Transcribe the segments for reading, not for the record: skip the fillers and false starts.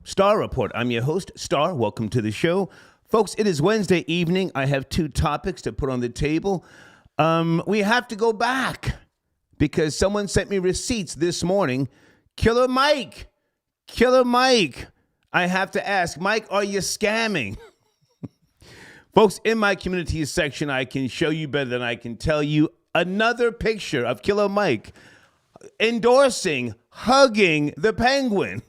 Star Report. I'm your host, Star. Welcome to the show. Folks, it is Wednesday evening. I have two topics to put on the table. We have to go back because someone sent me receipts this morning. Killer Mike. I have to ask, Mike, are you scamming? Folks, in my community section, I can show you better than I can tell you another picture of Killer Mike endorsing, hugging the penguin.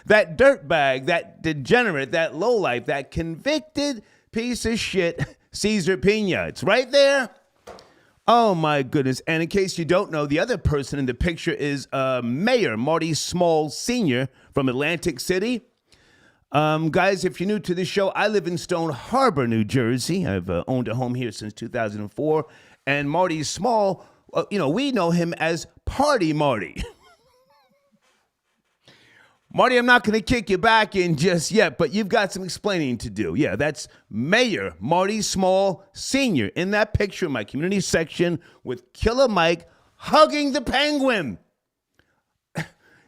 That dirtbag, that degenerate, that lowlife, that convicted piece of shit, Cesar Pina. It's right there. Oh, my goodness. And in case you don't know, the other person in the picture is Mayor Marty Small Sr. from Atlantic City. Guys, if you're new to the show, I live in Stone Harbor, New Jersey. I've owned a home here since 2004. And Marty Small, we know him as Party Marty. Marty, I'm not going to kick you back in just yet, but you've got some explaining to do. Yeah, that's Mayor Marty Small Sr. in that picture in my community section with Killer Mike hugging the penguin.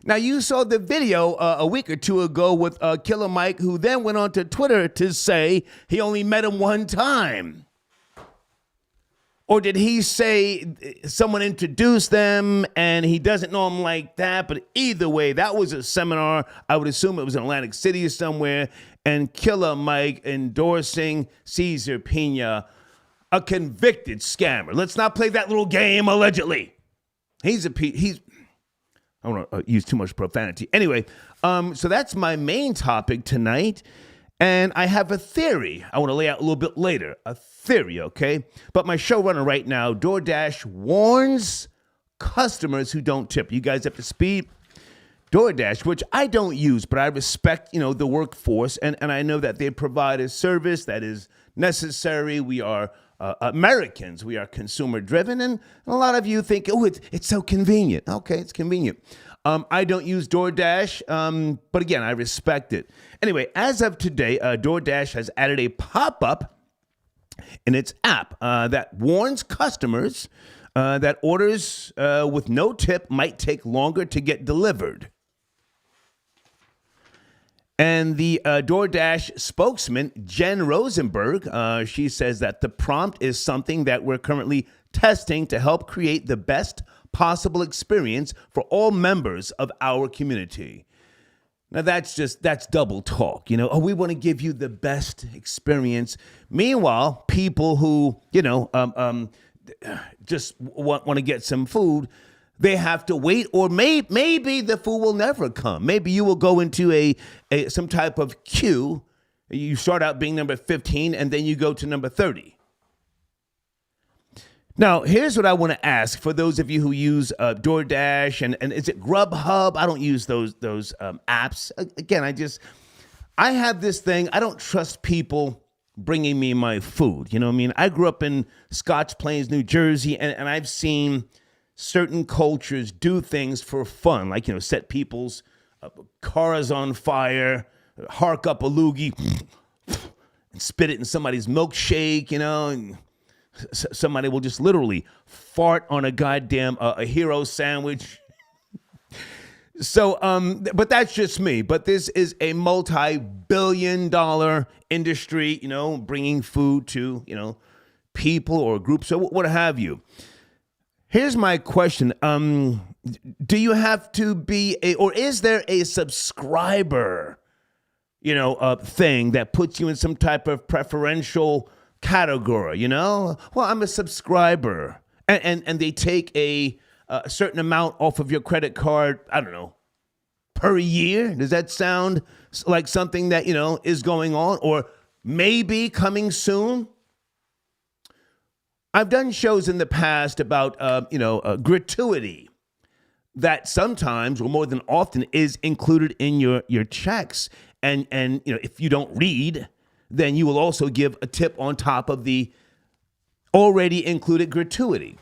Now, you saw the video a week or two ago with Killer Mike, who then went on to Twitter to say he only met him one time. Or did he say someone introduced them and he doesn't know him like that? But either way, that was a seminar. I would assume it was in Atlantic City or somewhere. And Killer Mike endorsing Cesar Pina, a convicted scammer. Let's not play that little game, allegedly. I don't want to use too much profanity. Anyway, so that's my main topic tonight. And I have a theory I want to lay out a little bit later. A theory, okay? But my showrunner right now, DoorDash, warns customers who don't tip. You guys up to speed? DoorDash, which I don't use, but I respect, the workforce. And I know that they provide a service that is necessary. We are Americans. We are consumer driven. And a lot of you think, it's so convenient. Okay, it's convenient. I don't use DoorDash, but again, I respect it. Anyway, as of today, DoorDash has added a pop-up in its app that warns customers that orders with no tip might take longer to get delivered. And the DoorDash spokesman, Jen Rosenberg, she says that the prompt is something that we're currently testing to help create the best possible experience for all members of our community. Now that's double talk, we want to give you the best experience. Meanwhile, people who, just want to get some food, they have to wait, or maybe the food will never come. Maybe you will go into some type of queue. You start out being number 15 and then you go to number 30. Now, here's what I want to ask for those of you who use DoorDash and is it Grubhub? I don't use those apps. Again, I have this thing. I don't trust people bringing me my food. You know what I mean? I grew up in Scotch Plains, New Jersey, and I've seen certain cultures do things for fun, like, set people's cars on fire, hark up a loogie, and spit it in somebody's milkshake, and somebody will just literally fart on a goddamn a hero sandwich. So, but that's just me. But this is a multi-billion-dollar industry, bringing food to, people or groups or what have you. Here's my question. Do you have to be or is there a subscriber, thing that puts you in some type of preferential category, Well, I'm a subscriber. And they take a certain amount off of your credit card, I don't know, per year? Does that sound like something that, is going on or maybe coming soon? I've done shows in the past about, gratuity that sometimes or more than often is included in your checks. And if you don't read, then you will also give a tip on top of the already included gratuity.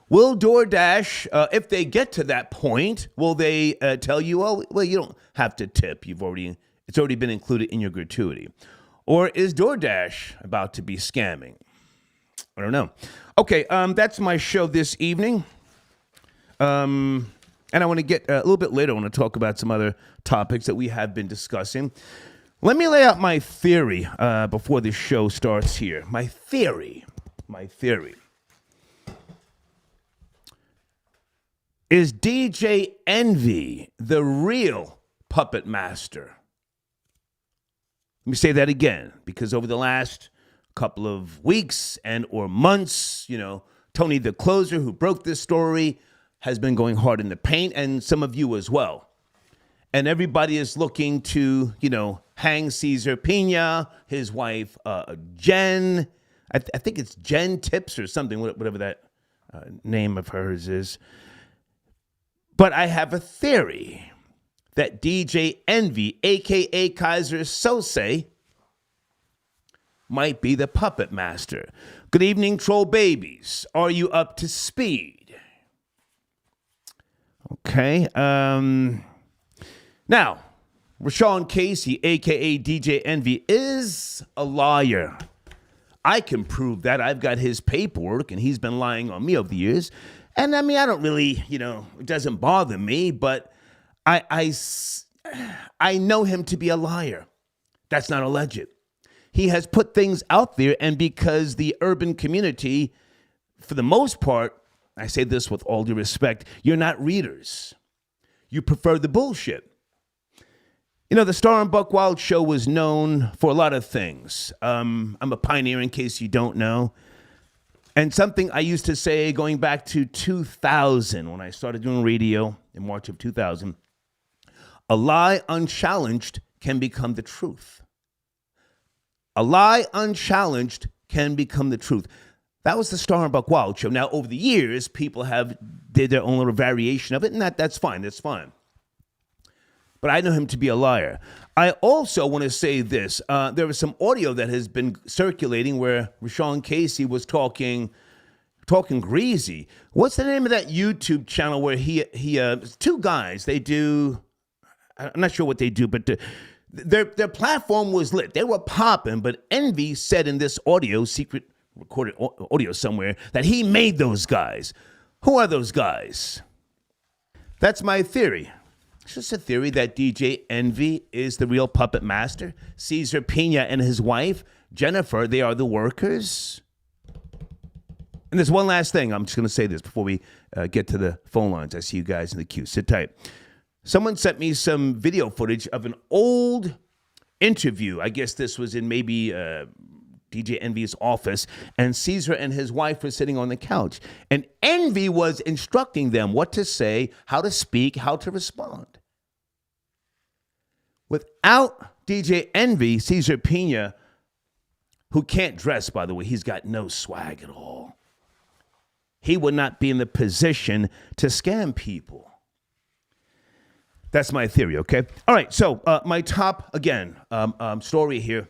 Will DoorDash, if they get to that point, will they tell you, well, you don't have to tip. It's already been included in your gratuity. Or is DoorDash about to be scamming? I don't know. Okay, that's my show this evening. And I want to get a little bit later, I want to talk about some other topics that we have been discussing. Let me lay out my theory before the show starts here. My theory. Is DJ Envy the real puppet master? Let me say that again, because over the last couple of weeks and or months, Tony the Closer, who broke this story, has been going hard in the paint, and some of you as well. And everybody is looking to, hang Cesar Pina, his wife, Jen. I think it's Jen Tips or something, whatever that name of hers is. But I have a theory that DJ Envy, a.k.a. Kaiser Sose, might be the puppet master. Good evening, troll babies. Are you up to speed? Okay. Now, Rashawn Casey, a.k.a. DJ Envy, is a liar. I can prove that. I've got his paperwork, and he's been lying on me over the years. And I mean, I don't really, it doesn't bother me, but I know him to be a liar. That's not alleged. He has put things out there, and because the urban community, for the most part, I say this with all due respect, you're not readers. You prefer the bullshit. The Star and Buck Wild show was known for a lot of things. I'm a pioneer, in case you don't know. And something I used to say going back to 2000, when I started doing radio in March of 2000, a lie unchallenged can become the truth. A lie unchallenged can become the truth. That was the Star and Buck Wild show. Now, over the years, people have did their own little variation of it, and that's fine. That's fine. But I know him to be a liar. I also want to say this. There was some audio that has been circulating where Rashawn Casey was talking greasy. What's the name of that YouTube channel where he two guys, they do, I'm not sure what they do, but their platform was lit. They were popping, but Envy said in this audio, secret recorded audio somewhere, that he made those guys. Who are those guys? That's my theory. It's just a theory that DJ Envy is the real puppet master. Cesar Pina and his wife, Jennifer, they are the workers. And there's one last thing. I'm just going to say this before we get to the phone lines. I see you guys in the queue. Sit tight. Someone sent me some video footage of an old interview. I guess this was in maybe DJ Envy's office, and Cesar and his wife were sitting on the couch. And Envy was instructing them what to say, how to speak, how to respond. Without DJ Envy, Cesar Pina, who can't dress, by the way, he's got no swag at all, he would not be in the position to scam people. That's my theory, okay? All right, so my top, again, story here.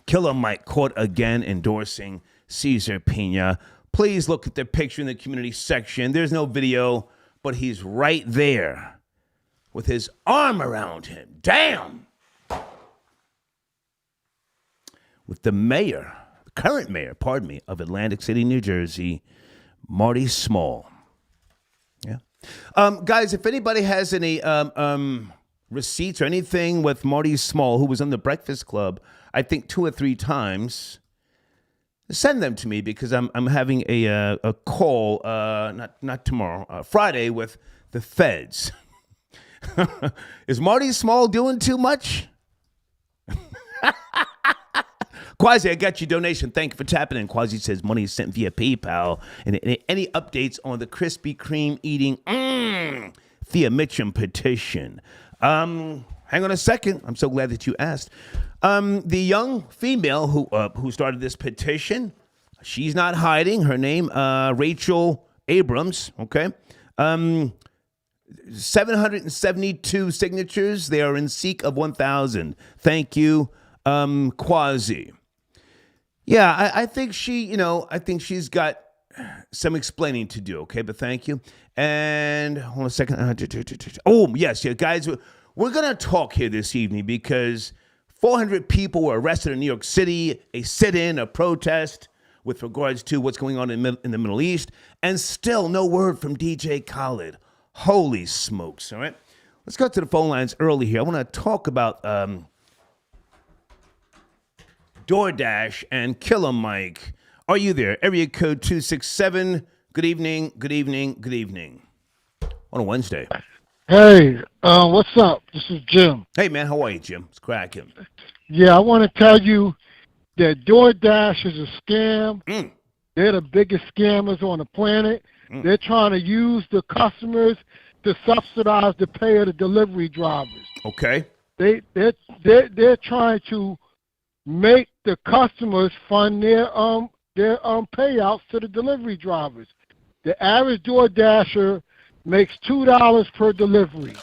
Killer Mike caught again endorsing Cesar Pina. Please look at the picture in the community section. There's no video, but he's right there with his arm around him. Damn! With the mayor, the current mayor, of Atlantic City, New Jersey, Marty Small. Yeah. Guys, if anybody has any receipts or anything with Marty Small, who was on the Breakfast Club, I think 2 or 3 times, send them to me, because I'm having a call not tomorrow, Friday, with the feds. Is Marty Small doing too much? Quasi, I got your donation. Thank you for tapping in. Quasi says money is sent via PayPal. And any updates on the Krispy Kreme eating Thea Mitchum petition? Hang on a second. I'm so glad that you asked. The young female who started this petition, she's not hiding. Her name, Rachel Abrams. Okay. 772 signatures. They are in seek of 1,000. Thank you, Quasi. Yeah, I think she's got some explaining to do. Okay, but thank you. And hold on a second. Oh, yes, yeah, guys, we're going to talk here this evening because 400 people were arrested in New York City, a sit-in, a protest with regards to what's going on in the Middle East, and still no word from DJ Khaled. Holy smokes, all right? Let's go to the phone lines early here. I want to talk about DoorDash and Killer Mike. Are you there? Area code 267. Good evening, good evening, good evening. On a Wednesday. Hey, what's up? This is Jim. Hey, man, how are you, Jim? It's cracking. Yeah, I want to tell you that DoorDash is a scam. They're the biggest scammers on the planet. They're trying to use the customers to subsidize the pay of the delivery drivers. Okay. They're trying to make the customers fund their payouts to the delivery drivers. The average DoorDasher makes $2 per delivery,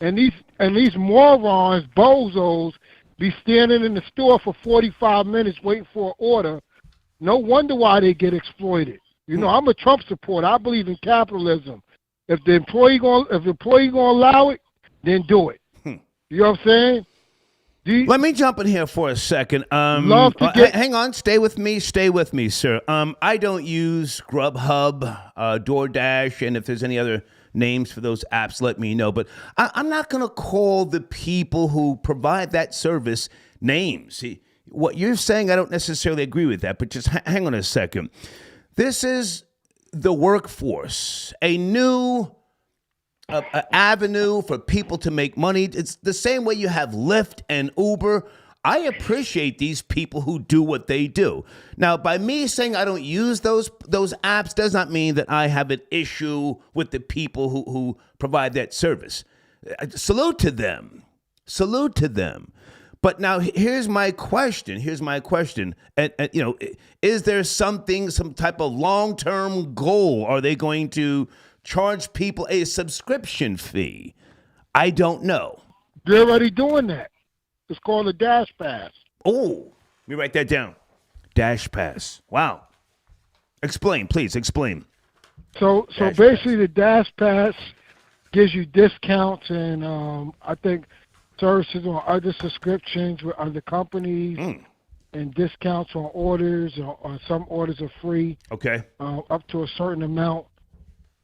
and these morons, bozos, be standing in the store for 45 minutes waiting for an order. No wonder why they get exploited. You know, I'm a Trump supporter. I believe in capitalism. If the employee gonna allow it, then do it. You know what I'm saying? Let me jump in here for a second. Hang on. Stay with me, sir. I don't use Grubhub, DoorDash, and if there's any other names for those apps, let me know. But I'm not going to call the people who provide that service names. See, what you're saying, I don't necessarily agree with that, but just hang on a second. This is the workforce, a new avenue for people to make money. It's the same way you have Lyft and Uber. I appreciate these people who do what they do. Now, by me saying I don't use those apps does not mean that I have an issue with the people who provide that service. Salute to them. But now here's my question. Is there some type of long-term goal? Are they going to charge people a subscription fee? I don't know. They're already doing that. It's called a Dash Pass. Oh, let me write that down. Dash Pass. Wow. Explain, please. Explain. So basically, the Dash Pass gives you discounts and I think services on other subscriptions with other companies and discounts on orders. Or some orders are free. Okay. Up to a certain amount.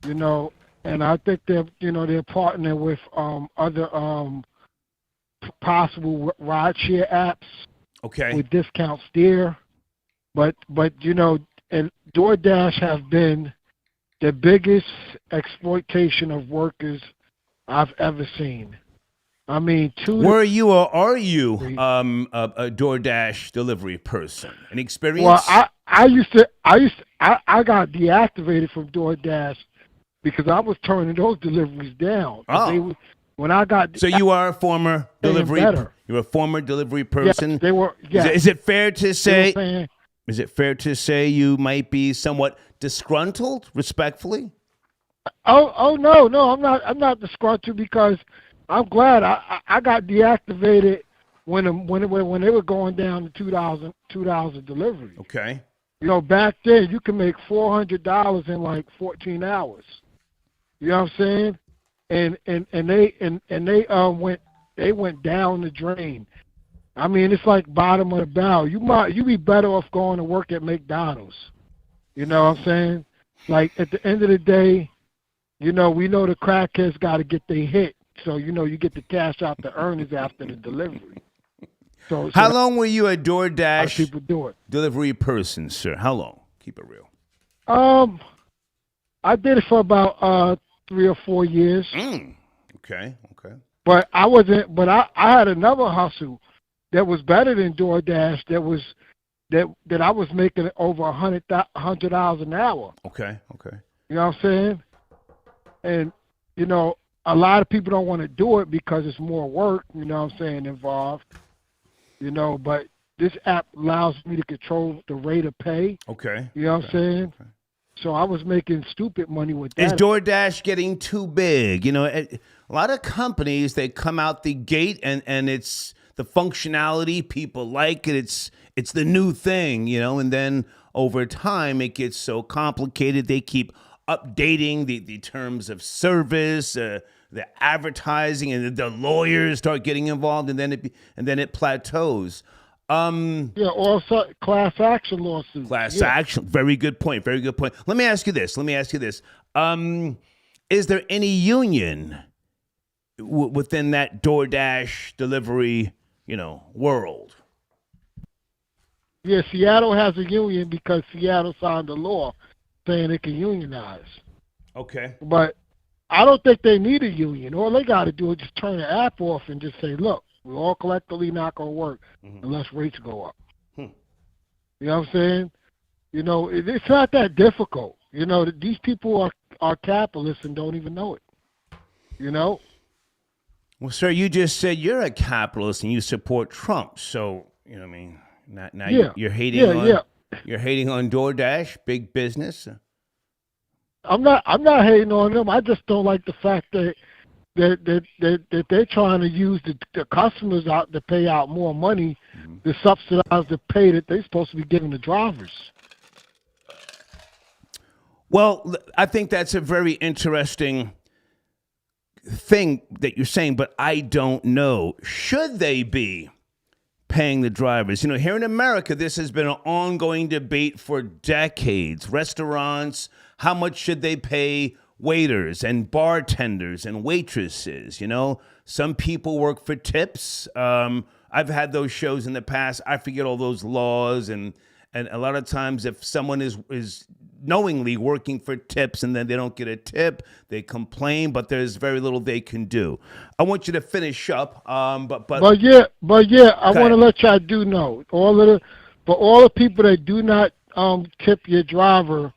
You know, and I think they're partnering with other possible rideshare apps. Okay. With discounts there, but and DoorDash have been the biggest exploitation of workers I've ever seen. I mean, were you or are you a DoorDash delivery person? An experience? Well, I got deactivated from DoorDash because I was turning those deliveries down. Oh. When I got so you are a former delivery. You're a former delivery person. Yes, they were. Yes. Is it fair to say? Is it fair to say you might be somewhat disgruntled, respectfully? Oh no, I'm not disgruntled because I'm glad I got deactivated when they were going down to $2 a delivery. Okay. You know, back then you can make $400 in like 14 hours. You know what I'm saying? And they went down the drain. I mean, it's like bottom of the barrel. You be better off going to work at McDonald's. You know what I'm saying? Like at the end of the day, we know the crackheads got to get their hit. So you get the cash out the earnings after the delivery. So how long were you a DoorDash people do it. Delivery person, sir? How long? Keep it real. I did it for about 3 or 4 years. Okay. But I wasn't. But I had another hustle that was better than DoorDash. That I was making over $100 an hour. Okay. You know what I'm saying? And a lot of people don't want to do it because it's more work. You know what I'm saying, involved. But this app allows me to control the rate of pay. Okay. You know what I'm saying? Okay. So I was making stupid money with that. Is DoorDash getting too big? A lot of companies, they come out the gate and it's the functionality people like it. It's the new thing, and then over time it gets so complicated. They keep updating the terms of service, the advertising, and the lawyers start getting involved, and then it plateaus. Also class action lawsuits. Class action. Very good point. Let me ask you this. is there any union within that DoorDash delivery, world? Yeah, Seattle has a union because Seattle signed a law saying it can unionize. Okay. But I don't think they need a union. All they got to do is just turn the app off and just say, look, we're all collectively not going to work unless rates go up. You know what I'm saying? It's not that difficult. These people are capitalists and don't even know it. Well, sir, you just said you're a capitalist and you support Trump. So, now Yeah. you're hating you're hating on DoorDash, big business. I'm not hating on them. I just don't like the fact that they're trying to use the customers out to pay out more money to subsidize the pay that they're supposed to be giving the drivers. Well, I think that's a very interesting thing that you're saying, but I don't know. Should they be paying the drivers? Here in America, this has been an ongoing debate for decades. Restaurants, how much should they pay waiters and bartenders and waitresses? Some people work for tips. I've had those shows in the past. I forget all those laws, and a lot of times if someone is knowingly working for tips and then they don't get a tip, they complain, but there's very little they can do. I want you to finish up, but yeah, I want to let y'all do know all the people that do not tip your driver.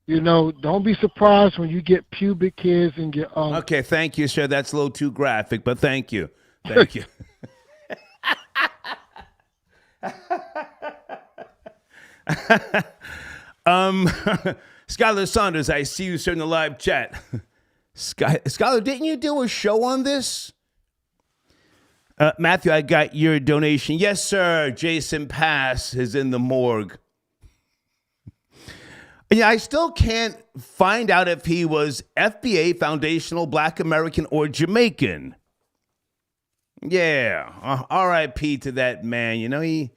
Don't be surprised when you get pubic hairs and get Okay, thank you, sir. That's a little too graphic, but thank you. Thank you. Skylar Saunders, I see you, sir, in the live chat. Skylar, didn't you do a show on this? Matthew, I got your donation. Yes, sir. Jason Pass is in the morgue. Yeah, I still can't find out if he was FBA, foundational, Black American, or Jamaican. Yeah, R.I.P. to that man.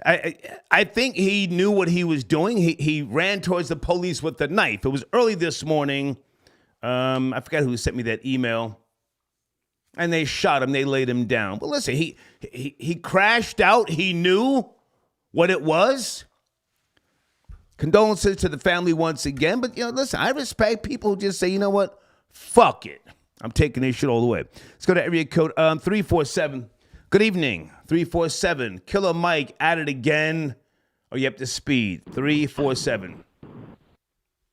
I think he knew what he was doing. He ran towards the police with the knife. It was early this morning. I forgot who sent me that email. And they shot him. They laid him down. But listen, he crashed out. He knew what it was. Condolences to the family once again. But, listen, I respect people who just say, you know what? Fuck it. I'm taking this shit all the way. Let's go to area code 347. Good evening. 347. Killer Mike at it again. Are you up to speed? 347.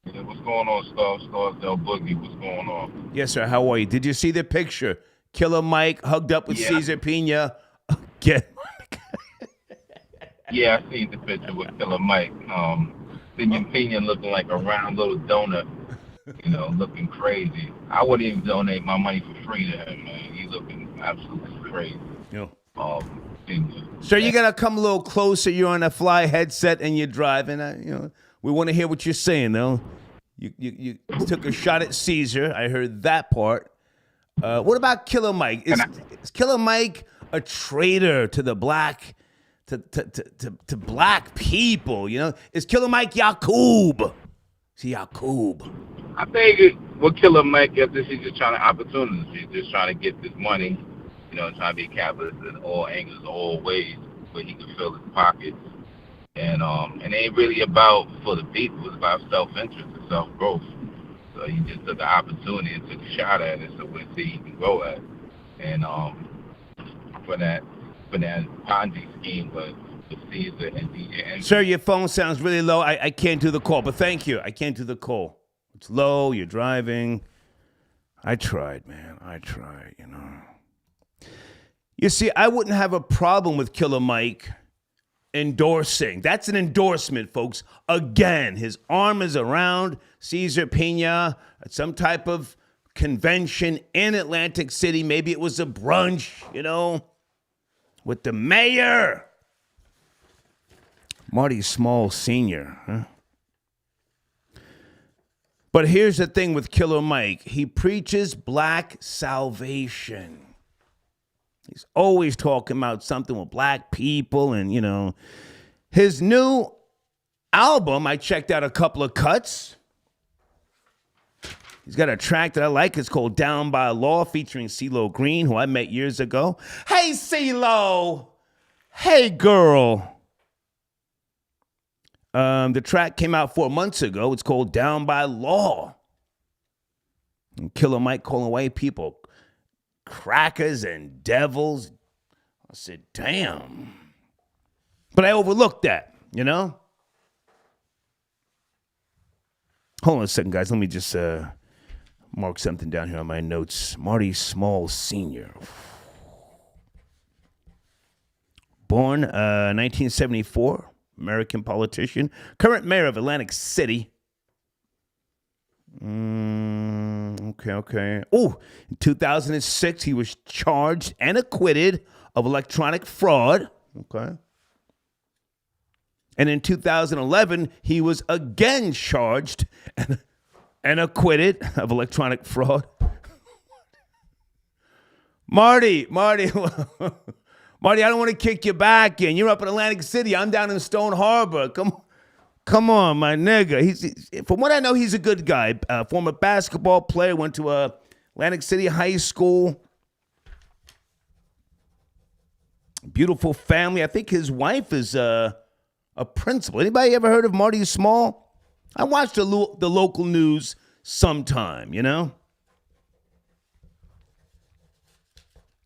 Yeah, what's going on, Star Del Boogie? What's going on? Yes, sir. How are you? Did you see the picture? Killer Mike hugged up with Cesar Pina. Again. Yeah, I seen the picture with Killer Mike. Cesar Pina looking like a round little donut, looking crazy. I wouldn't even donate my money for free to him, man. He's looking absolutely crazy. Yeah. Sir, you got to come a little closer. You're on a fly headset and you're driving. We want to hear what you're saying, though. You took a shot at Caesar. I heard that part. What about Killer Mike? Is Killer Mike a traitor to the black black people? Is Killer Mike Yakub? Is he Yakub? I think what Killer Mike is, he's just trying to opportunities. He's just trying to get this money. Trying to be a capitalist in all angles, all ways, where he can fill his pockets. And it ain't really about for the people. It's about self-interest and self-growth. So he just took the opportunity and took a shot at it, so we'll see he can grow at. And for that Ponzi scheme, but with Caesar and DJ. Sir, your phone sounds really low. I can't do the call, but thank you. I can't do the call. It's low. You're driving. I tried, man. You see, I wouldn't have a problem with Killer Mike endorsing. That's an endorsement, folks. Again, his arm is around Cesar Pina at some type of convention in Atlantic City. Maybe it was a brunch, with the mayor. Marty Small Sr., huh? But here's the thing with Killer Mike. He preaches black salvation. He's always talking about something with black people and, his new album, I checked out a couple of cuts. He's got a track that I like. It's called Down by Law, featuring CeeLo Green, who I met years ago. Hey, CeeLo. Hey, girl. The track came out 4 months ago. It's called Down by Law. And Killer Mike calling away people crackers and devils. I said, damn. But I overlooked that, you know? Hold on a second, guys. Let me just mark something down here on my notes. Marty Small Sr. Born 1974, American politician, current mayor of Atlantic City. Okay. Oh, in 2006, he was charged and acquitted of electronic fraud. Okay. And in 2011, he was again charged and acquitted of electronic fraud. Marty, I don't want to kick you back in. You're up in Atlantic City. I'm down in Stone Harbor. Come on, my nigga. He's from what I know, he's a good guy. Former basketball player, went to Atlantic City High School. Beautiful family. I think his wife is a principal. Anybody ever heard of Marty Small? I watch the local news sometime, you know?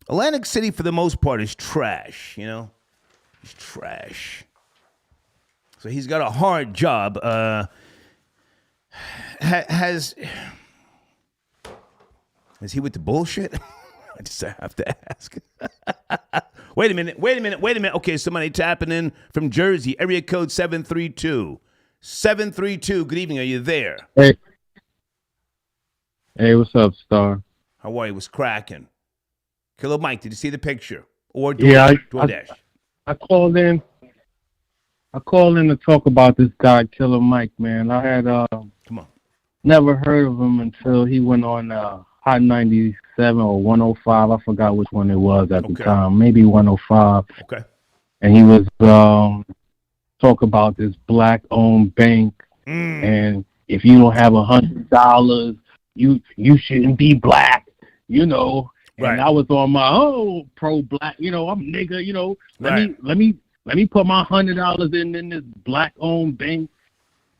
Atlantic City, for the most part, is trash, you know? It's trash. So he's got a hard job. Is he with the bullshit? I just have to ask. Wait a minute. Okay, somebody tapping in from Jersey, area code 732. 732, good evening. Are you there? Hey, what's up, Star? How are you? What's cracking? Killer Mike, did you see the picture? Or DoorDash? I called in to talk about this guy, Killer Mike, man. I had come on, never heard of him until he went on Hot 97 or 105. I forgot which one it was at the time. Maybe 105. Okay. And he was talk about this black-owned bank, and if you don't have $100, you shouldn't be black, you know. Right. And I was on my pro-black, you know. I'm nigga, you know. Let me put my $100 in this black-owned bank,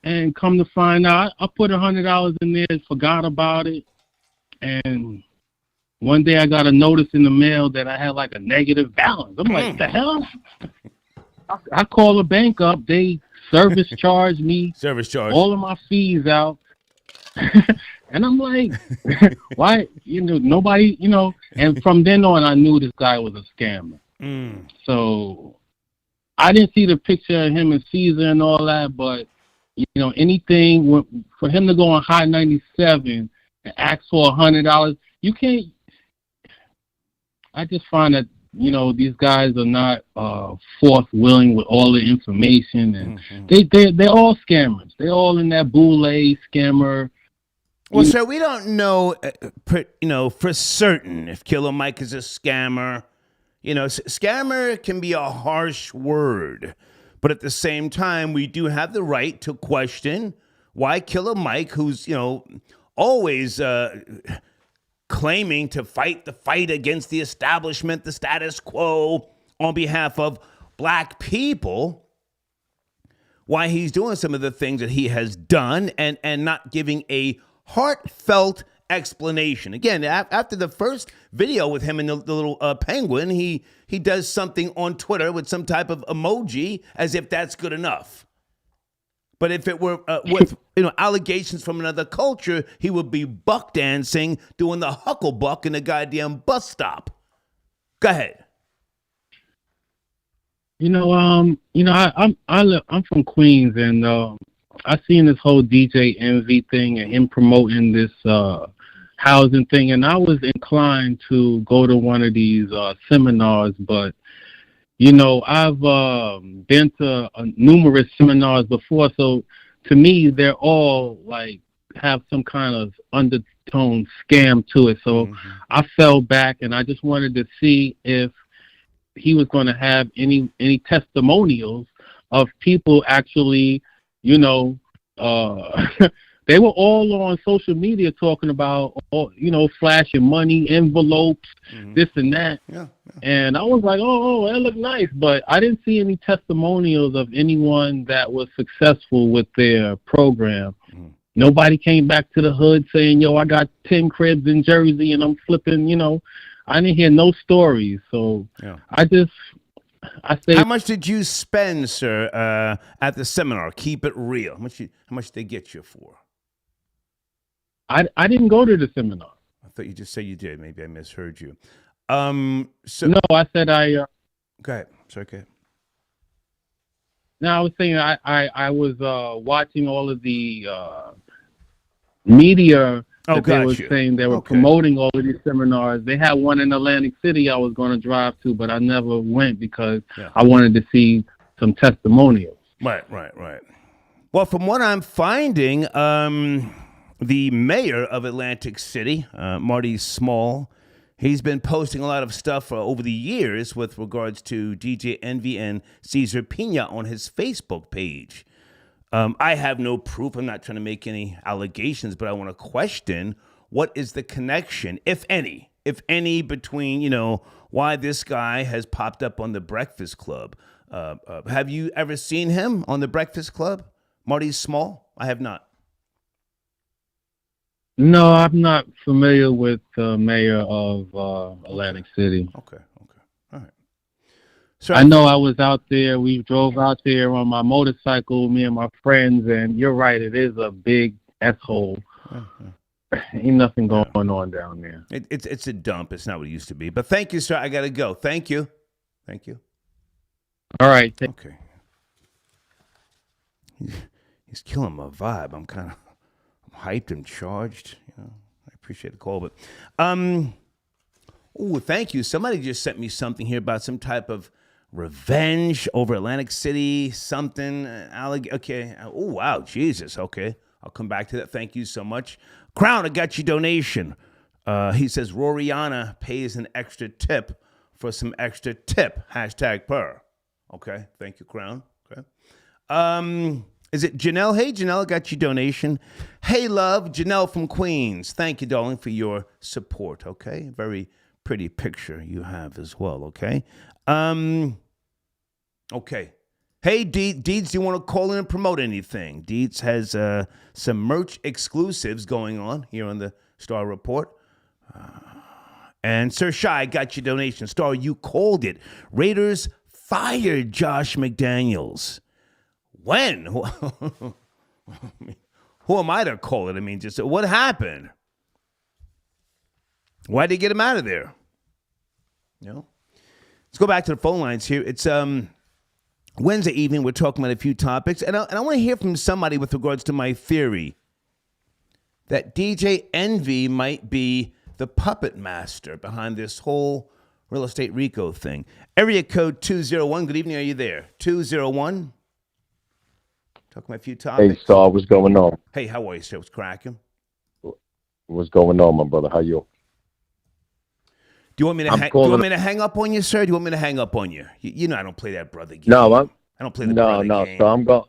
and come to find out, I put $100 in there, forgot about it, and one day I got a notice in the mail that I had like a negative balance. I'm like, what the hell? I call the bank up. They service charge me. All of my fees out. And I'm like, why? You know, nobody, you know. And from then on, I knew this guy was a scammer. So I didn't see the picture of him and Caesar and all that, but, you know, anything for him to go on High 97 and ask for $100, you can't. I just find that, you know, these guys are not forth-willing with all the information, and they're all scammers. They're all in that boule scammer. Well, sir, we don't know, for certain if Killer Mike is a scammer. You know, scammer can be a harsh word, but at the same time, we do have the right to question why Killer Mike, who's, you know, always claiming to fight the fight against the establishment, the status quo, on behalf of black people, why he's doing some of the things that he has done and not giving a heartfelt explanation. Again, after the first video with him and the little penguin, he does something on Twitter with some type of emoji as if that's good enough. But if it were with allegations from another culture, he would be buck dancing, doing the hucklebuck in the goddamn bus stop. Go ahead. I'm from Queens, and I seen this whole DJ Envy thing and him promoting this housing thing, and I was inclined to go to one of these seminars, but I've been to numerous seminars before, so to me, they're all like have some kind of undertone scam to it. So I fell back, and I just wanted to see if he was going to have any testimonials of people actually, they were all on social media talking about, flashing money, envelopes, this and that. Yeah. And I was like, oh, that looked nice. But I didn't see any testimonials of anyone that was successful with their program. Nobody came back to the hood saying, yo, I got 10 cribs in Jersey and I'm flipping, I didn't hear no stories. So I say, how much did you spend, sir, at the seminar? Keep it real. How much did they get you for? I didn't go to the seminar. I thought you just said you did. Maybe I misheard you. No, I said Go ahead. Sorry, go ahead. No, I was saying I was watching all of the media that they were saying they were promoting all of these seminars. They had one in Atlantic City I was going to drive to, but I never went because I wanted to see some testimonials. Right. Well, from what I'm finding, the mayor of Atlantic City, Marty Small, he's been posting a lot of stuff over the years with regards to DJ Envy and Cesar Pina on his Facebook page. I have no proof. I'm not trying to make any allegations, but I want to question what is the connection, if any, between, why this guy has popped up on the Breakfast Club. Have you ever seen him on the Breakfast Club, Marty Small? I have not. No, I'm not familiar with the mayor of Atlantic City. Okay. All right. So I know I was out there. We drove out there on my motorcycle, me and my friends, and you're right. It is a big S-hole. Ain't nothing going on down there. It's a dump. It's not what it used to be. But thank you, sir. I got to go. Thank you. All right. Okay. He's killing my vibe. I'm kind of hyped and charged. I appreciate the call, but thank you. Somebody just sent me something here about some type of revenge over Atlantic City, something. Okay. Oh, wow. Jesus. Okay. I'll come back to that. Thank you so much. Crown, I got your donation. He says, Roriana pays an extra tip for some extra tip. #per. Okay. Thank you, Crown. Okay. Is it Janelle? Hey, Janelle, I got your donation. Hey, love, Janelle from Queens. Thank you, darling, for your support, okay? Very pretty picture you have as well, okay? Okay. Hey, Deeds, do you want to call in and promote anything? Deeds has some merch exclusives going on here on the Star Report. And Sir Shy got your donation. Star, you called it. Raiders fired Josh McDaniels. When? Who am I to call it? I mean, just what happened? Why'd they get him out of there? Let's go back to the phone lines here. It's Wednesday evening. We're talking about a few topics, and I want to hear from somebody with regards to my theory that DJ Envy might be the puppet master behind this whole real estate RICO thing. Area code 201. Good evening. Are you there? 201. Talking about a few topics. Hey, Star, what's going on? Hey, how are you, sir? What's cracking? What's going on, my brother? How you? Do you want me to hang up on you, sir? Do you want me to hang up on you? You know I don't play that brother game. No, I don't play the brother game. So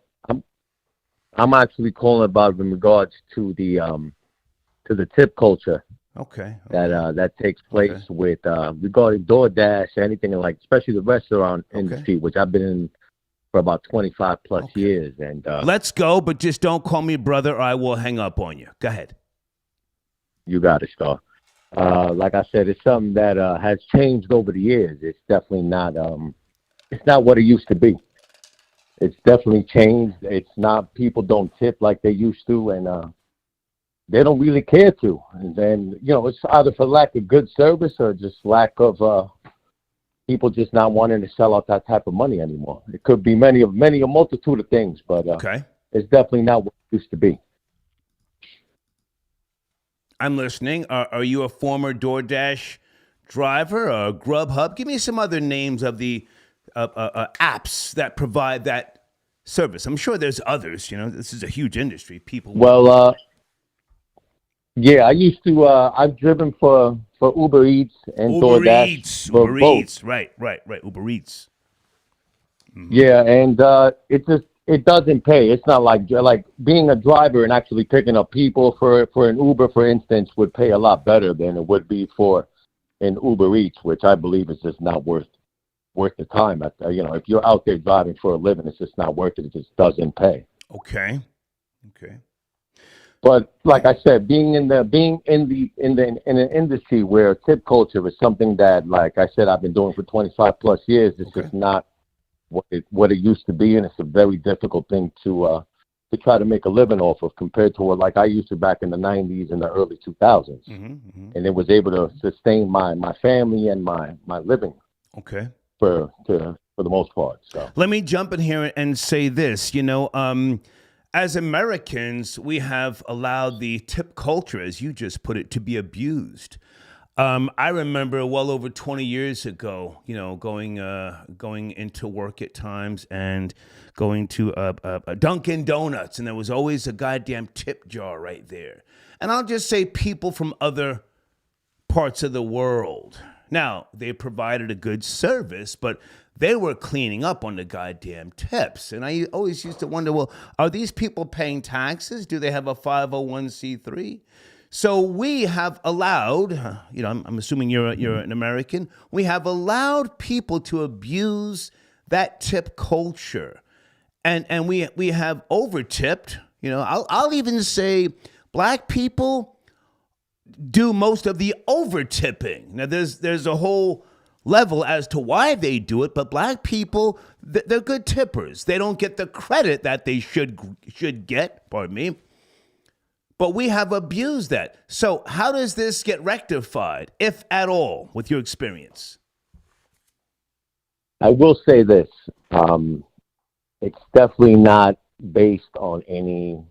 I'm actually calling about in regards to the tip culture. Okay. That takes place with regarding DoorDash, anything like, especially the restaurant industry, which I've been in for about 25 plus years. And let's go, but just don't call me brother or I will hang up on you. Go ahead. You got it, Star. Like I said, it's something that has changed over the years. It's definitely not what it used to be. It's definitely changed. It's not, people don't tip like they used to, and they don't really care to. And then, it's either for lack of good service or just lack of people just not wanting to sell out that type of money anymore. It could be a multitude of things, but it's definitely not what it used to be. I'm listening. Are you a former DoorDash driver or Grubhub? Give me some other names of the apps that provide that service. I'm sure there's others. This is a huge industry. Yeah, I used to. I've driven for Uber Eats and DoorDash. Uber Eats, right. Uber Eats. Mm-hmm. Yeah, and it just it doesn't pay. It's not like being a driver and actually picking up people for an Uber, for instance, would pay a lot better than it would be for an Uber Eats, which I believe is just not worth the time. If you're out there driving for a living, it's just not worth it. It just doesn't pay. Okay. But like I said, being in an industry where tip culture is something that, like I said, I've been doing for 25 plus years. It's just not what it used to be, and it's a very difficult thing to try to make a living off of compared to what like I used to back in the 90s and the early 2000s. And it was able to sustain my family and my living. Okay. For the most part. So let me jump in here and say this. As Americans, we have allowed the tip culture, as you just put it, to be abused. I remember well over 20 years ago, going into work at times and going to a Dunkin' Donuts, and there was always a goddamn tip jar right there. And I'll just say people from other parts of the world. Now, they provided a good service, but they were cleaning up on the goddamn tips. And I always used to wonder, well, are these people paying taxes? Do they have a 501c3? So we have allowed, I'm assuming you're an American, we have allowed people to abuse that tip culture. And we have over-tipped. I'll even say black people do most of the over-tipping. Now, there's a whole level as to why they do it, but black people, they're good tippers. They don't get the credit that they should get, pardon me. But we have abused that. So how does this get rectified, if at all, with your experience? I will say this. It's definitely not based on any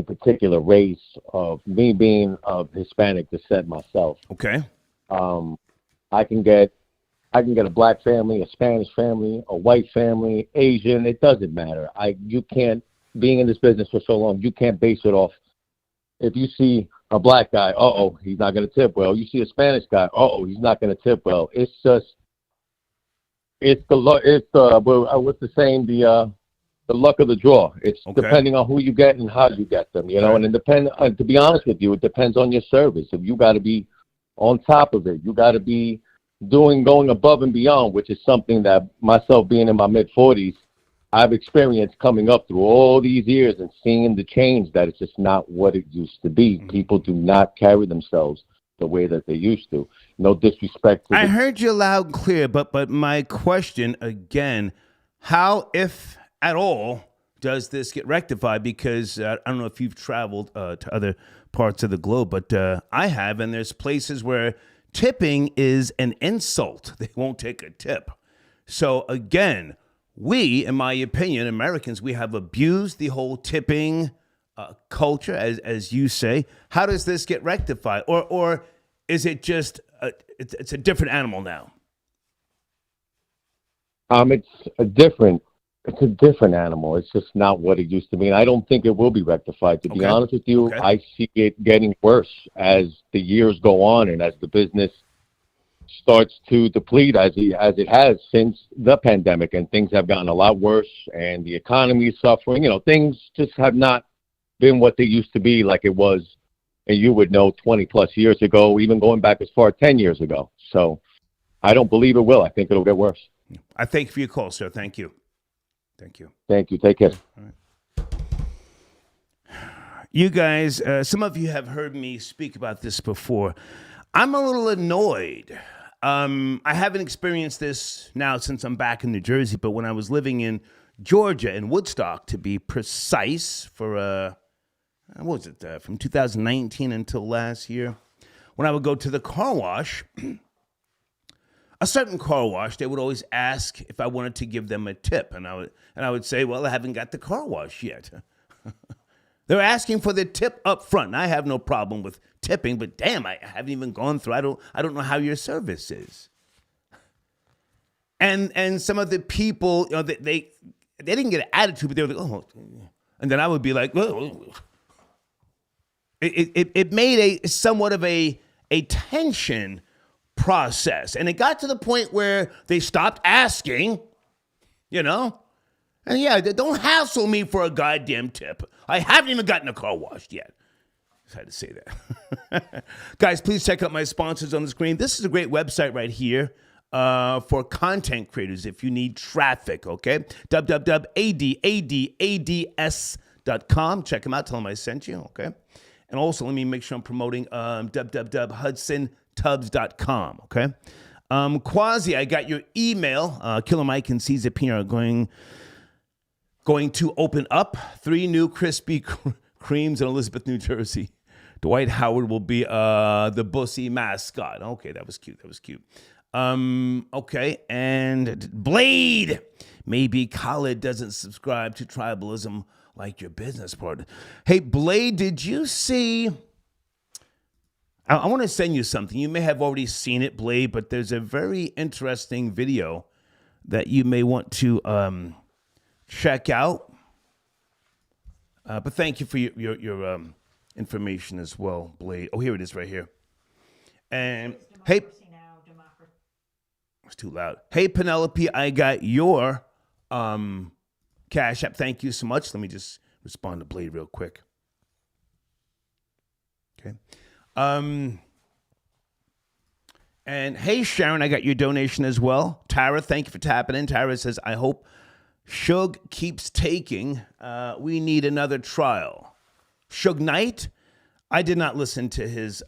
particular race. Of me being of Hispanic descent myself. Okay. I can get a black family, a Spanish family, a white family, Asian. It doesn't matter. You can't, being in this business for so long, you can't base it off. If you see a black guy, he's not going to tip well. You see a Spanish guy, he's not going to tip well. It's what's the saying? The luck of the draw. It's depending on who you get and how you get them, and it to be honest with you, it depends on your service. If you got to be on top of it, you got to be going above and beyond, which is something that myself being in my mid-40s, I've experienced coming up through all these years and seeing the change that it's just not what it used to be. People do not carry themselves the way that they used to. No disrespect to I heard you loud and clear, but my question again, how, if at all, does this get rectified? Because I don't know if you've traveled to other parts of the globe, but I have, and there's places where tipping is an insult. They won't take a tip. So again, we, in my opinion, Americans, we have abused the whole tipping culture, as you say. How does this get rectified? Or is it just, it's a different animal now? It's a different animal. It's just not what it used to be. And I don't think it will be rectified. To be honest with you, I see it getting worse as the years go on and as the business starts to deplete as it has since the pandemic, and things have gotten a lot worse and the economy is suffering. Things just have not been what they used to be, like it was, and you would know, 20 plus years ago, even going back as far as 10 years ago. So I don't believe it will. I think it'll get worse. I thank you for your call, sir. Thank you. Thank you. Thank you. Take care. All right. You guys, some of you have heard me speak about this before. I'm a little annoyed. I haven't experienced this now since I'm back in New Jersey, but when I was living in Georgia, in Woodstock, to be precise, for, from 2019 until last year, when I would go to the car wash, a certain car wash, they would always ask if I wanted to give them a tip. And I would say, well, I haven't got the car wash yet. They're asking for the tip up front. And I have no problem with tipping, but damn, I haven't even gone through. I don't know how your service is. And some of the people, they didn't get an attitude, but they were like, oh. And then I would be like, oh. It made somewhat of a tension process. And it got to the point where they stopped asking, And yeah, don't hassle me for a goddamn tip. I haven't even gotten a car washed yet. I had to say that. Guys, please check out my sponsors on the screen. This is a great website right here for content creators if you need traffic, okay? www.ads.com. Check them out. Tell them I sent you, okay? And also, let me make sure I'm promoting www.hudsontubs.com, okay? Quasi, I got your email. Killer Mike and Caesar Pina are going to open up 3 new Krispy Kremes in Elizabeth, New Jersey. Dwight Howard will be the Bussy mascot. Okay, that was cute. Okay, and Blade. Maybe Khaled doesn't subscribe to tribalism like your business partner. Hey, Blade, did you see... I want to send you something. You may have already seen it, Blade, but there's a very interesting video that you may want to check out. But thank you for your information as well, Blade. Oh, here it is right here. And hey, it's too loud. Hey, Penelope, I got your Cash App. Thank you so much. Let me just respond to Blade real quick. Okay. And hey, Sharon, I got your donation as well. Tara, thank you for tapping in. Tara says, I hope Suge keeps taking. We need another trial. Suge Knight, I did not listen to his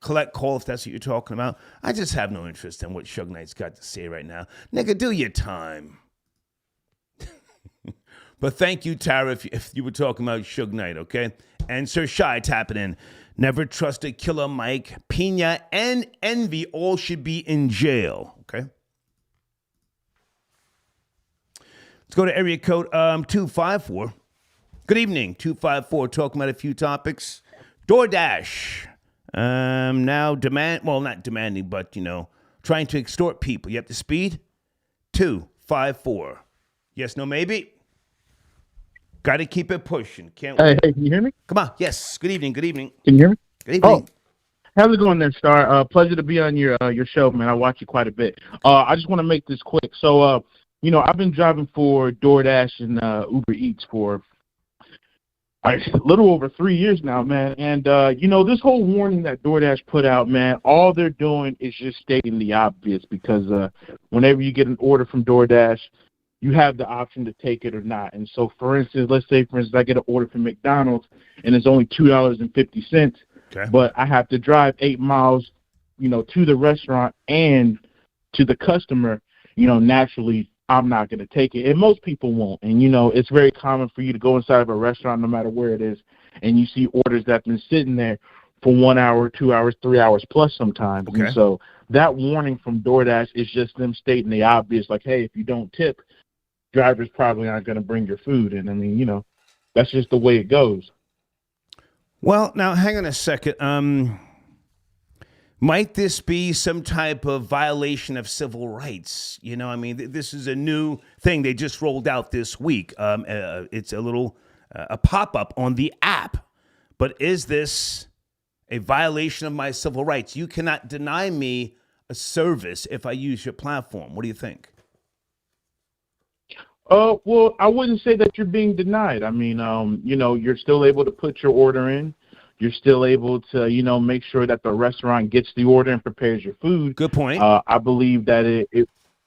collect call, if that's what you're talking about. I just have no interest in what Suge Knight's got to say right now. Nigga, do your time. But thank you, Tara, if you were talking about Suge Knight, okay? And Sir Shy tapping in. Never trusted Killer Mike, Pina, and Envy all should be in jail, okay? Let's go to area code 254. Good evening, 254, talking about a few topics. DoorDash, now not demanding, but, trying to extort people. You have to speed? 254. Yes, no, maybe? Got to keep it pushing. Can't wait. Hey, can you hear me? Come on. Yes. Good evening. Can you hear me? Good evening. Oh, how's it going there, Star? Pleasure to be on your show, man. I watch you quite a bit. I just want to make this quick. So, I've been driving for DoorDash and Uber Eats for a little over 3 years now, man. And, this whole warning that DoorDash put out, man, all they're doing is just stating the obvious because whenever you get an order from DoorDash, you have the option to take it or not. And so, for instance, I get an order from McDonald's, and it's only $2.50, okay, but I have to drive 8 miles, to the restaurant and to the customer. Naturally, I'm not going to take it, and most people won't. And, it's very common for you to go inside of a restaurant, no matter where it is, and you see orders that have been sitting there for 1 hour, 2 hours, 3 hours plus sometimes. Okay. And so that warning from DoorDash is just them stating the obvious, like, hey, if you don't tip, drivers probably aren't going to bring your food. And, I mean, that's just the way it goes. Well, now, hang on a second. Might this be some type of violation of civil rights? This is a new thing they just rolled out this week. It's a little a pop-up on the app. But is this a violation of my civil rights? You cannot deny me a service if I use your platform. What do you think? Well, I wouldn't say that you're being denied. I mean, you're still able to put your order in. You're still able to, make sure that the restaurant gets the order and prepares your food. Good point. I believe that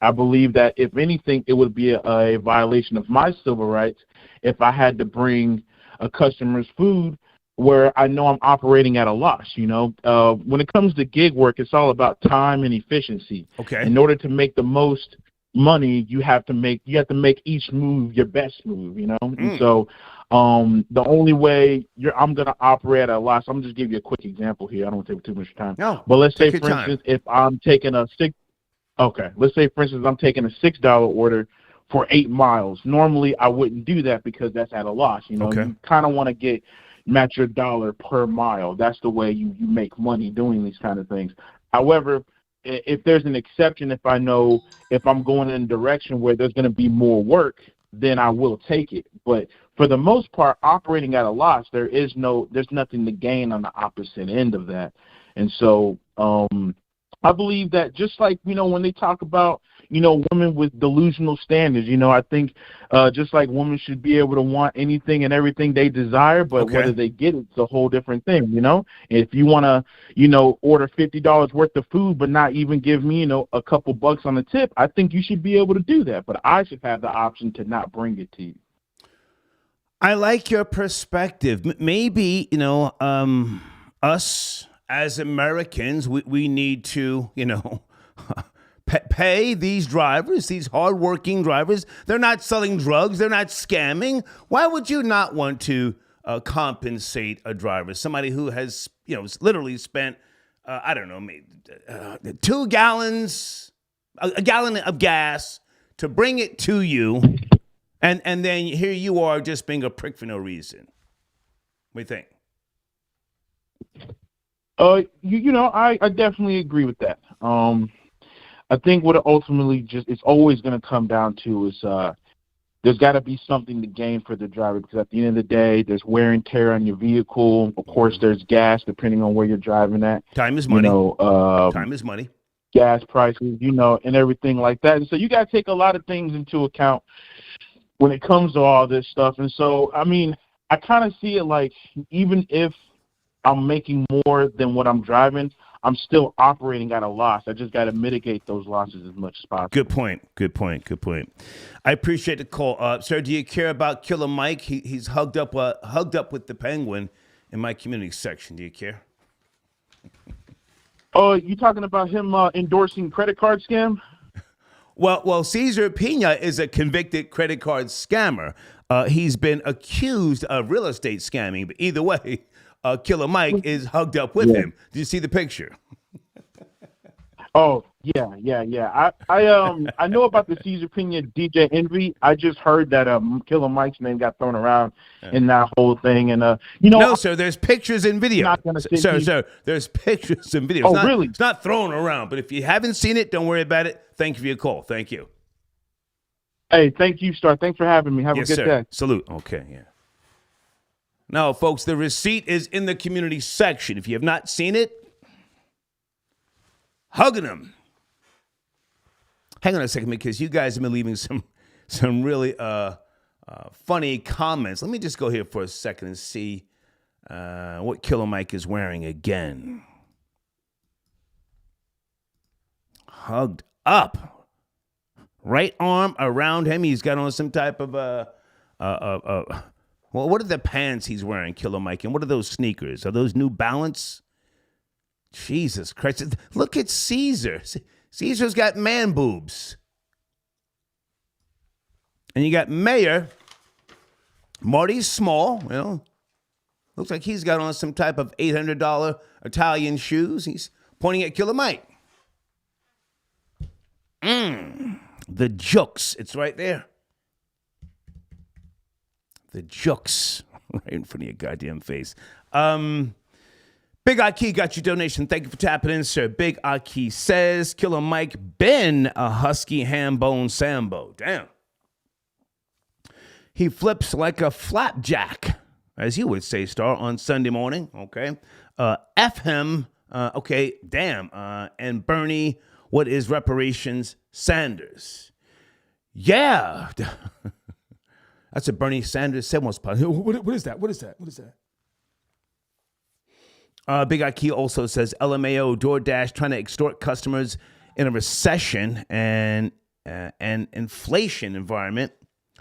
I believe that if anything, it would be a violation of my civil rights if I had to bring a customer's food where I know I'm operating at a loss. When it comes to gig work, it's all about time and efficiency. Okay. In order to make the most money, you have to make each move your best move, And so the only way I'm going to operate at a loss, I'm just give you a quick example here. I don't want to take too much time. No, but let's say, for instance, if I'm taking let's say, for instance, I'm taking a $6 order for 8 miles. Normally, I wouldn't do that because that's at a loss. Okay. You kind of want to match your dollar per mile. That's the way you make money doing these kind of things. However, if there's an exception, if I know if I'm going in a direction where there's going to be more work, then I will take it. But for the most part, operating at a loss, there's nothing to gain on the opposite end of that. And so I believe that just like, when they talk about, women with delusional standards, I think just like women should be able to want anything and everything they desire, but Okay. whether they get it's a whole different thing, If you want to, order $50 worth of food but not even give me, a couple bucks on the tip, I think you should be able to do that. But I should have the option to not bring it to you. I like your perspective. Maybe, us as Americans, we need to, pay these drivers, these hardworking drivers. They're not selling drugs. They're not scamming. Why would you not want to compensate a driver, somebody who has, literally spent, I don't know, maybe 2 gallons, a gallon of gas to bring it to you, and then here you are just being a prick for no reason. What do you think? I definitely agree with that. I think what it ultimately it's always going to come down to is there's got to be something to gain for the driver, because at the end of the day, there's wear and tear on your vehicle. Of course, there's gas, depending on where you're driving at. Time is money. Time is money. Gas prices, and everything like that. And so you got to take a lot of things into account when it comes to all this stuff. And so, I kind of see it like, even if I'm making more than what I'm driving, I'm still operating at a loss. I just got to mitigate those losses as much as possible. Good point. I appreciate the call. Sir, do you care about Killer Mike? He's hugged up with the penguin in my community section. Do you care? Oh, you talking about him endorsing credit card scam? Well, Cesar Pina is a convicted credit card scammer. He's been accused of real estate scamming, but either way, Killer Mike is hugged up with him. Did you see the picture? Oh, yeah. I know about the Cesar Pina DJ Envy. I just heard that Killer Mike's name got thrown around in that whole thing, and No, sir. There's pictures and video. Sir. There's pictures and video. Oh, really? It's not thrown around. But if you haven't seen it, don't worry about it. Thank you for your call. Thank you. Hey, thank you, Star. Thanks for having me. Have a good day. Salute. Okay, yeah. Now, folks, the receipt is in the community section. If you have not seen it, hugging them. Hang on a second, because you guys have been leaving some really funny comments. Let me just go here for a second and see what Killer Mike is wearing again. Hugged up. Right arm around him. He's got on some type of well, what are the pants he's wearing, Killer Mike? And what are those sneakers? Are those New Balance? Jesus Christ. Look at Caesar. Caesar's got man boobs. And you got Mayor. Marty's small. Looks like he's got on some type of $800 Italian shoes. He's pointing at Killer Mike. The jokes. It's right there. The jokes right in front of your goddamn face. Big Aki got your donation. Thank you for tapping in, sir. Big Aki says, Killer Mike been a husky ham bone sambo. Damn. He flips like a flapjack, as you would say, Star, on Sunday morning. Okay. F him. Okay. Damn. And Bernie, what is reparations? Sanders. Yeah. That's what Bernie Sanders said once. What is that? What is that? Big Ikea also says LMAO, DoorDash trying to extort customers in a recession and inflation environment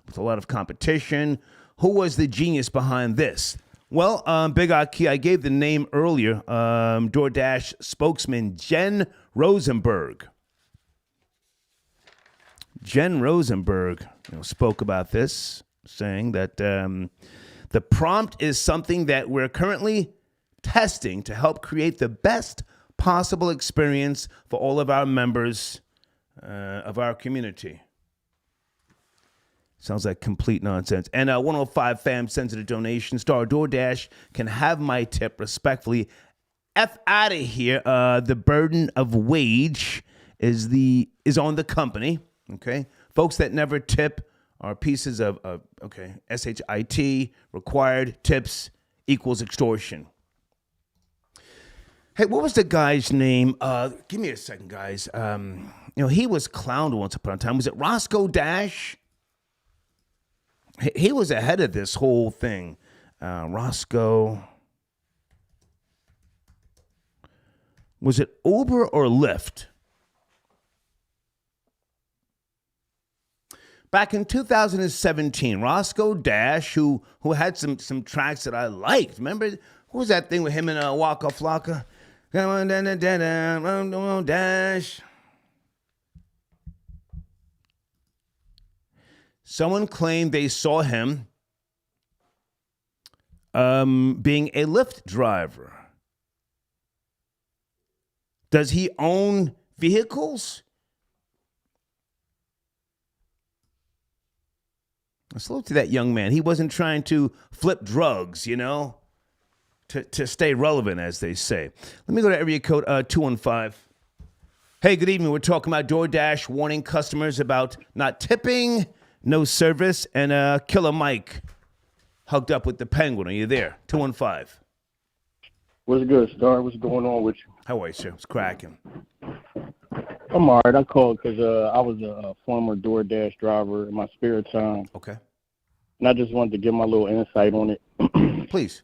with a lot of competition. Who was the genius behind this? Well, Big Ikea, I gave the name earlier. DoorDash spokesman Jen Rosenberg. Jen Rosenberg spoke about this, saying that the prompt is something that we're currently testing to help create the best possible experience for all of our members of our community. Sounds like complete nonsense. And 105 fam sends it a donation. Star DoorDash can have my tip respectfully. F out of here. The burden of wage is on the company. Okay, folks that never tip are pieces of SHIT. Required tips equals extortion. Hey, what was the guy's name? Give me a second, guys. He was clowned once upon a time. Was it Roscoe Dash? He was ahead of this whole thing. Roscoe. Was it Uber or Lyft? Back in 2017, Roscoe Dash, who had some tracks that I liked. Remember, what was that thing with him and Waka Flocka? Come on, Dash. Someone claimed they saw him being a Lyft driver. Does he own vehicles? Salute to that young man. He wasn't trying to flip drugs, to stay relevant, as they say. Let me go to area code 215. Hey, good evening. We're talking about DoorDash warning customers about not tipping, no service, and Killer Mike hugged up with the Penguin. Are you there? 215. What's good, Star? What's going on with you? How are you, sir? It's cracking. I'm all right. I called because I was a former DoorDash driver in my spare time. Okay. And I just wanted to give my little insight on it. Please.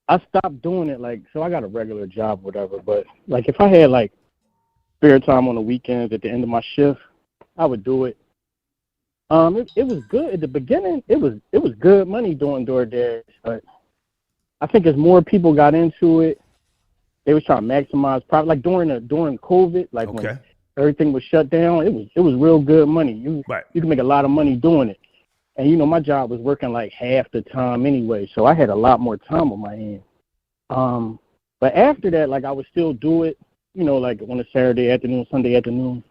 I stopped doing it, so I got a regular job, whatever. But, if I had, spare time on the weekends at the end of my shift, I would do it. It was good. At the beginning, it was good money doing DoorDash. But I think as more people got into it, they was trying to maximize profit. During COVID, when everything was shut down, it was real good money. You can make a lot of money doing it. And my job was working half the time anyway, so I had a lot more time on my hands. But after that, I would still do it, on a Saturday afternoon, Sunday afternoon.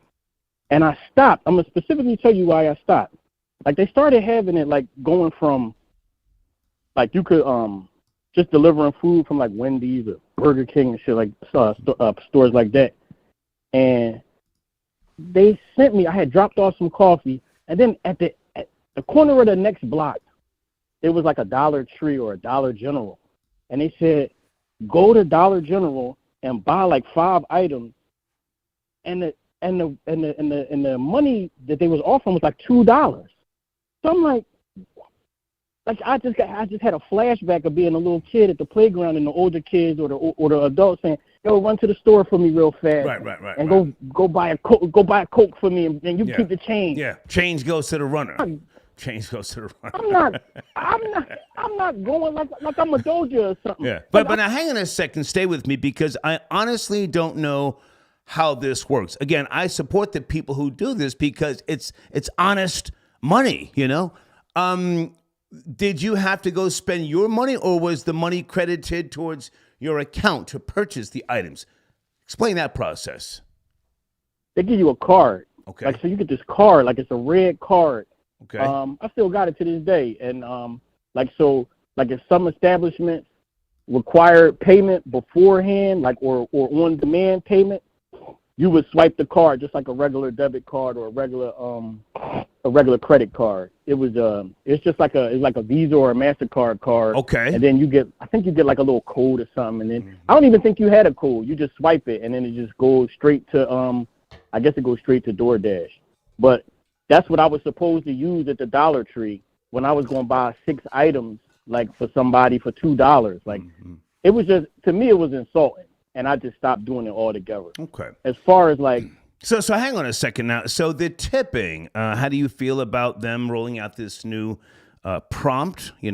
And I stopped. I'm gonna specifically tell you why I stopped. They started having it going from you could just delivering food from Wendy's or Burger King and shit stores like that. And they sent me. I had dropped off some coffee, and then at the corner of the next block, it was a Dollar Tree or a Dollar General, and they said, go to Dollar General and buy 5 items, and the money that they was offering was $2. So I'm I just had a flashback of being a little kid at the playground and the older kids or the adults saying, "Yo, run to the store for me real fast, Right. and go buy a Coke for me, and you keep the change." Yeah, change goes to the runner. Change goes to the runner. I'm not going like I'm a doja or something. Yeah, but now hang on a second, stay with me, because I honestly don't know how this works. Again, I support the people who do this because it's honest money. Did you have to go spend your money, or was the money credited towards your account to purchase the items? Explain that process. They give you a card. Okay. So you get this card, it's a red card. Okay. I still got it to this day. And if some establishments require payment beforehand, or on-demand payment, you would swipe the card just like a regular debit card or a regular credit card. It's just like a Visa or a MasterCard card. Okay. And then I think you get a little code or something, and then I don't even think you had a code. You just swipe it, and then it just goes straight to I guess it goes straight to DoorDash. But that's what I was supposed to use at the Dollar Tree when I was going to buy 6 items for somebody for $2. It was just, to me, it was insulting, and I just stopped doing it altogether. Okay. As far as So hang on a second now. So the tipping, how do you feel about them rolling out this new prompt, in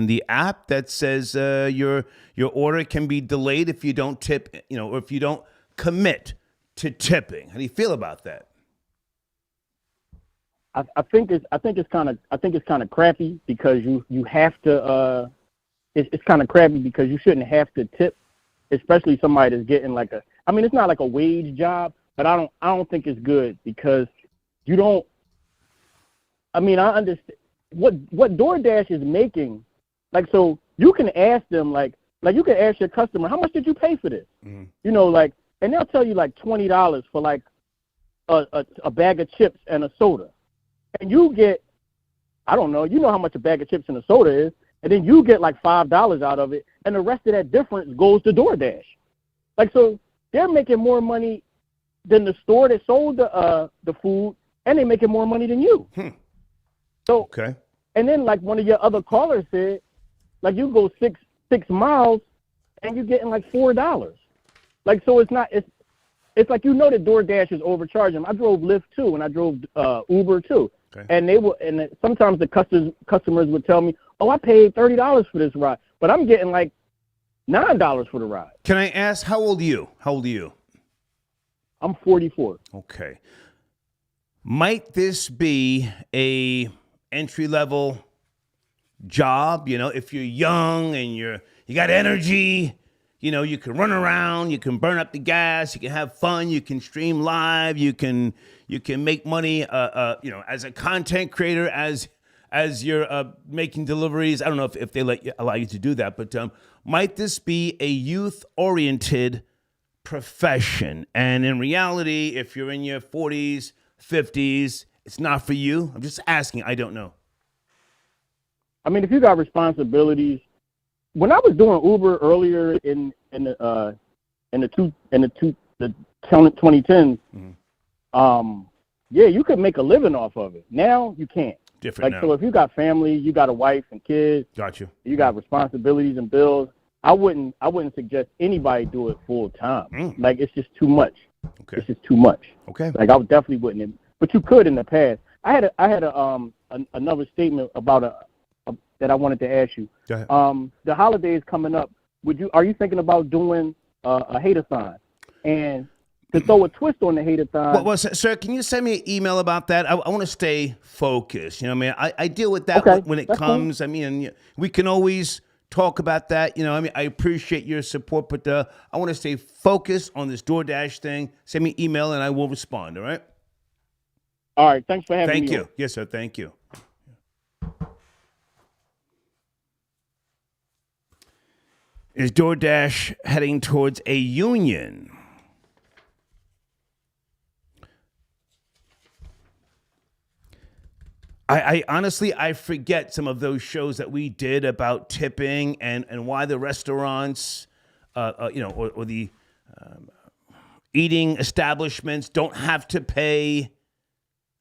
the app that says your order can be delayed if you don't tip, or if you don't commit to tipping? How do you feel about that? I think it's kind of crappy because you have to. It's kind of crappy because you shouldn't have to tip, especially somebody that's getting it's not like a wage job, but I don't think it's good because you don't. I understand what DoorDash is making, so you can ask them you can ask your customer, how much did you pay for this? Mm-hmm. And they'll tell you $20 for a bag of chips and a soda. And you get, I don't know, how much a bag of chips and a soda is, and then you get $5 out of it. and the rest of that difference goes to DoorDash. Like, so they're making more money than the store that sold the food, and they're making more money than you. So, okay. And then, like one of your other callers said, like you go six miles, and you're getting like $4. Like, so it's not, it's like, you know, that DoorDash is overcharging. I drove Lyft too, and I drove Uber too. Okay. And sometimes the customers would tell me, oh, I paid $30 for this ride, but I'm getting like $9 for the ride. Can I ask, how old are you? How old are you? I'm 44. Okay. Might this be a entry-level job? You know, if you're young and you got energy, you know, you can run around, you can burn up the gas, you can have fun, you can stream live, you can make money, you know, as a content creator, as you're making deliveries. I don't know if they allow you to do that, but might this be a youth-oriented profession? And in reality, if you're in your 40s, 50s, it's not for you? I'm just asking. I don't know. I mean, if you got responsibilities, when I was doing Uber earlier in the 2010s, yeah, you could make a living off of it. Now you can't. Different like now. So if you got family, you got a wife and kids, Got you. You got responsibilities and bills. I wouldn't suggest anybody do it full time. Like, it's just too much. Okay. It's just too much. Okay. Like, I definitely wouldn't. But you could in the past. I had another statement about that I wanted to ask you. Go ahead. The holidays coming up. Are you thinking about doing a hate-a-thon? And to throw a twist on the hate-a-thon. Well, sir, can you send me an email about that? I want to stay focused. You know what I mean? I deal with that when it comes. Cool. I mean, we can always talk about that. You know, I mean, I appreciate your support, but I want to stay focused on this DoorDash thing. Send me an email and I will respond, all right? All right. Thanks for having me. Thank you. On. Yes, sir. Thank you. Is DoorDash heading towards a union? I honestly, I forget some of those shows that we did about tipping and why the restaurants, you know, or the eating establishments don't have to pay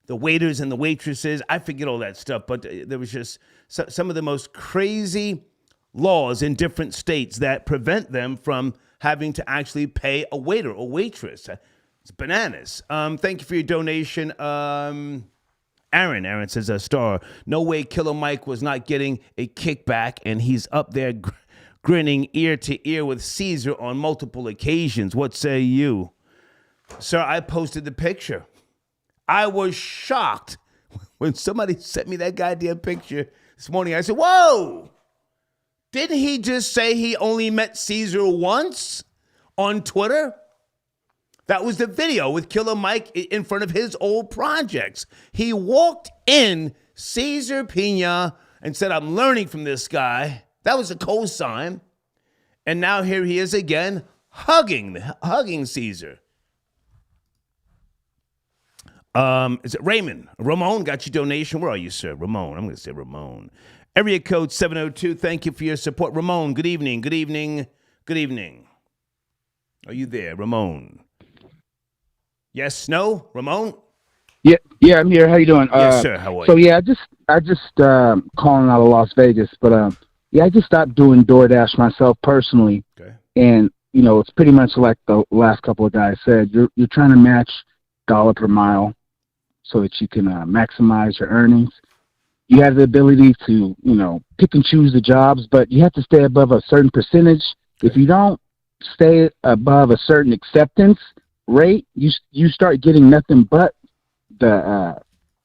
the waiters and the waitresses. I forget all that stuff, but there was just some of the most crazy laws in different states that prevent them from having to actually pay a waiter or waitress. It's bananas. Thank you for your donation. Aaron says, star, no way Killer Mike was not getting a kickback, and he's up there grinning ear to ear with Caesar on multiple occasions. What say you? Sir, I posted the picture. I was shocked when somebody sent me that goddamn picture this morning. I said, whoa, didn't he just say he only met Caesar once on Twitter? That was the video with Killer Mike in front of his old projects. He walked in Caesar Pina and said, I'm learning from this guy. That was a cosign. And now here he is again, hugging Caesar. Is it Raymond? Ramon got your donation. Where are you, sir? Ramon. I'm going to say Ramon. Area code 702. Thank you for your support. Ramon, good evening. Good evening. Good evening. Are you there, Ramon? Yes, no, Ramon? Yeah, I'm here. How you doing? Yes, sir. How are you? So yeah, I just calling out of Las Vegas, but I just stopped doing DoorDash myself personally. Okay. And you know, it's pretty much like the last couple of guys said. You're trying to match dollar per mile so that you can maximize your earnings. You have the ability to, you know, pick and choose the jobs, but you have to stay above a certain percentage. Okay. If you don't stay above a certain acceptance rate, you start getting nothing but the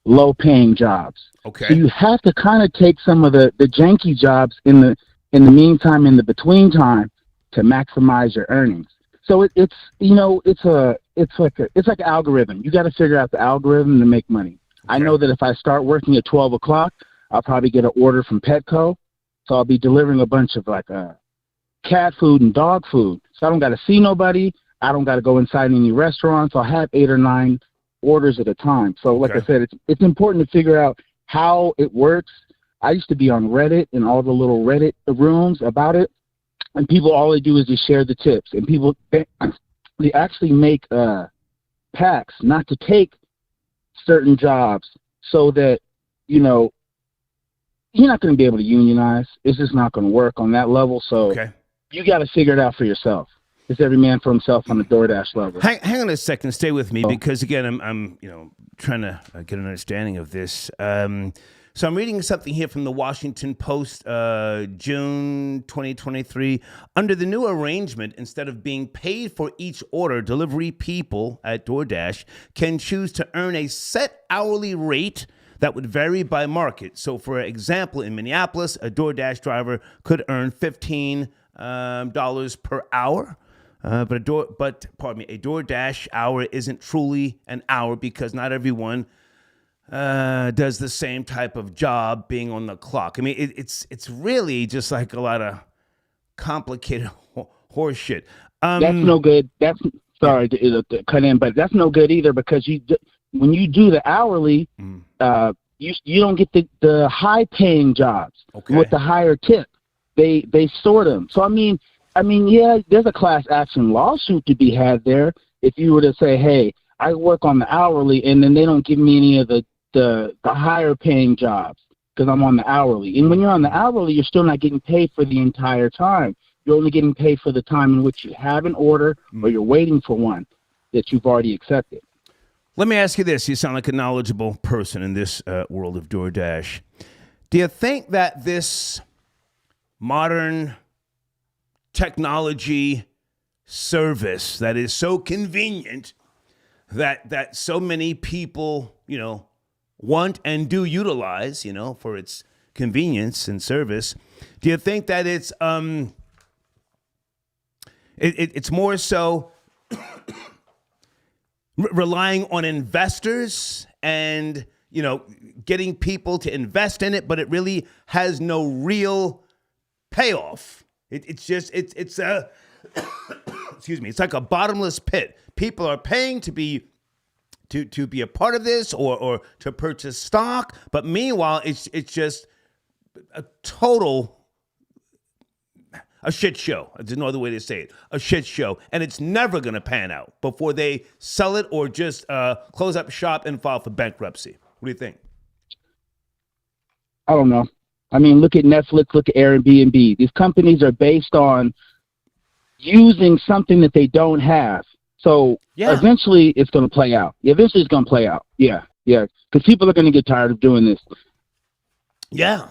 low paying jobs. Okay. So you have to kind of take some of the janky jobs in the meantime, in the between time, to maximize your earnings. So it's like an algorithm. You got to figure out the algorithm to make money. Okay. I know that if I start working at 12 o'clock, I'll probably get an order from Petco. So I'll be delivering a bunch of like cat food and dog food. So I don't got to see nobody. I don't got to go inside any restaurants. I'll have 8 or 9 orders at a time. So like I said, it's important to figure out how it works. I used to be on Reddit and all the little Reddit rooms about it. and people, all they do is just share the tips. And people, they actually make pacts not to take certain jobs so that, you know, you're not going to be able to unionize. It's just not going to work on that level. So you got to figure it out for yourself. It's every man for himself on the DoorDash level. Hang on a second. Stay with me because, again, I'm trying to get an understanding of this. So I'm reading something here from the Washington Post, June 2023. Under the new arrangement, instead of being paid for each order, delivery people at DoorDash can choose to earn a set hourly rate that would vary by market. So, for example, in Minneapolis, a DoorDash driver could earn $15 per hour. But a DoorDash hour isn't truly an hour because not everyone does the same type of job being on the clock. I mean, it's really just like a lot of complicated horse shit. That's no good. That's sorry to cut in, but that's no good either because when you do the hourly, you don't get the high paying jobs with the higher tip. They sort them. So I mean, yeah, there's a class action lawsuit to be had there if you were to say, hey, I work on the hourly and then they don't give me any of the higher paying jobs because I'm on the hourly. And when you're on the hourly, you're still not getting paid for the entire time. You're only getting paid for the time in which you have an order or you're waiting for one that you've already accepted. Let me ask you this. You sound like a knowledgeable person in this world of DoorDash. Do you think that this modern technology service that is so convenient that so many people, want and do utilize, for its convenience and service, do you think that it's more so relying on investors and, getting people to invest in it, but it really has no real payoff? It's a excuse me, it's like a bottomless pit. People are paying to be a part of this or to purchase stock, but meanwhile it's just a shit show. There's no other way to say it. A shit show. And it's never going to pan out before they sell it or just close up shop and file for bankruptcy. What do you think? I don't know. I mean, look at Netflix, look at Airbnb. These companies are based on using something that they don't have. So eventually it's going to play out. Eventually it's going to play out. Yeah. Because people are going to get tired of doing this. Yeah.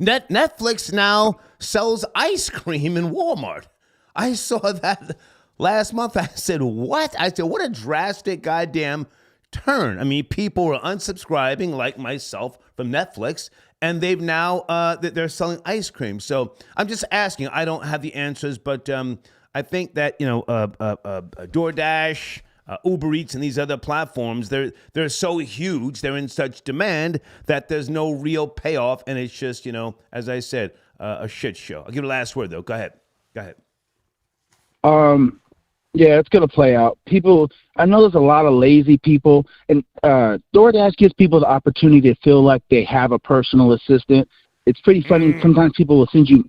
Netflix now sells ice cream in Walmart. I saw that last month. I said, what? I said, what a drastic goddamn turn. I mean, people were unsubscribing like myself from Netflix, and they've now, they're selling ice cream. So I'm just asking. I don't have the answers, but I think that, DoorDash, Uber Eats, and these other platforms, they're so huge, they're in such demand that there's no real payoff, and it's just, as I said, a shit show. I'll give you the last word, though. Go ahead. Yeah, it's going to play out. People, I know there's a lot of lazy people, and DoorDash gives people the opportunity to feel like they have a personal assistant. It's pretty funny. Sometimes people will send you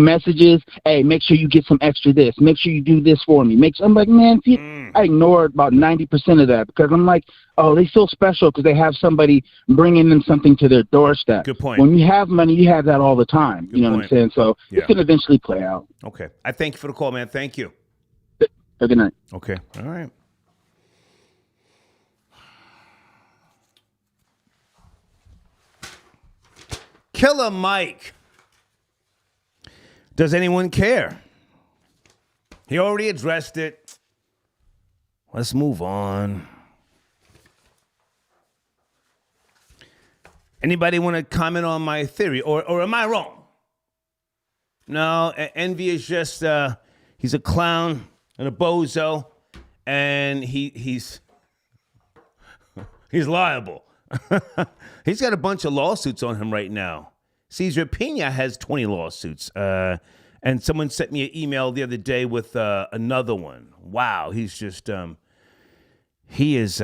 messages. Hey, make sure you get some extra this. Make sure you do this for me. I'm like, man, I ignore about 90% of that because I'm like, oh, they feel special because they have somebody bringing them something to their doorstep. Good point. When you have money, you have that all the time. You know what I'm saying? So it's going to eventually play out. Okay. I thank you for the call, man. Thank you. Good night. Okay. All right. Killer Mike. Does anyone care? He already addressed it. Let's move on. Anybody want to comment on my theory, or am I wrong? No, Envy is just he's a clown and a bozo, and he's liable. He's got a bunch of lawsuits on him right now. Cesar Pena has 20 lawsuits, and someone sent me an email the other day with another one. Wow, he's just he is.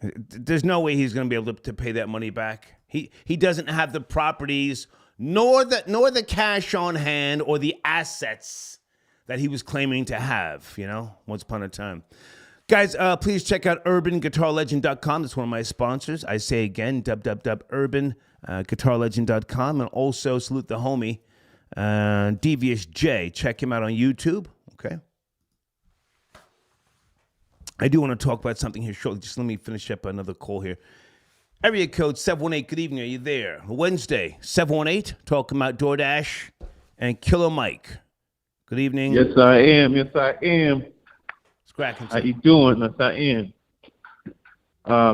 There's no way he's going to be able to pay that money back. He doesn't have the properties nor the cash on hand or the assets that he was claiming to have, once upon a time. Guys, please check out urbanguitarlegend.com. That's one of my sponsors. I say again, urbanguitarlegend.com. And also salute the homie, Devious J. Check him out on YouTube, okay? I do want to talk about something here shortly. Just let me finish up another call here. Area code 718, good evening. Are you there? Wednesday, 718, talking about DoorDash and Killer Mike. Good evening. Yes, I am. Yes, I am. It's cracking. How you doing? Yes, I am.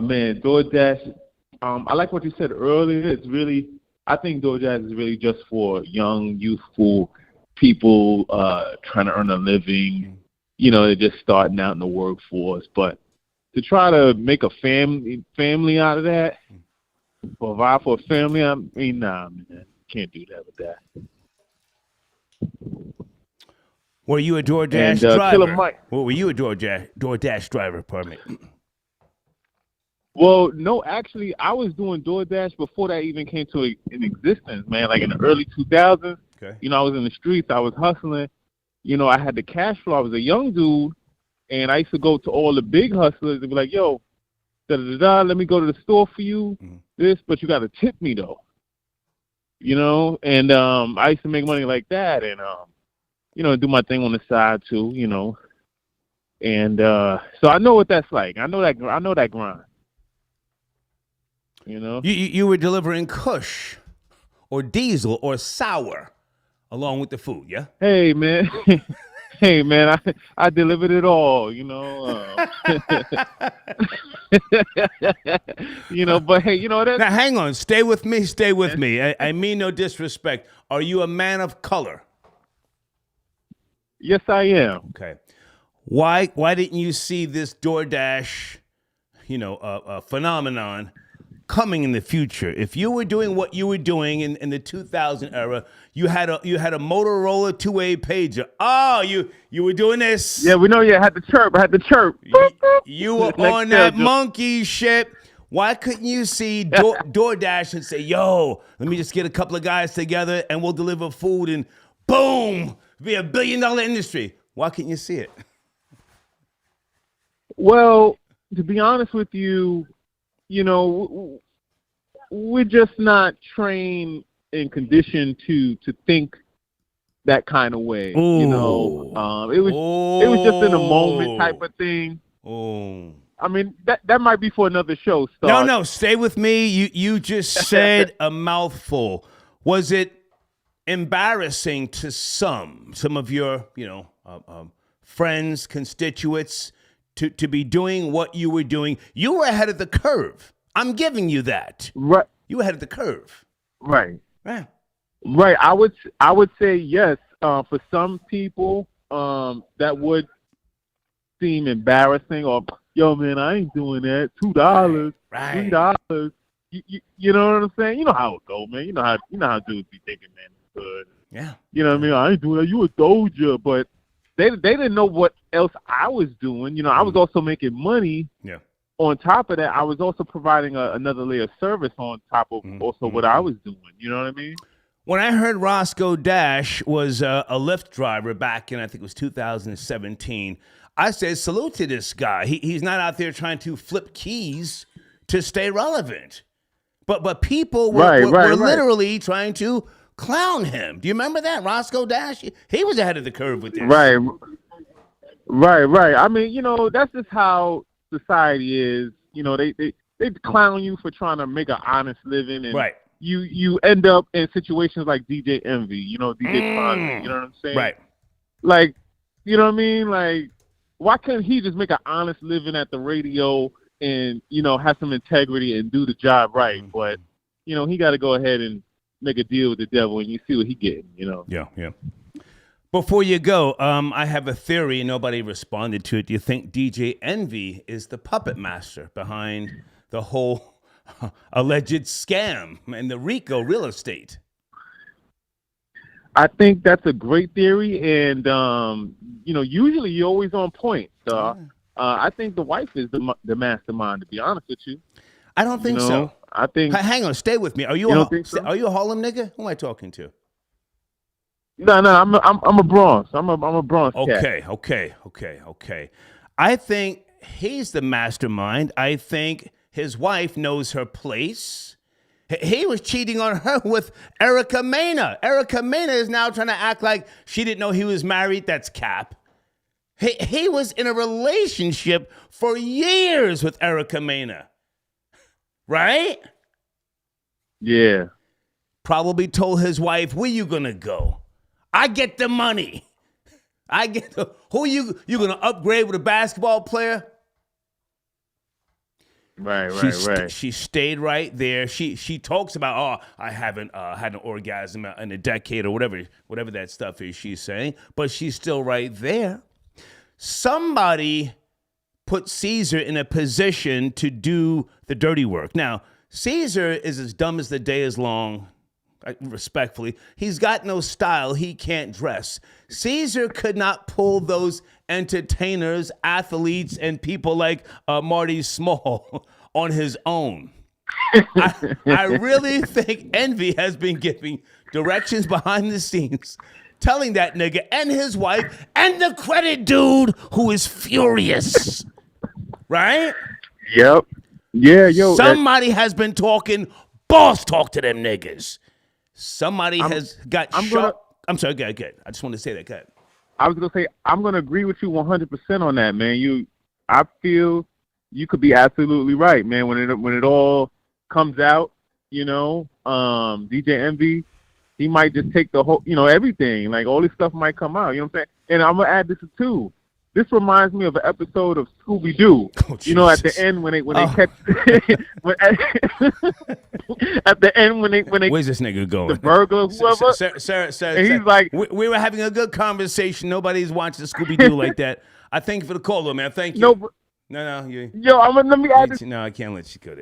Man, DoorDash, I like what you said earlier. I think DoorDash is really just for young, youthful people trying to earn a living. They're just starting out in the workforce. But to try to make a family out of that, provide for a family, I mean, nah, man. Can't do that with that. Were you a DoorDash driver? Killer Mike. Well, were you a DoorDash driver, pardon me? Well, no, actually, I was doing DoorDash before that even came to in existence, man. Like in the early 2000s, okay. I was in the streets. I was hustling. I had the cash flow. I was a young dude, and I used to go to all the big hustlers and be like, yo, da-da-da-da, let me go to the store for you, but you got to tip me, though. And I used to make money like that and, do my thing on the side, too, And so I know what that's like. I know that grind. You were delivering Kush or Diesel or Sour along with the food, yeah? Hey, man. Hey, man, I delivered it all, but hey, that's... Now, hang on. Stay with me. I mean no disrespect. Are you a man of color? Yes, I am. Okay. Why didn't you see this DoorDash, phenomenon coming in the future? If you were doing what you were doing in the 2000 era, you had a Motorola 2A pager. Oh, you were doing this. Yeah, we know you had the chirp. You were on that monkey shit. Why couldn't you see DoorDash and say, yo, let me just get a couple of guys together and we'll deliver food and boom, be $1 billion industry? Why couldn't you see it? Well, to be honest with you, we're just not trained and conditioned to think that kind of way. Ooh. It was just in a moment type of thing. Oh. I mean, that might be for another show. Star. No, stay with me. You just said a mouthful. Was it embarrassing to some of your friends, constituents to be doing what you were doing? You were ahead of the curve. I'm giving you that. Right. You were ahead of the curve. Right. Yeah. Right. I would say yes. For some people, that would seem embarrassing. Or, yo, man, I ain't doing that. $2, right. $3. You know what I'm saying? You know how it go, man. You know how dudes be thinking, man, it's good. Yeah. You know what I mean? I ain't doing that. You a doja, but they didn't know what else I was doing. I was also making money. Yeah. On top of that, I was also providing another layer of service on top of also what I was doing. You know what I mean? When I heard Roscoe Dash was a Lyft driver back in, I think it was 2017, I said, salute to this guy. He's not out there trying to flip keys to stay relevant. But people were literally trying to clown him. Do you remember that? Roscoe Dash? He was ahead of the curve with this. Right. I mean, that's just how society is. They clown you for trying to make an honest living, and right. you end up in situations like DJ Envy, DJ Fonzie, you know what I'm saying? Right. Like, you know what I mean? Like, why couldn't he just make an honest living at the radio and, have some integrity and do the job right? But, he got to go ahead and make a deal with the devil, and you see what he getting, Yeah. Before you go, I have a theory, and nobody responded to it. Do you think DJ Envy is the puppet master behind the whole alleged scam and the RICO real estate? I think that's a great theory, and usually you're always on point. I think the wife is the mastermind. To be honest with you, I don't think so. I think. Hang on, stay with me. Are you, are you a Harlem nigga? Who am I talking to? No, I'm a Bronx. I'm a Bronx cat. Okay. I think he's the mastermind. I think his wife knows her place. He was cheating on her with Erica Mena. Erica Mena is now trying to act like she didn't know he was married. That's cap. He was in a relationship for years with Erica Mena. Right? Yeah. Probably told his wife, where you gonna go? I get the money. Who you gonna upgrade with a basketball player? Right. She stayed right there. She talks about, I haven't had an orgasm in a decade or whatever that stuff is she's saying, but she's still right there. Somebody put Caesar in a position to do the dirty work. Now, Caesar is as dumb as the day is long, respectfully. He's got no style. He can't dress. Caesar could not pull those entertainers, athletes, and people like Marty Small on his own. I really think Envy has been giving directions behind the scenes, telling that nigga and his wife and the credit dude who is furious. Right? Yep. Yeah, yo. Somebody has been talking boss talk to them niggas. Somebody has got shot. I'm sorry, go ahead. I just want to say that. Go ahead. I was going to say, I'm going to agree with you 100% on that, man. I feel you could be absolutely right, man. When it all comes out, DJ Envy, he might just take the whole, everything. Like, all this stuff might come out, you know what I'm saying? And I'm going to add this too. This reminds me of an episode of Scooby-Doo. Oh, at the end when they catch at the end when they where's this nigga going? The burglar, whoever. Sir, and he's like, we were having a good conversation. Nobody's watching Scooby-Doo like that. I thank you for the call, though, man. Thank you. No. Let me add this. No, I can't let you go.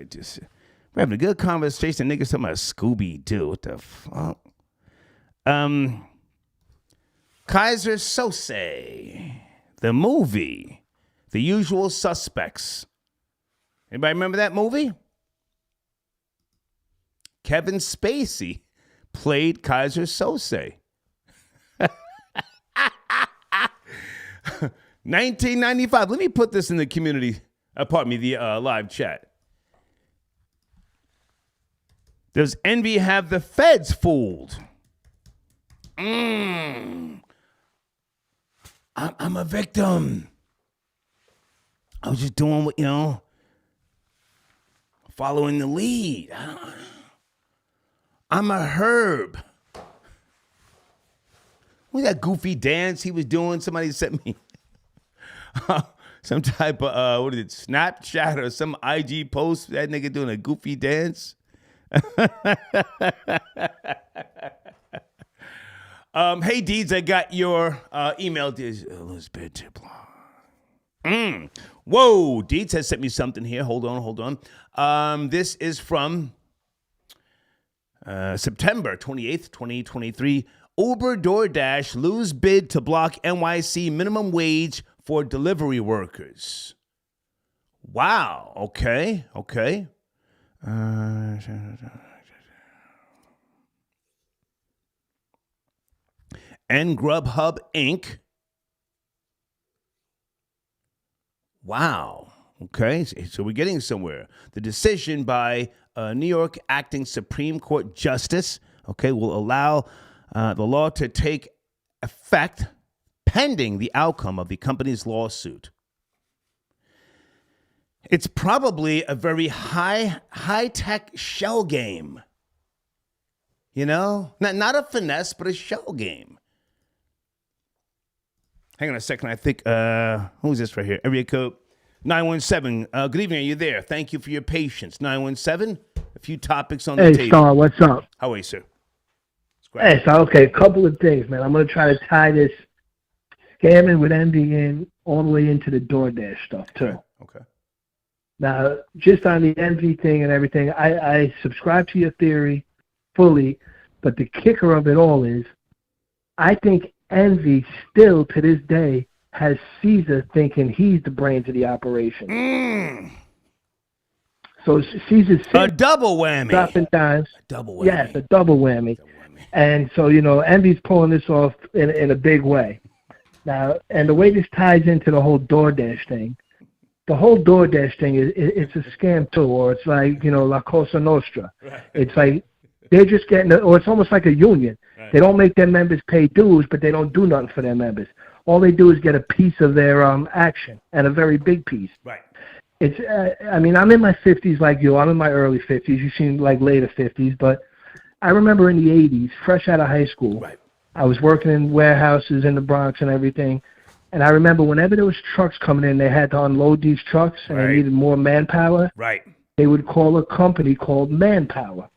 We're having a good conversation. Niggas talking about Scooby-Doo. What the fuck? Kaiser Sose. The movie, The Usual Suspects. Anybody remember that movie? Kevin Spacey played Kaiser Sose. 1995. Let me put this in the community, the live chat. Does Envy have the feds fooled? I'm a victim. I was just doing what, following the lead. I'm a herb. What was that goofy dance he was doing? Somebody sent me some type of, Snapchat or some IG post. That nigga doing a goofy dance. Hey, Deeds, I got your email. Elizabeth Duplan. Whoa, Deeds has sent me something here. Hold on. This is from September 28th, 2023. Uber DoorDash lose bid to block NYC minimum wage for delivery workers. Wow. Okay. And Grubhub Inc. Wow. Okay, so we're getting somewhere. The decision by New York acting Supreme Court Justice, will allow the law to take effect pending the outcome of the company's lawsuit. It's probably a very high-tech shell game. Not a finesse, but a shell game. Hang on a second. I think, who's this right here? Area code 917. Good evening. Are you there? Thank you for your patience. 917. A few topics on the table. Hey, Star, what's up? How are you, sir? Hey, Star, okay. A couple of things, man. I'm going to try to tie this scamming with Envy in all the way into the DoorDash stuff, too. Okay. Now, just on the Envy thing and everything, I subscribe to your theory fully, but the kicker of it all is I think Envy still, to this day, has Caesar thinking he's the brains of the operation. So Caesar A double whammy. dropping dimes. Double whammy. Yes, a double whammy. And so, Envy's pulling this off in a big way. Now, and the way this ties into the whole DoorDash thing, the whole DoorDash thing it's a scam too, or it's like, La Cosa Nostra. Right. It's like they're just getting, or it's almost like a union. Right. They don't make their members pay dues, but they don't do nothing for their members. All they do is get a piece of their action, and a very big piece. Right. It's, I'm in my 50s like you. I'm in my early 50s. You seem like later 50s, but I remember in the 80s, fresh out of high school, right. I was working in warehouses in the Bronx and everything, and I remember whenever there was trucks coming in, they had to unload these trucks, and they needed more manpower. Right. They would call a company called Manpower,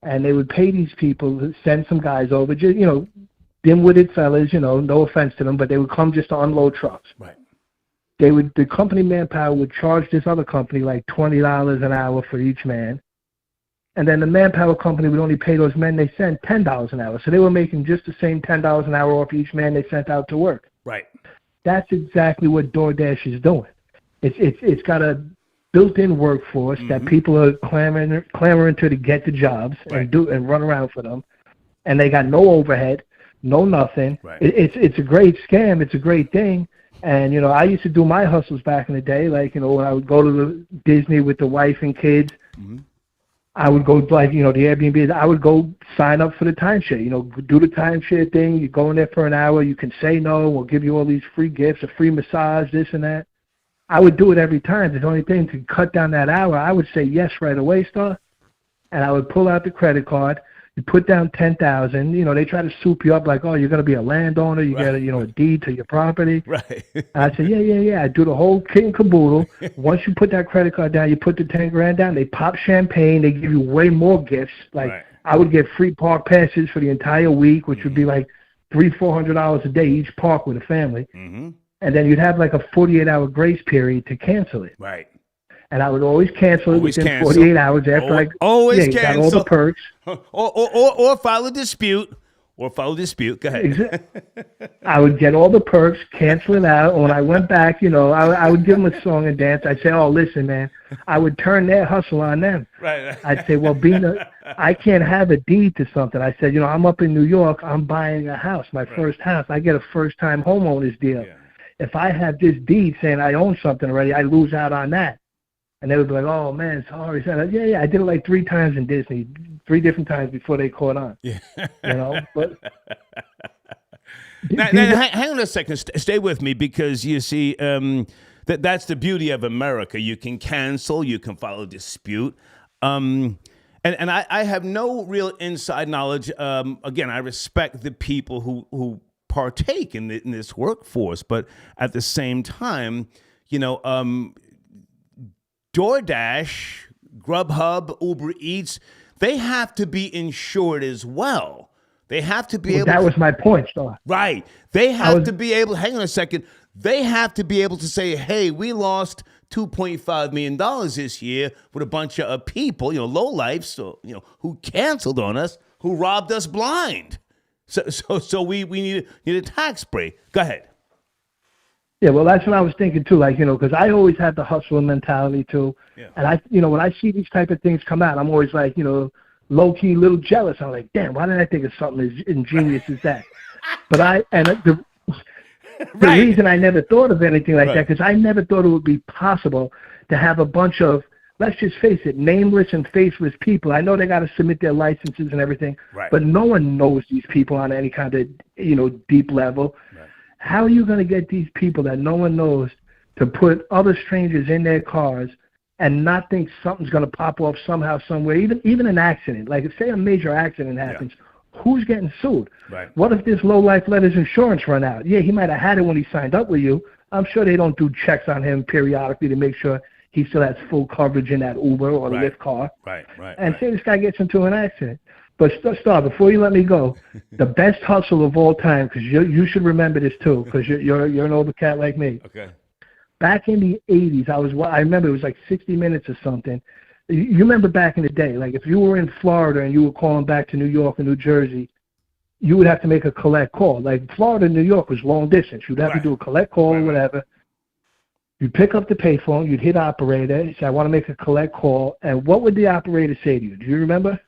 and they would pay these people to send some guys over, just, dim-witted fellas, no offense to them, but they would come just to unload trucks. Right. The company Manpower would charge this other company like $20 an hour for each man. And then the Manpower company would only pay those men they sent $10 an hour. So they were making just the same $10 an hour off each man they sent out to work. Right. That's exactly what DoorDash is doing. It's got a built-in workforce that people are clamoring to get the jobs and run around for them. And they got no overhead, no nothing. Right. It's a great scam. It's a great thing. And, I used to do my hustles back in the day. Like, when I would go to the Disney with the wife and kids, I would go, like, the Airbnb, I would go sign up for the timeshare, do the timeshare thing. You go in there for an hour. You can say no. We'll give you all these free gifts, a free massage, this and that. I would do it every time. The only thing to cut down that hour, I would say yes right away, Star. And I would pull out the credit card. You put down $10,000. They try to soup you up like, oh, you're going to be a landowner. You get a deed to your property. Right. And I say, yeah. I do the whole kit and caboodle. Once you put that credit card down, you put the $10,000 down. They pop champagne. They give you way more gifts. Like I would get free park passes for the entire week, which would be like $300-400 a day each park with a family. And then you'd have like a 48-hour grace period to cancel it. Right. And I would always cancel it within 48 hours after I got all the perks. Or file a dispute. Go ahead. I would get all the perks, cancel it out. And when I went back, I would give them a song and dance. I'd say, oh, listen, man. I would turn their hustle on them. Right. I'd say, well, I can't have a deed to something. I said, I'm up in New York. I'm buying a house, my first house. I get a first-time homeowner's deal. Yeah. If I have this deed saying I own something already, I lose out on that. And they would be like, oh, man, sorry. Yeah, I did it like 3 times in Disney, 3 different times before they caught on. Yeah. But now, hang on a second. Stay with me because, you see, that's the beauty of America. You can cancel. You can file a dispute. And I have no real inside knowledge. Again, I respect the people who partake in this workforce. But at the same time, DoorDash, Grubhub, Uber Eats, they have to be insured as well. They have to be able. That was my point, Star. Right. They have to be able. Hang on a second. They have to be able to say, "Hey, we lost $2.5 million this year with a bunch of people, lowlifes, who canceled on us, who robbed us blind. So we need a tax break." Go ahead. Yeah, well, that's what I was thinking too. Like, because I always had the hustler mentality too. Yeah. And when I see these type of things come out, I'm always like, low key, little jealous. I'm like, damn, why didn't I think of something as ingenious as that? But the reason I never thought of anything like that, because I never thought it would be possible to have a bunch of, let's just face it, nameless and faceless people. I know they got to submit their licenses and everything, but no one knows these people on any kind of, deep level. Right. How are you going to get these people that no one knows to put other strangers in their cars and not think something's going to pop off somehow, somewhere, even an accident? Like, say a major accident happens, who's getting sued? Right. What if this lowlife let his insurance run out? Yeah, he might have had it when he signed up with you. I'm sure they don't do checks on him periodically to make sure he still has full coverage in that Uber or Lyft car. Right. And say this guy gets into an accident. But, Star, before you let me go, the best hustle of all time, because you should remember this too, because you're an older cat like me. Okay. Back in the 80s, I remember it was like 60 Minutes or something. You remember back in the day, like if you were in Florida and you were calling back to New York or New Jersey, you would have to make a collect call. Like Florida and New York was long distance. You'd have to do a collect call or whatever. You'd pick up the payphone, you'd hit operator, say, I want to make a collect call, and what would the operator say to you? Do you remember?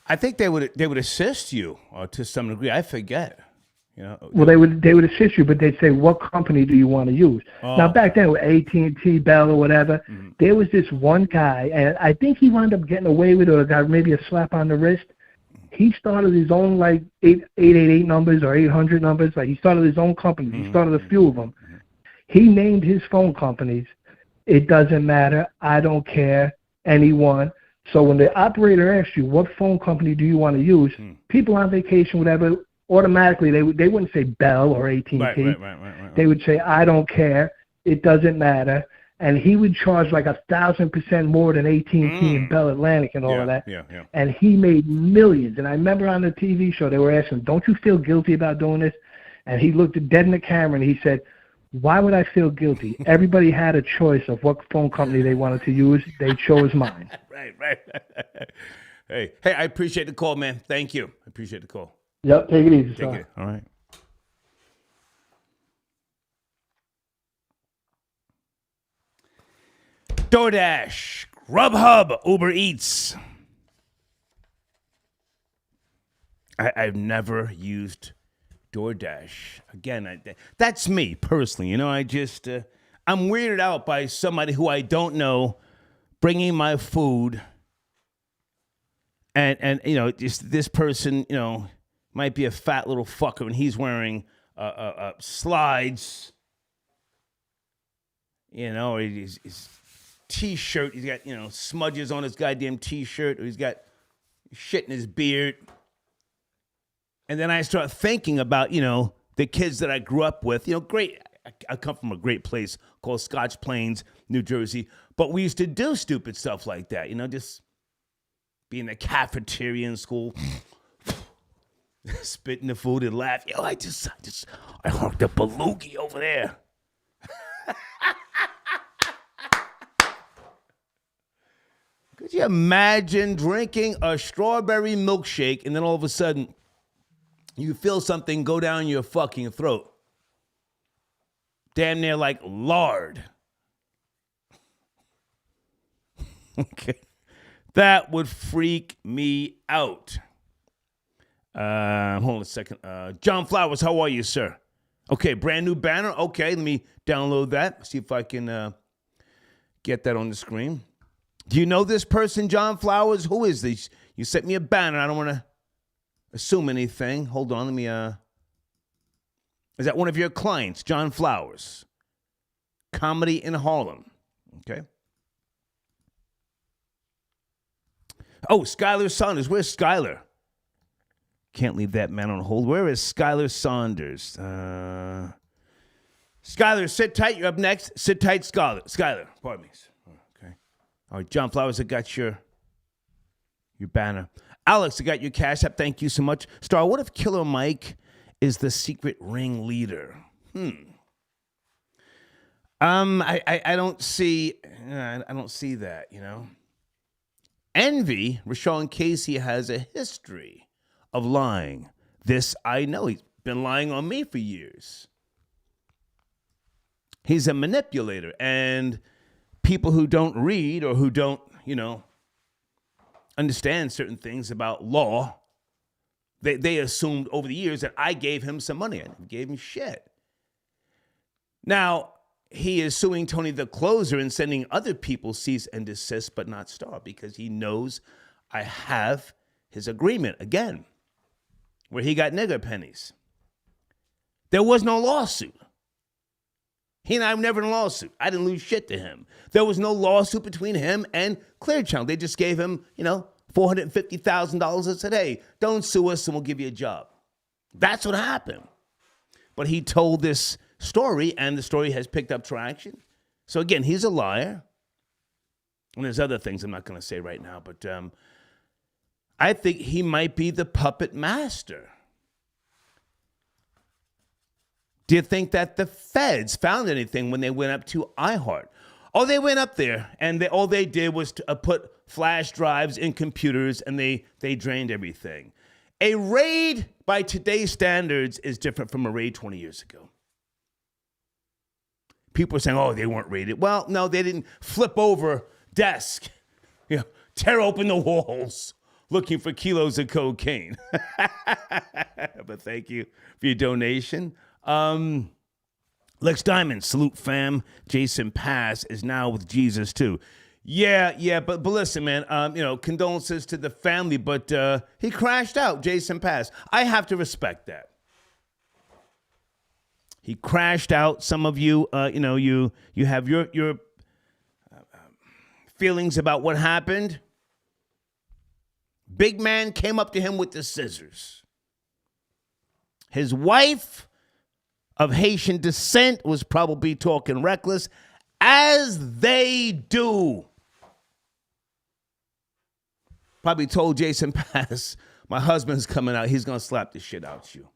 I think they would assist you to some degree. I forget. You know. Well, they would assist you, but they'd say, what company do you want to use? Now, back then with AT&T, Bell, or whatever, there was this one guy, and I think he wound up getting away with it or got maybe a slap on the wrist. He started his own, like, 888 numbers or 800 numbers. Like, he started his own company. He started a few of them. He named his phone companies. It doesn't matter. I don't care. Anyone. So when the operator asks you, what phone company do you want to use, people on vacation, whatever, automatically they wouldn't say Bell or AT&T. Right. They would say, I don't care. It doesn't matter. And he would charge like 1,000% more than AT&T and Bell Atlantic and all of that. Yeah. And he made millions. And I remember on the TV show they were asking, don't you feel guilty about doing this? And he looked dead in the camera and he said, why would I feel guilty? Everybody had a choice of what phone company they wanted to use. They chose mine. Right. Hey, I appreciate the call, man. Thank you. I appreciate the call. Yep, take it easy, Take it. All right. DoorDash, Grubhub, Uber Eats. I've never used DoorDash. Again, that's me personally. You know, I'm weirded out by somebody who I don't know bringing my food, and you know, just this person, you know, might be a fat little fucker, and he's wearing slides, you know, or his T-shirt. He's got, you know, smudges on his goddamn T-shirt, or he's got shit in his beard. And then I start thinking about, you know, the kids that I grew up with. You know, great. I come from a great place called Scotch Plains, New Jersey. But we used to do stupid stuff like that. You know, just be in the cafeteria in school, spitting the food and laugh. Yo, I hooked up a loogie over there. Could you imagine drinking a strawberry milkshake and then all of a sudden you feel something go down your fucking throat? Damn near like lard. Okay. That would freak me out. Hold on a second. John Flowers, how are you, sir? Okay, brand new banner. Okay, let me download that. See if I can get that on the screen. Do you know this person, John Flowers? Who is this? You sent me a banner. I don't want to assume anything. Hold on, let me, is that one of your clients, John Flowers? Comedy in Harlem, okay. Oh, Skylar Saunders, where's Skylar? Can't leave that man on hold. Where is Skylar Saunders? Skylar, sit tight, you're up next. Sit tight, Skylar, pardon me. Okay. All right, John Flowers, I got your banner. Alex, I got your Cash App. Thank you so much. Star, what if Killer Mike is the secret ringleader? I don't see that, you know. Envy, Rashawn Casey has a history of lying. This I know. He's been lying on me for years. He's a manipulator, and people who don't read or who don't, you know, understand certain things about law, they assumed over the years that I gave him some money. I gave him shit. Now, he is suing Tony the Closer and sending other people cease and desist, but not Star, because he knows I have his agreement again, where he got nigger pennies. There was no lawsuit. He and I were never in a lawsuit. I didn't lose shit to him. There was no lawsuit between him and Clear Channel. They just gave him, you know, $450,000 and said, hey, don't sue us and we'll give you a job. That's what happened. But he told this story, and the story has picked up traction. So again, he's a liar. And there's other things I'm not going to say right now, but I think he might be the puppet master. Do you think that the feds found anything when they went up to iHeart? Oh, they went up there, and all they did was to, put flash drives in computers, and they drained everything. A raid by today's standards is different from a raid 20 years ago. people are saying, oh, they weren't raided. Well, no, they didn't flip over desk, tear open the walls looking for kilos of cocaine. But thank you for your donation. Lex Diamond, salute fam. Jason Pass is now with Jesus too. Yeah, but listen, man, condolences to the family, but he crashed out, Jason Pass. I have to respect that. He crashed out. Some of you, you have your feelings about what happened. Big man came up to him with the scissors. His wife of Haitian descent was probably talking reckless, as they do. Probably told Jason Pass, my husband's coming out. He's going to slap the shit out you.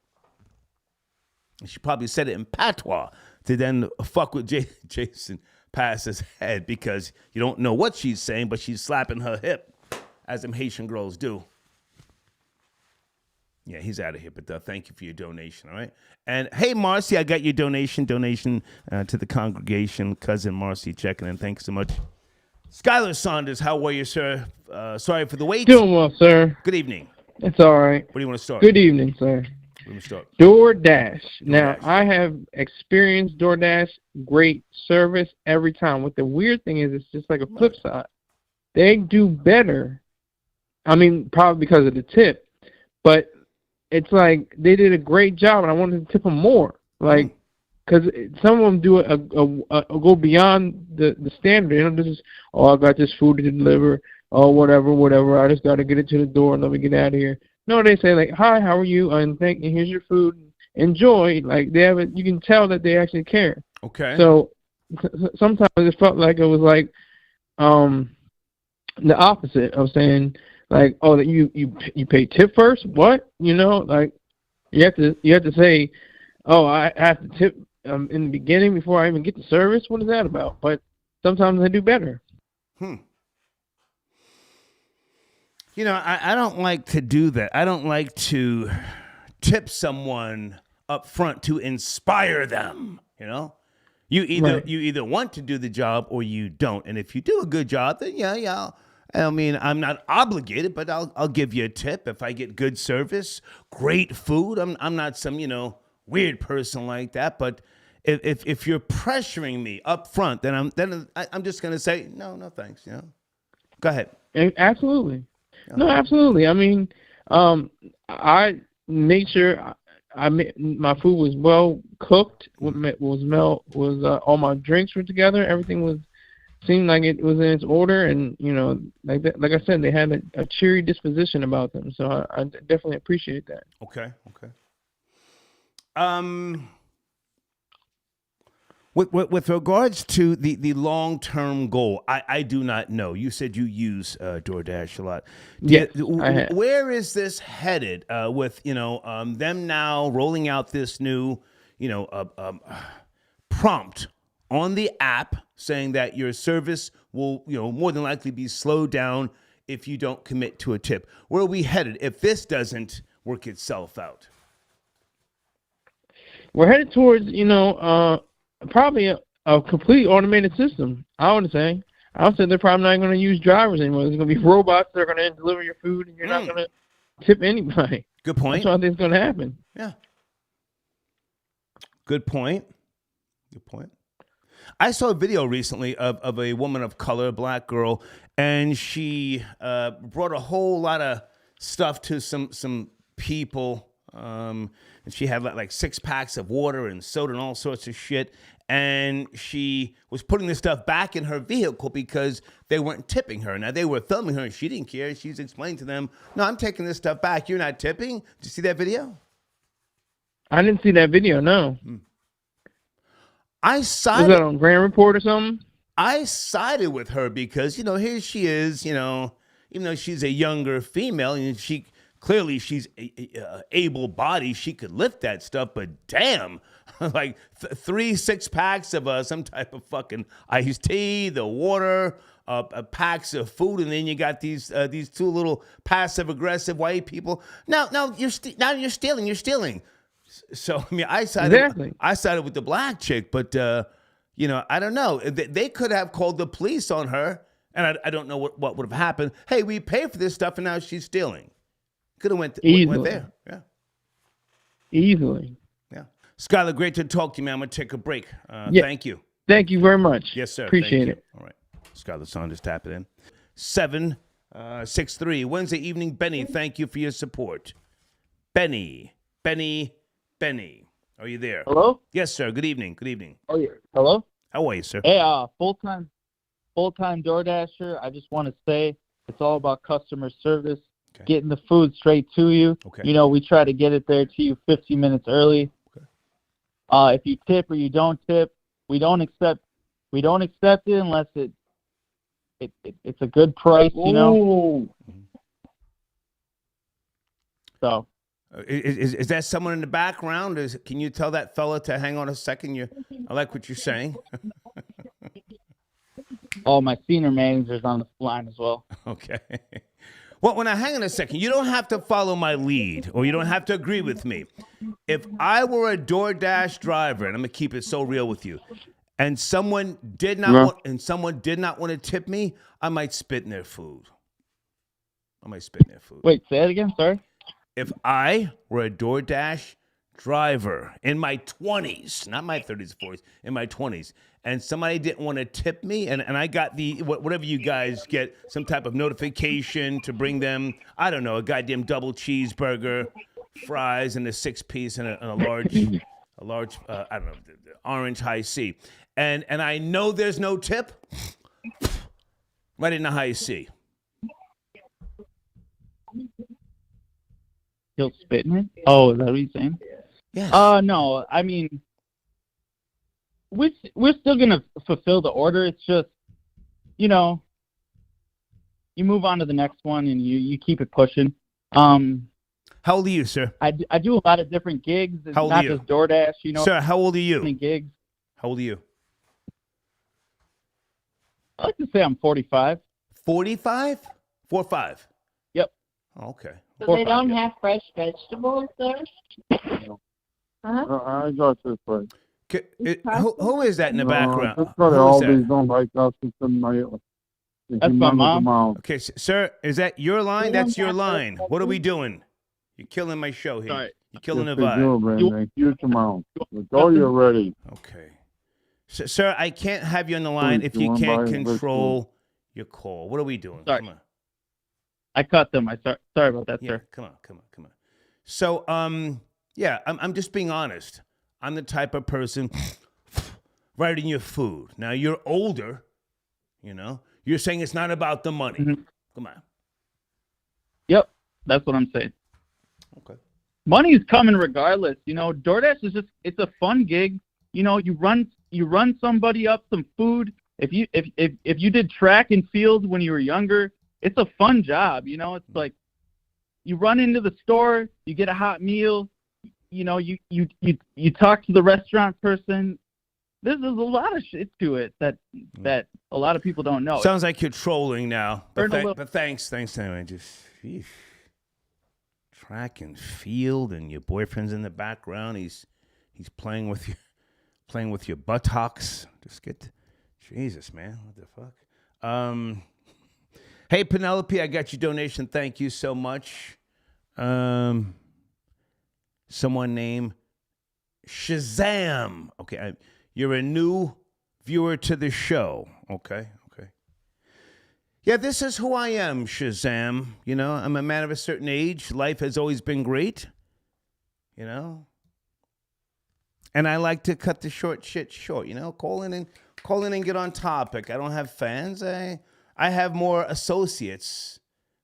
And she probably said it in patois to then fuck with Jason Pass's head, because you don't know what she's saying, but she's slapping her hip, as them Haitian girls do. Yeah, he's out of here, but thank you for your donation, all right? And hey, Marcy, I got your donation to the congregation. Cousin Marcy checking in. Thanks so much. Skylar Saunders, how are you, sir? Sorry for the wait. Doing well, sir. Good evening. It's all right. Where do you want to start? Good evening, sir. Where do you start? DoorDash. Now, I have experienced DoorDash. Great service every time. What the weird thing is, it's just like a flip side. They do better. I mean, probably because of the tip, but it's like they did a great job, and I wanted to tip them more. Like, because some of them do go beyond the standard. This is, I got this food to deliver. Oh, whatever. I just got to get it to the door and let me get out of here. No, they say like, hi, how are you? And thank you. Here's your food. Enjoy. Like they have it. You can tell that they actually care. Okay. So sometimes it felt like it was like the opposite of saying like, oh, that you pay tip first. What? Like you have to say, oh, I have to tip in the beginning before I even get the service. What is that about? But sometimes they do better. I don't like to do that. I don't like to tip someone up front to inspire them. You either want to do the job or you don't. And if you do a good job, then yeah. I mean, I'm not obligated, but I'll give you a tip if I get good service, great food. I'm not some weird person like that. But if you're pressuring me up front, then I'm just gonna say no thanks. Go ahead. Absolutely. No, absolutely. I mean, I made sure my food was well cooked. All my drinks were together. Everything seemed like it was in its order, and like I said, they had a cheery disposition about them. So I definitely appreciate that. Okay. With regards to the long-term goal, I do not know. You said you use DoorDash a lot. Yes, I have. Where is this headed with them now rolling out this new prompt on the app saying that your service will more than likely be slowed down if you don't commit to a tip? Where are we headed if this doesn't work itself out? We're headed towards probably a complete automated system, I would say. I would say they're probably not going to use drivers anymore. There's going to be robots that are going to deliver your food, and you're not going to tip anybody. Good point. That's what I think is going to happen. Yeah. Good point. I saw a video recently of a woman of color, a black girl, and she brought a whole lot of stuff to some people. And she had like 6 packs of water and soda and all sorts of shit. And she was putting this stuff back in her vehicle because they weren't tipping her. Now, they were filming her and she didn't care. She's explaining to them, no, I'm taking this stuff back. You're not tipping. Did you see that video? I didn't see that video, no. Was that on Grand Report or something? I sided with her because, here she is, even though she's a younger female and she's able-bodied. She could lift that stuff, but damn, like 3 6-packs of some type of fucking iced tea, the water, packs of food, and then you got these 2 little passive-aggressive white people. Now you're stealing. So I mean, I sided with the black chick, but I don't know. They could have called the police on her, and I don't know what would have happened. Hey, we paid for this stuff, and now she's stealing. Could have went there. Yeah. Easily. Yeah. Skylar, great to talk to you, man. I'm going to take a break. Thank you. Thank you very much. Yes, sir. Appreciate it. All right. Skylar Saunders, tap it in. 763. Wednesday evening, Benny, thank you for your support. Benny. Are you there? Hello? Yes, sir. Good evening. Oh, yeah. Hello? How are you, sir? Hey, full-time DoorDasher. I just want to say it's all about customer service, getting the food straight to you. Okay. We try to get it there to you 15 minutes early. Okay. If you tip or you don't tip, we don't accept it unless it's a good price, So. Is that someone in the background? Can you tell that fella to hang on a second? I like what you're saying. Oh, my senior manager's on the line as well. Okay. Well, when I hang on a second, you don't have to follow my lead, or you don't have to agree with me. If I were a DoorDash driver, and I'm gonna keep it so real with you, and someone did not want to tip me, I might spit in their food. Wait, say it again. Sorry. If I were a DoorDash driver in my 20s, not my 30s, 40s, in my 20s, and somebody didn't want to tip me, and I got whatever you guys get, some type of notification to bring them, I don't know, a goddamn double cheeseburger, fries, and a 6-piece, and a large, I don't know, orange high C. And I know there's no tip, right in the high C. He'll spit in it? Oh, is that what you're saying? Yes. No. I mean, we're still gonna fulfill the order. It's just, you move on to the next one and you keep it pushing. How old are you, sir? I do a lot of different gigs. It's not just DoorDash, Sir, how old are you? Gigs. How old are you? I like to say I'm 45. 45? 45? Yep. Okay. So they don't have fresh vegetables there? I got this way. Who is that in the background? That's probably all these don't like us. That's my mom. Okay, sir, is that your line? That's your line. What are we doing? You're killing my show here. Sorry. You're killing the vibe. You tomorrow. Go, you're ready. Okay. Sir, I can't have you on the line if you can't control your call. What are we doing? Sorry. Come on. I cut them. Sorry about that, sir. Come on. So, I'm just being honest. I'm the type of person right in your food. Now, you're older, You're saying it's not about the money. Mm-hmm. Come on. Yep, that's what I'm saying. Okay. Money is coming regardless. DoorDash is it's a fun gig. You run somebody up some food. If you did track and field when you were younger, it's a fun job. It's like you run into the store, you get a hot meal, you talk to the restaurant person. There's a lot of shit to it that a lot of people don't know. Sounds like you're trolling now. But thanks anyway. Just track and field, and your boyfriend's in the background. He's playing with your buttocks. Jesus, man, what the fuck? Hey, Penelope, I got your donation. Thank you so much. Someone named Shazam. Okay, you're a new viewer to the show. Okay. Yeah, this is who I am, Shazam. I'm a man of a certain age. Life has always been great. And I like to cut the short shit short. Call in and get on topic. I don't have fans. I have more associates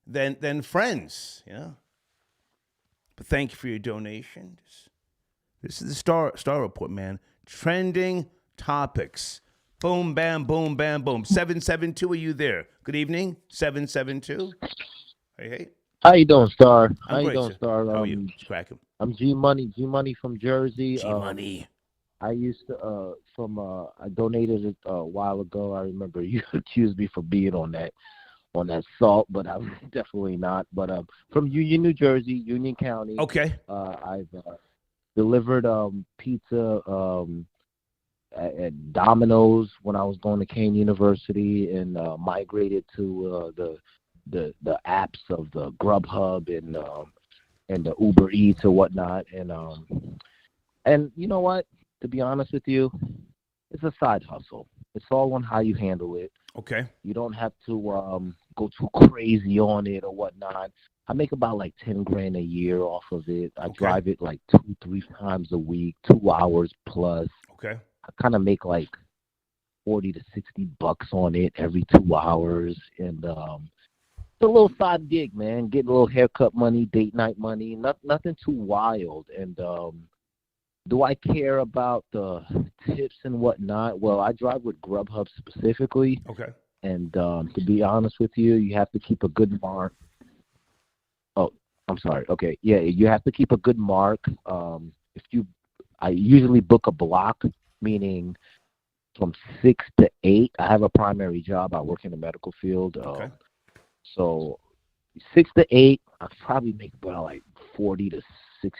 than friends, But thank you for your donation. This is the Star Report, man. Trending topics. Boom, bam, boom, bam, boom. 772, are you there? Good evening, 772. Hey. How you doing, Star? I'm great, doing, sir. Star? How are you? Cracking. I'm G Money from Jersey. G-Money. I used to I donated it a while ago. I remember you accused me for being on that salt, but I'm definitely not. But from Union, New Jersey, Union County. Okay. I've delivered pizza at Domino's when I was going to Kane University, and migrated to the apps of the Grubhub and the Uber Eats or whatnot. And you know what? To be honest with you, it's a side hustle. It's all on how you handle it. Okay. You don't have to go too crazy on it or whatnot. I make about like 10 grand a year off of it. I drive it like 2-3 times a week, 2 hours plus. Okay. I kind of make like 40 to 60 bucks on it every 2 hours, and it's a little side gig, man. Getting a little haircut money, date night money, nothing too wild. And do I care about the tips and whatnot? Well, I drive with Grubhub specifically. Okay. And to be honest with you, you have to keep a good mark. Oh, I'm sorry. Okay. Yeah, you have to keep a good mark. I usually book a block, meaning from 6 to 8. I have a primary job. I work in the medical field. Okay. So 6 to 8, I probably make about like $40 to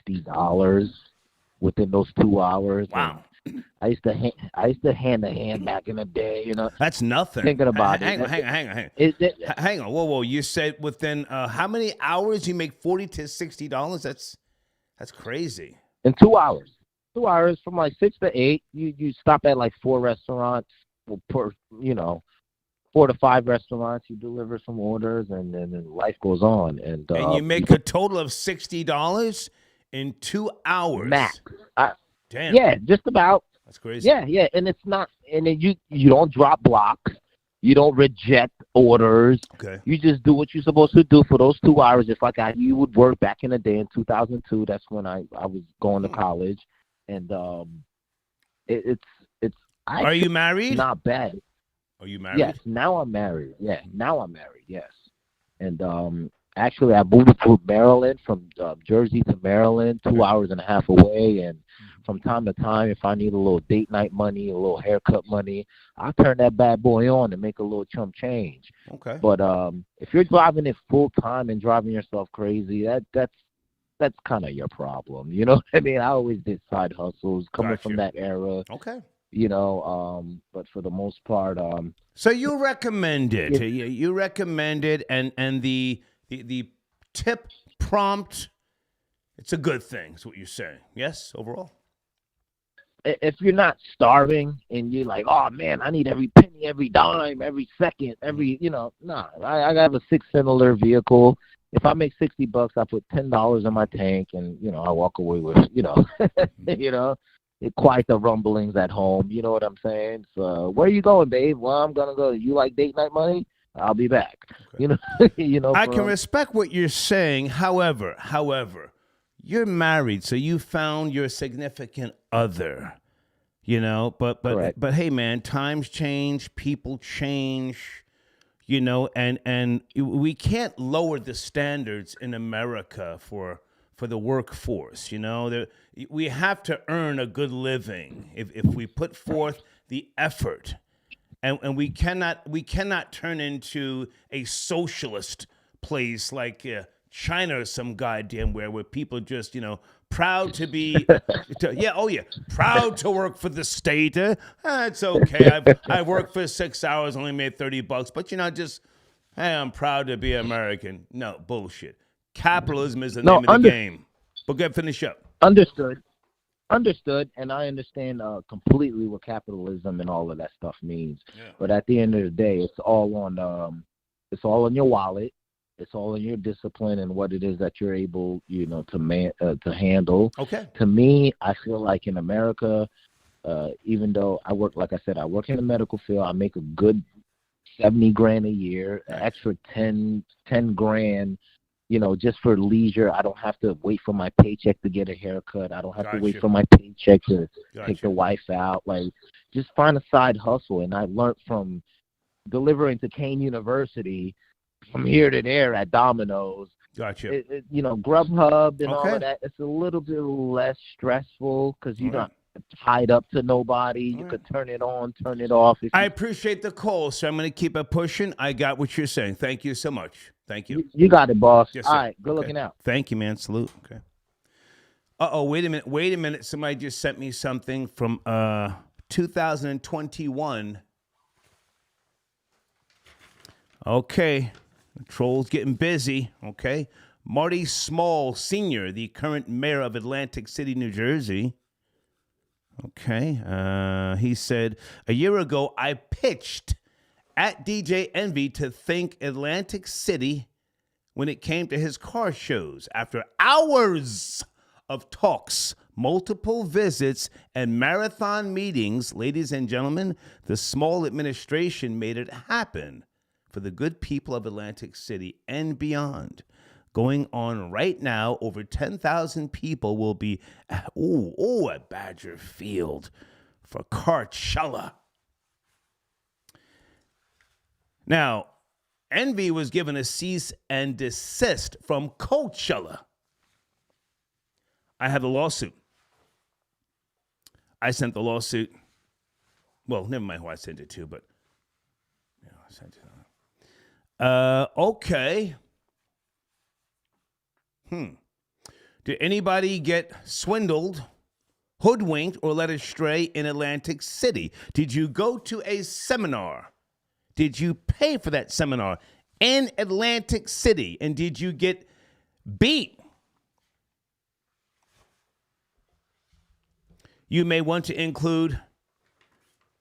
$60 within those 2 hours. Wow. And I used to hand to hand back in the day, you know. That's nothing. Thinking about hang it. on. Hang on. Whoa. You said within how many hours you make $40 to $60? That's crazy. In 2 hours. 2 hours from like 6 to 8. You stop at like 4 restaurants per, 4 to 5 restaurants. You deliver some orders, and then life goes on. And you make a total of $60 in 2 hours. Max. Damn. Yeah, just about. That's crazy. Yeah, and it's not. And then you don't drop blocks. You don't reject orders. Okay. You just do what you're supposed to do for those 2 hours. If like you would work back in the day in 2002. That's when I was going to college, and it's. Are you married? Not bad. Are you married? Yes. Now I'm married. Yeah. Now I'm married. Yes. And actually, I moved to Maryland from Jersey to Maryland, 2 hours and a half away, and from time to time, if I need a little date night money, a little haircut money, I turn that bad boy on and make a little chump change. Okay. But if you're driving it full time and driving yourself crazy, that's kind of your problem. You know what I mean? I always did side hustles coming from that era. Okay. But for the most part, so you recommend it. You recommend it, and the tip prompt, it's a good thing. Is what you're saying? Yes, overall. If you're not starving and you're like, oh man, I need every penny, every dime, every second, I have a 6-cylinder vehicle. If I make $60, I put $10 in my tank, and I walk away with, it quiet the rumblings at home. You know what I'm saying? So where are you going, babe? Well, I'm gonna go. You like date night money? I'll be back. Okay. I can respect what you're saying. However, you're married, so you found your significant other, but hey, man, times change, people change, and we can't lower the standards in America for the workforce. We have to earn a good living if we put forth the effort, and we cannot turn into a socialist place like China or some goddamn where people just, proud to be, proud to work for the state. It's okay. I worked for 6 hours, only made $30, but hey, I'm proud to be American. No, bullshit. Capitalism is the name of the game. But go finish up. Understood, and I understand completely what capitalism and all of that stuff means. Yeah. But at the end of the day, it's all on your wallet. It's all in your discipline and what it is that you're able, to handle. Okay. To me, I feel like in America, even though I work in the medical field, I make a good 70 grand a year, an extra 10 grand, just for leisure. I don't have to wait for my paycheck to get a haircut. I don't have to wait for my paycheck to take the wife out. Like, just find a side hustle. And I learned from delivering to Kane University, from here to there at Domino's. Gotcha. Grubhub and all of that, it's a little bit less stressful because you're not tied up to nobody. You could turn it on, turn it off. I appreciate the call, so I'm going to keep it pushing. I got what you're saying. Thank you so much. Thank you. You got it, boss. Yes, all right, good looking out. Thank you, man. Salute. Okay. Uh-oh, wait a minute. Somebody just sent me something from 2021. Okay, the troll's getting busy. Okay, Marty Small Sr., the current mayor of Atlantic City, New Jersey. Okay, he said, a year ago, I pitched at DJ Envy to think Atlantic City when it came to his car shows. After hours of talks, multiple visits, and marathon meetings, ladies and gentlemen, the Small administration made it happen for the good people of Atlantic City and beyond. Going on right now, over 10,000 people will be at Badger Field for Coachella. Now, Envy was given a cease and desist from Coachella. I have the lawsuit. I sent the lawsuit. Well, never mind who I sent it to, but I sent it. Okay. Did anybody get swindled, hoodwinked, or led astray in Atlantic City? Did you go to a seminar? Did you pay for that seminar in Atlantic City? And did you get beat? You may want to include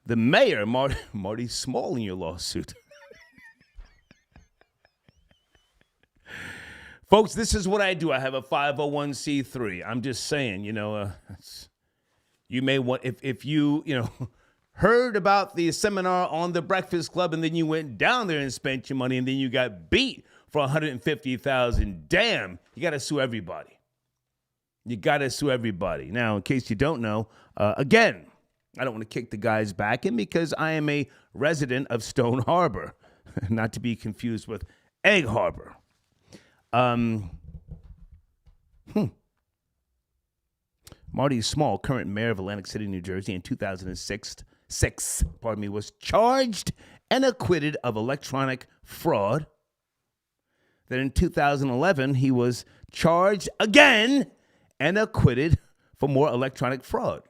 the mayor, Marty Small, in your lawsuit. Folks, this is what I do. I have a 501c3. I'm just saying, you may want, if you heard about the seminar on the Breakfast Club and then you went down there and spent your money and then you got beat for $150,000, damn, you got to sue everybody. You got to sue everybody. Now, in case you don't know, again, I don't want to kick the guys back in because I am a resident of Stone Harbor, not to be confused with Egg Harbor. Marty Small, current mayor of Atlantic City, New Jersey, in 2006, was charged and acquitted of electronic fraud. Then in 2011, he was charged again and acquitted for more electronic fraud.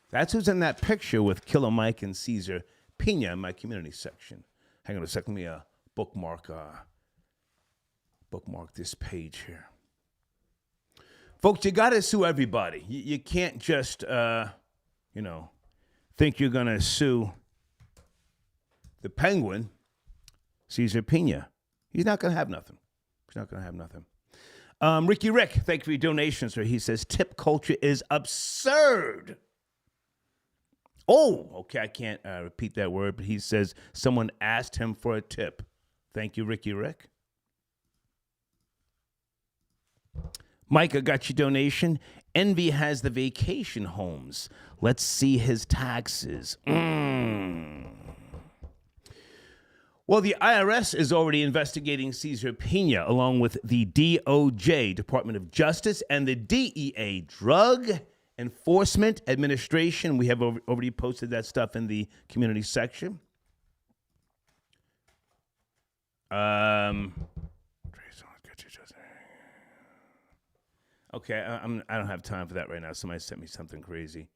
That's who's in that picture with Killer Mike and Caesar Pina in my community section. Hang on a second, let me bookmark this page here. Folks, you got to sue everybody. You can't just, think you're going to sue the Penguin, Caesar Pina. He's not going to have nothing. Ricky Rick, thank you for your donations, sir. He says, tip culture is absurd. Oh, okay, I can't repeat that word, but he says someone asked him for a tip. Thank you, Ricky Rick. Mike, I got your donation. Envy has the vacation homes. Let's see his taxes. Well, the IRS is already investigating Caesar Pina, along with the DOJ, Department of Justice, and the DEA, Drug Enforcement Administration. We have already posted that stuff in the community section. Okay, I don't have time for that right now. Somebody sent me something crazy.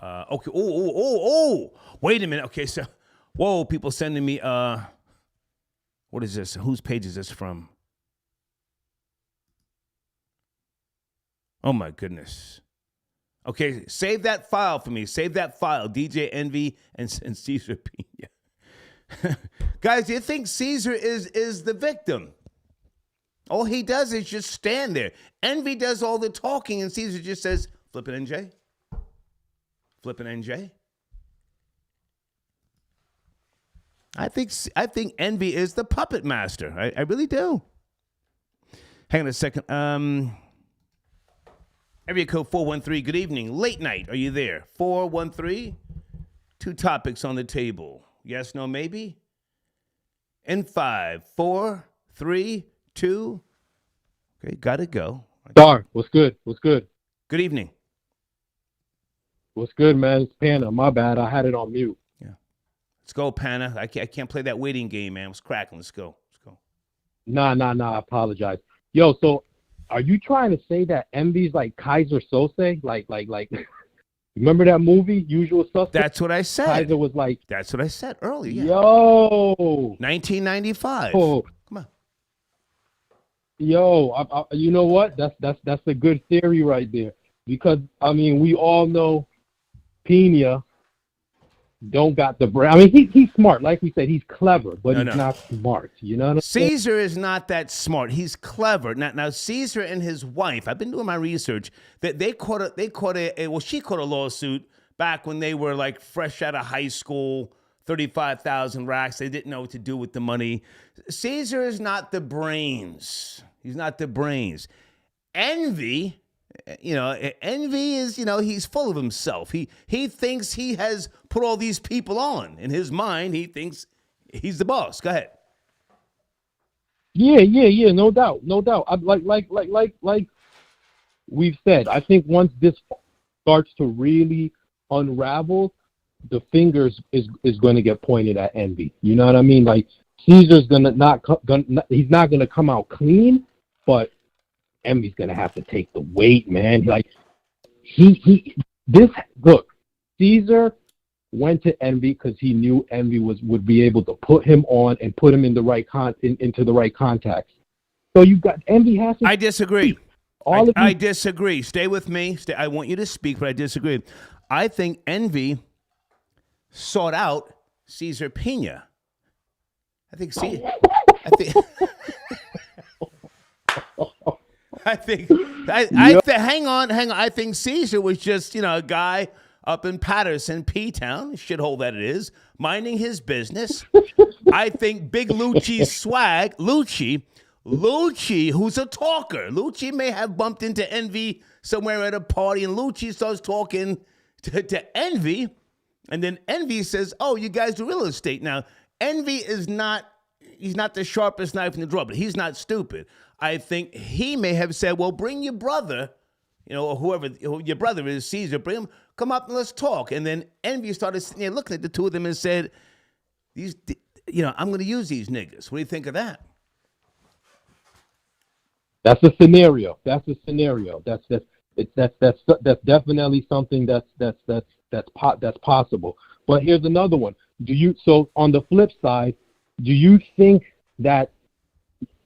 Okay. Oh! Wait a minute. Okay, so, whoa! People sending me. What is this? Whose page is this from? Oh my goodness. Okay, save that file for me. Save that file. DJ Envy and Caesar Pina. Guys, do you think Caesar is the victim? All he does is just stand there. Envy does all the talking, and Caesar just says, flippin' NJ. Flippin' NJ. I think Envy is the puppet master. I really do. Hang on a second. Area code 413, good evening. Late night, are you there? 413, 2 topics on the table. Yes, no, maybe? In 5, 4, 3, 2. Okay, gotta go. Star, what's good? Good evening. What's good, man? It's Panda. My bad. I had it on mute. Yeah. Let's go, Pana. I can't play that waiting game, man. It's cracking. Let's go. Nah. I apologize. Yo, so Are you trying to say that Envy's like Kaiser Sose? Like, remember that movie, Usual Suspects? That's what I said. Kaiser was like. That's what I said earlier. Yeah. Yo. 1995. Oh. Come on. Yo, you know what? That's a good theory right there. Because I mean, we all know Pena don't got the brain. I mean, he's smart. Like we said, he's clever, but he's not smart. You know what I'm saying? Caesar is not that smart. He's clever. Now Caesar and his wife, I've been doing my research, that she caught a lawsuit back when they were like fresh out of high school, 35,000 racks. They didn't know what to do with the money. Caesar is not the brains. He's not the brains. Envy is, he's full of himself. He thinks he has put all these people on. In his mind, he thinks he's the boss. Go ahead. Yeah, no doubt. Like we've said, I think once this starts to really unravel, the fingers is going to get pointed at Envy. You know what I mean? Like Caesar's he's not gonna come out clean, but Envy's gonna have to take the weight, man. Like look, Caesar went to Envy because he knew Envy would be able to put him on and put him in the right into the right contacts. So you got Envy has to. I disagree. I disagree. Stay with me. I want you to speak, but I disagree. I think Envy sought out Cesar Pena. Hang on. I think Caesar was just, a guy up in Patterson, P-Town, shithole that it is, minding his business. I think Big Lucci's swag, Lucci, who's a talker. Lucci may have bumped into Envy somewhere at a party, and Lucci starts talking to Envy, and then Envy says, "Oh, you guys do real estate." Now, Envy is not, he's not the sharpest knife in the drawer, but he's not stupid. I think he may have said, "Well, bring your brother, or who your brother is, Caesar, bring him, come up and let's talk." And then Envy started sitting there looking at the two of them and said, "I'm going to use these niggas. What do you think of that?" That's a scenario. That's definitely something that's possible. But here's another one. So on the flip side, do you think that,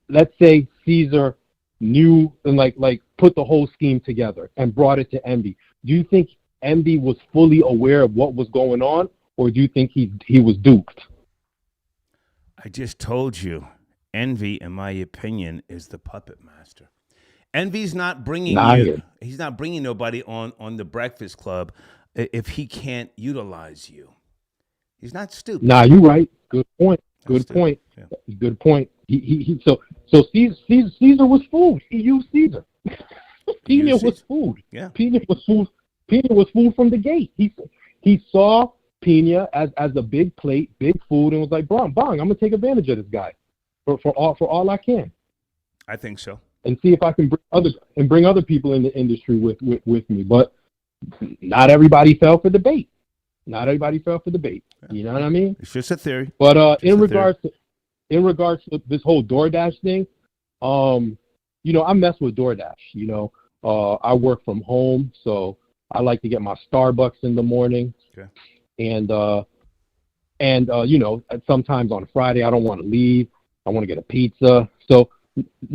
let's say Caesar knew and like put the whole scheme together and brought it to Envy? Do you think Envy was fully aware of what was going on, or do you think he was duped? I just told you, Envy, in my opinion, is the puppet master. Envy's not bringing he's not bringing nobody on the Breakfast Club if he can't utilize you. He's not stupid. Nah, you're right. Good point. Good point. Yeah. Good point. So Caesar was fooled. He used Caesar. Pena was fooled. Yeah. Pena was fooled from the gate. He saw Pena as a big plate, big food, and was like, "Bong, I'm gonna take advantage of this guy for all I can." I think so. And see if I can bring other people in the industry with me. But not everybody fell for the bait. Not everybody fell for the bait. You know what I mean? It's just a theory. But in regards to this whole DoorDash thing, I mess with DoorDash. I work from home, so I like to get my Starbucks in the morning. Okay. And sometimes on Friday I don't want to leave. I want to get a pizza. So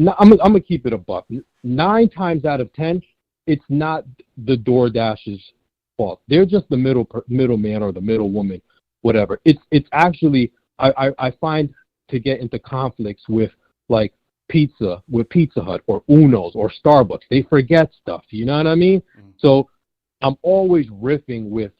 I'm gonna keep it a buck. 9 times out of 10, it's not the DoorDash's fault. They're just the middleman or the middlewoman, whatever. It's actually I find to get into conflicts with like Pizza Hut or Uno's or Starbucks. They forget stuff. You know what I mean? Mm-hmm. So I'm always riffing with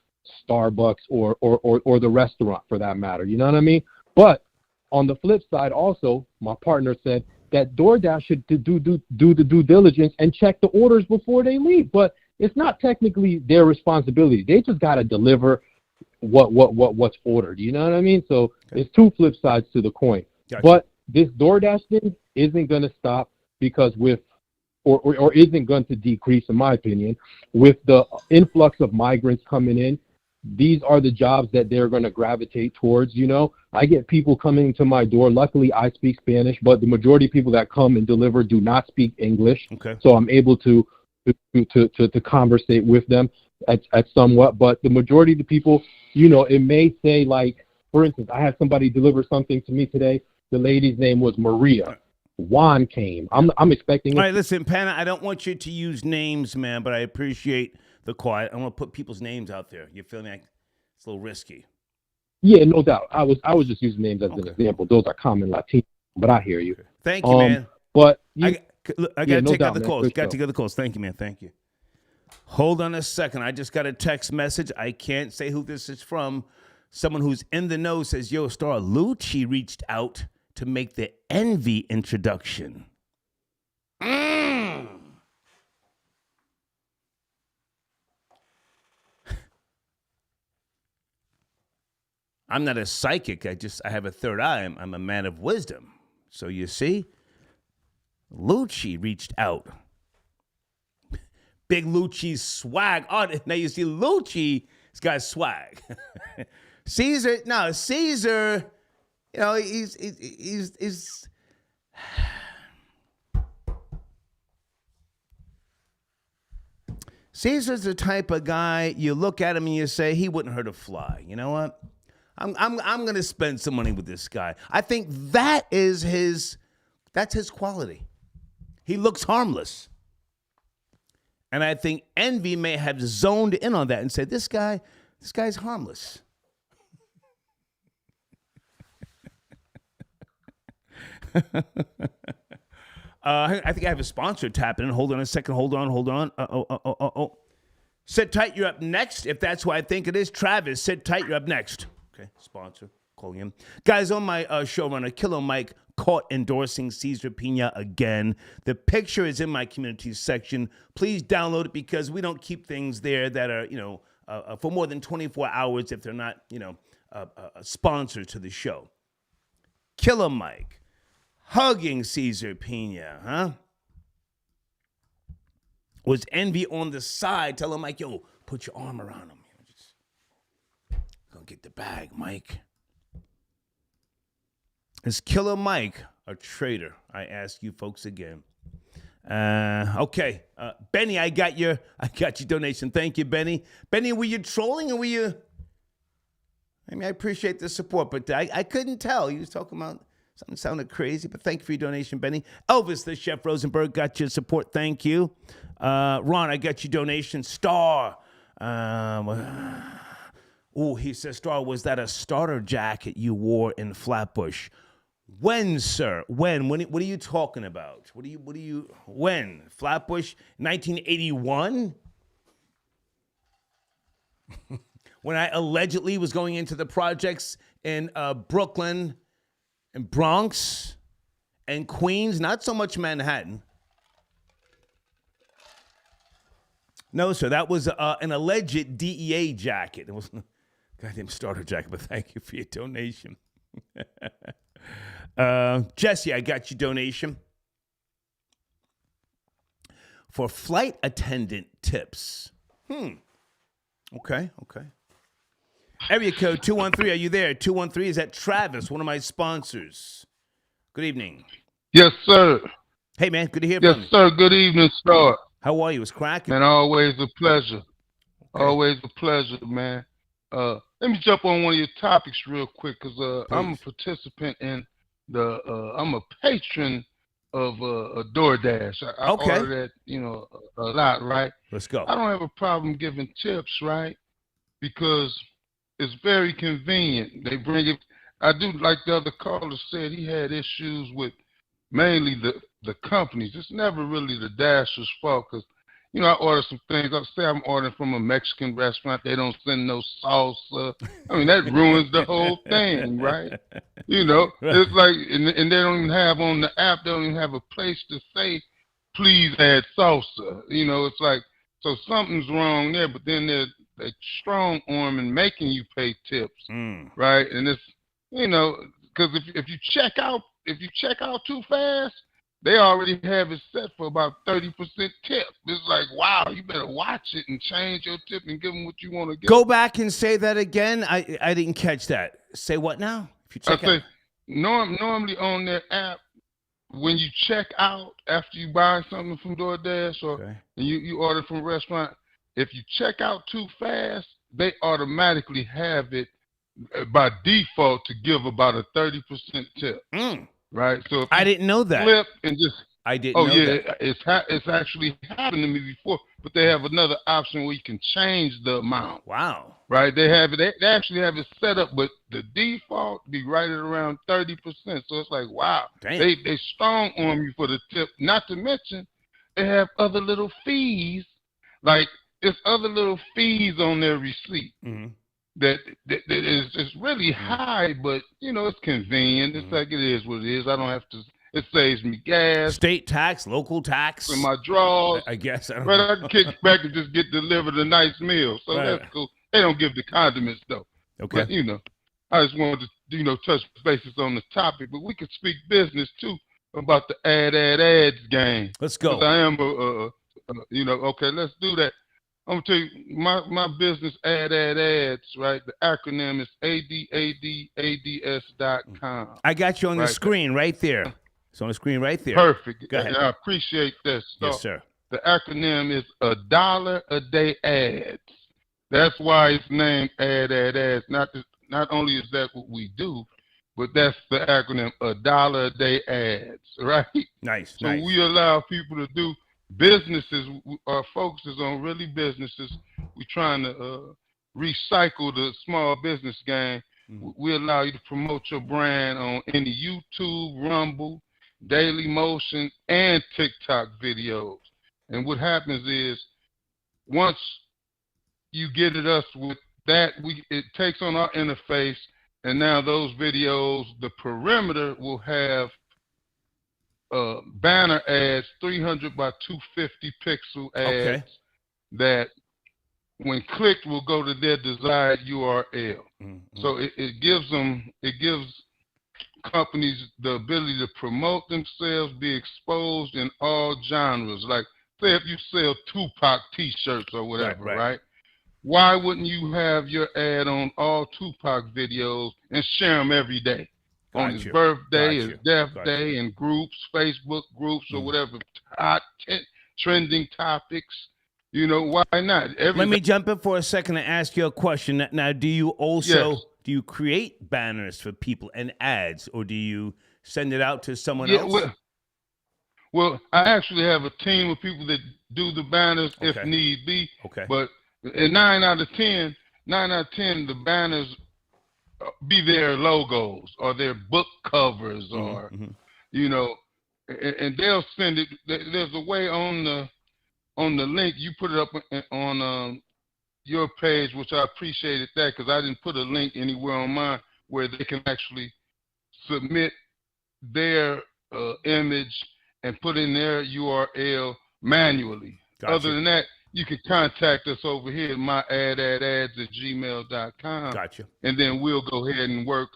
Starbucks or the restaurant for that matter. You know what I mean? But on the flip side, also, my partner said that DoorDash should do the due diligence and check the orders before they leave. But it's not technically their responsibility. They just got to deliver what's ordered. You know what I mean? So there's 2 flip sides to the coin. Gotcha. But this DoorDash thing isn't going to stop because or isn't going to decrease, in my opinion, with the influx of migrants coming in. these are the jobs that they're going to gravitate towards. You know, I get people coming to my door. Luckily, I speak Spanish, but the majority of people that come and deliver do not speak English. Okay. So I'm able to conversate with them at somewhat. But the majority of the people, you know, it may say, like, for instance, I had somebody deliver something to me today. The lady's name was Maria. Juan came. I'm expecting. All right, listen, Pana, I don't want you to use names, man, but I appreciate the quiet. I want to put people's names out there. You feel me? It's a little risky. Yeah, no doubt. I was just using names as an example. Those are common Latino, but I hear you. Okay. Thank you, man. But I got to take doubt, other man. calls. Good Got to stuff. take other calls. Thank you, man. Thank you. Hold on a second. I just got a text message. I can't say who this is from. Someone who's in the know says, yo, Star Lucci reached out to make the Envy introduction. I'm not a psychic. I have a third eye. I'm a man of wisdom. So you see, Lucci reached out. Big Lucci's swag. Oh, now you see Lucci's got swag. Caesar, you know, he's Caesar's the type of guy you look at him and you say he wouldn't hurt a fly. You know what? I'm gonna spend some money with this guy. I think that's his quality. He looks harmless. And I think Envy may have zoned in on that and said, this guy's harmless. I think I have a sponsor tapping in. Hold on a second. Hold on. Oh. Sit tight. You're up next. If that's what I think it is. Travis, sit tight. You're up next. Okay, sponsor. Calling him. Guys, on my showrunner, Killer Mike, caught endorsing Cesar Pina again. The picture is in my community section. Please download it because we don't keep things there that are, you know, for more than 24 hours if they're not, you know, sponsors to the show. Killer Mike hugging Cesar Pina, huh? Was Envy on the side telling Mike, yo, put your arm around him. Just gonna get the bag, Mike. Is Killer Mike a traitor? I ask you folks again. Okay. Benny, I got your donation. Thank you, Benny. Benny, were you trolling or were you? I mean, I appreciate the support, but I couldn't tell. You was talking about something sounded crazy, but thank you for your donation, Benny. Elvis, the Chef Rosenberg, got your support. Thank you. Ron, I got your donation. Star. He says, Star, was that a starter jacket you wore in Flatbush? When, sir? When? What are you talking about? When? Flatbush? 1981? When I allegedly was going into the projects in Brooklyn and Bronx and Queens, not so much Manhattan. No, sir, that was an alleged DEA jacket. It was a goddamn starter jacket, but thank you for your donation. Jesse, I got your donation for flight attendant tips. Okay. Area code 213, are you there? 213, is that Travis, one of my sponsors? Good evening. Yes, sir. Hey, man, good to hear from you. Yes, sir. Good evening, Star. How are you? It's cracking. Man, always a pleasure. Okay. Always a pleasure, man. Let me jump on one of your topics real quick because I'm a participant in I'm a patron of DoorDash. I order that, a lot, right? Let's go. I don't have a problem giving tips, right? Because it's very convenient. They bring it. I do, like the other caller said, he had issues with mainly the companies. It's never really the Dasher's fault because, I order some things. I'll say I'm ordering from a Mexican restaurant. They don't send no salsa. I mean, that ruins the whole thing, right? It's like, and they don't even have on the app, they don't even have a place to say, please add salsa. It's like, so something's wrong there, but then they're strong arm in making you pay tips, right? And it's, because if you check out too fast, they already have it set for about 30% tip. It's like, wow, you better watch it and change your tip and give them what you want to give. Go back and say that again. I didn't catch that. Say what now? If you check out. Normally on their app, when you check out after you buy something from DoorDash or you order from a restaurant, if you check out too fast, they automatically have it by default to give about a 30% tip. Right? So if I didn't know that. Flip and just I didn't know that. It's actually happened to me before, but they have another option where you can change the amount. Wow. Right? They have it. They actually have it set up, but the default be right at around 30%. So it's like, wow. Damn. They strong on you for the tip. Not to mention, they have other little fees. Like it's other little fees on their receipt. That is really high, but you know it's convenient. It's like it is what it is. I don't have to. It saves me gas. State tax, local tax. In my drawers. I guess. I can kick back and just get delivered a nice meal. So that's cool. They don't give the condiments though. Okay. But, you know, I just wanted to touch bases on the topic, but we could speak business too about the ads game. Let's go. I am okay. Let's do that. I'm gonna tell you my business ads, right? The acronym is ADADADS.com. I got you on the screen right there. It's on the screen right there. Perfect. Go ahead. I appreciate that. So yes, sir. The acronym is $1 a day ads. That's why it's named ads. Not only is that what we do, but that's the acronym $1 a day ads, right? Nice. So we allow people to do businesses. Our focus is on really businesses. We're trying to recycle the small business game. We allow you to promote your brand on any YouTube, Rumble, Daily Motion, and TikTok videos. And what happens is once you get at us with that, it takes on our interface, and now those videos, the perimeter will have banner ads, 300 by 250 pixel ads that when clicked will go to their desired URL. So it gives companies the ability to promote themselves, be exposed in all genres. Like say if you sell Tupac t-shirts or whatever, right? Why wouldn't you have your ad on all Tupac videos and share them every day? On his birthday, his death day, and groups, Facebook groups or whatever, hot trending topics. You know, why not? Let me jump in for a second and ask you a question. Now, do you also do you create banners for people and ads, or do you send it out to someone else? Well, I actually have a team of people that do the banners if need be. But in 9 out of 10, the banners be their logos or their book covers or, you know, and they'll send it. There's a way on the link. You put it up on your page, which I appreciated that because I didn't put a link anywhere on mine where they can actually submit their image and put in their URL manually. Other than that, you can contact us over here at myadads@gmail.com. And then we'll go ahead and work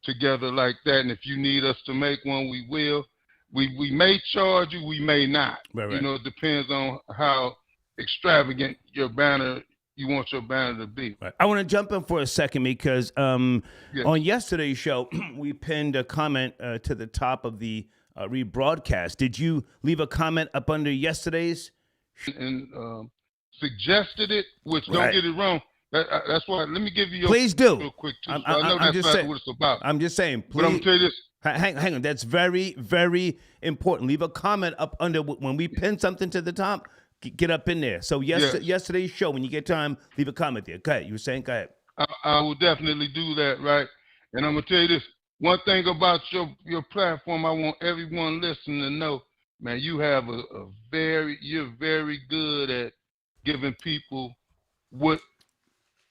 together like that. And if you need us to make one, we will. We may charge you, we may not. You know, it depends on how extravagant you want your banner to be. I want to jump in for a second because on yesterday's show, we pinned a comment to the top of the rebroadcast. Did you leave a comment up under yesterday's? And suggested it, which don't get it wrong. That's why. Let me give you your please do real quick too. I know that's not what it's about. I'm just saying. Please, but I'm gonna tell you this. Hang on. That's very, very important. Leave a comment up under when we pin something to the top. Get up in there. So yesterday's show, when you get time, leave a comment there. Go ahead. You were saying, go ahead. I will definitely do that, right? And I'm gonna tell you this. One thing about your platform, I want everyone listening to know. Man, you have you're very good at giving people what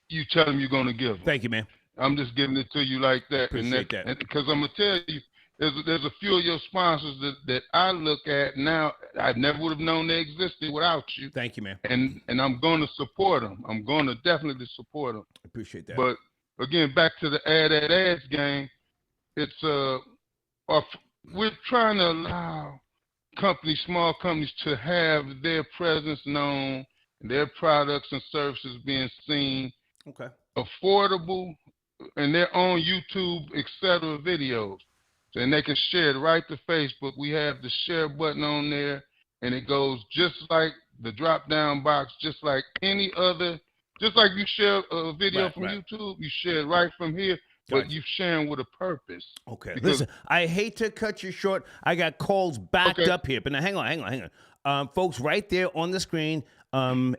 you tell them you're going to give them. Thank you, man. I'm just giving it to you like that. Appreciate that. Because I'm going to tell you, there's a few of your sponsors that I look at now. I never would have known they existed without you. Thank you, man. And I'm going to support them. I'm going to definitely support them. Appreciate that. But, again, back to the ads game, it's we're trying to allow small companies, to have their presence known, their products and services being seen, Okay. affordable, and their own YouTube, etc. videos. And they can share it right to Facebook. We have the share button on there, and it goes just like the drop-down box, just like any other, just like you share a video from YouTube, you share it right from here, but you're sharing with a purpose. Okay. Because, listen, I hate to cut you short. I got calls backed up here, but now hang on. Folks, right there on the screen, ads.com.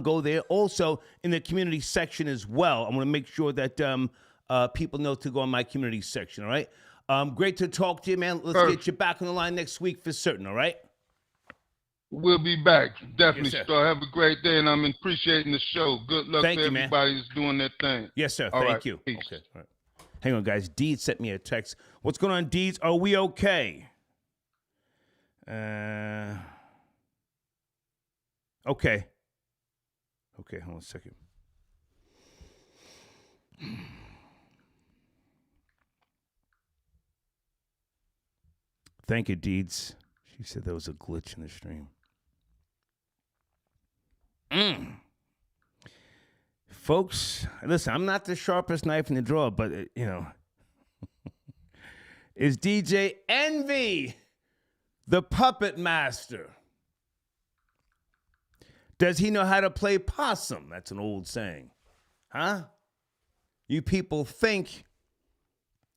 Go there. Also in the community section as well. I want to make sure that people know to go on my community section. All right. Great to talk to you, man. Let's get you back on the line next week for certain. All right. We'll be back. Definitely, Yes, Star. Have a great day, and I'm appreciating the show. Good luck Thank to you, man. everybody that's doing their thing. Yes, sir. All Thank right. you. Peace. Okay. All right. Hang on, guys. Deed sent me a text. What's going on, Deeds? Are we okay? Okay. Okay, hold on a second. Thank you, Deeds. She said there was a glitch in the stream. Folks, listen, I'm not the sharpest knife in the drawer, but, is DJ Envy the puppet master? Does he know how to play possum? That's an old saying. Huh? You people think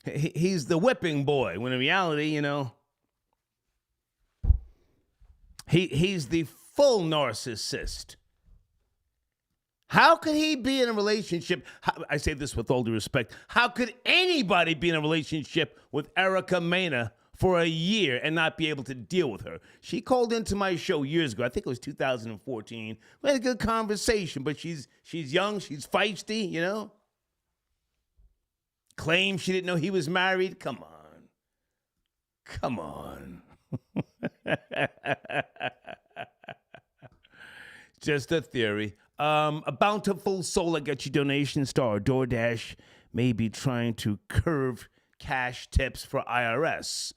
he's the whipping boy, when in reality, he's the full narcissist. How could he be in a relationship? I say this with all due respect. How could anybody be in a relationship with Erica Mena for a year and not be able to deal with her? She called into my show years ago. I think it was 2014. We had a good conversation, but she's young. She's feisty, Claims she didn't know he was married. Come on. Just a theory. A bountiful soul that gets you donation star. DoorDash may be trying to curve cash tips for IRS.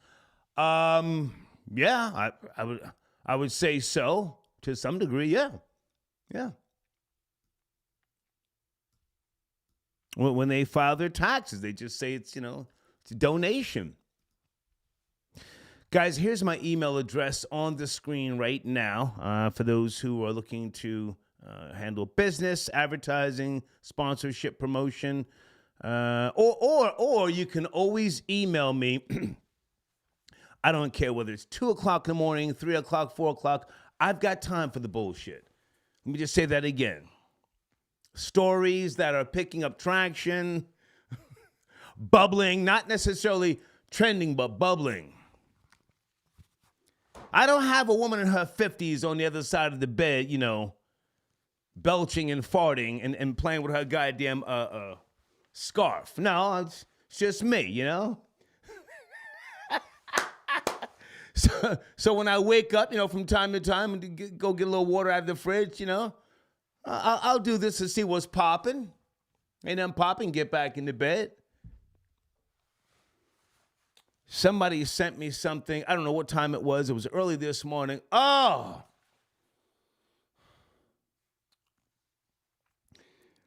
Yeah, I would say so to some degree. Yeah. When they file their taxes, they just say it's a donation. Guys, here's my email address on the screen right now for those who are looking to handle business, advertising, sponsorship, promotion, or you can always email me. I don't care whether it's 2 o'clock in the morning, 3 o'clock, 4 o'clock. I've got time for the bullshit. Let me just say that again. Stories that are picking up traction, bubbling, not necessarily trending, but bubbling. I don't have a woman in her 50s on the other side of the bed, belching and farting and playing with her goddamn scarf. No, it's just me, So when I wake up, from time to time and go get a little water out of the fridge, I'll do this to see what's popping. And then popping, get back into bed. Somebody sent me something. I don't know what time it was. It was early this morning. Oh!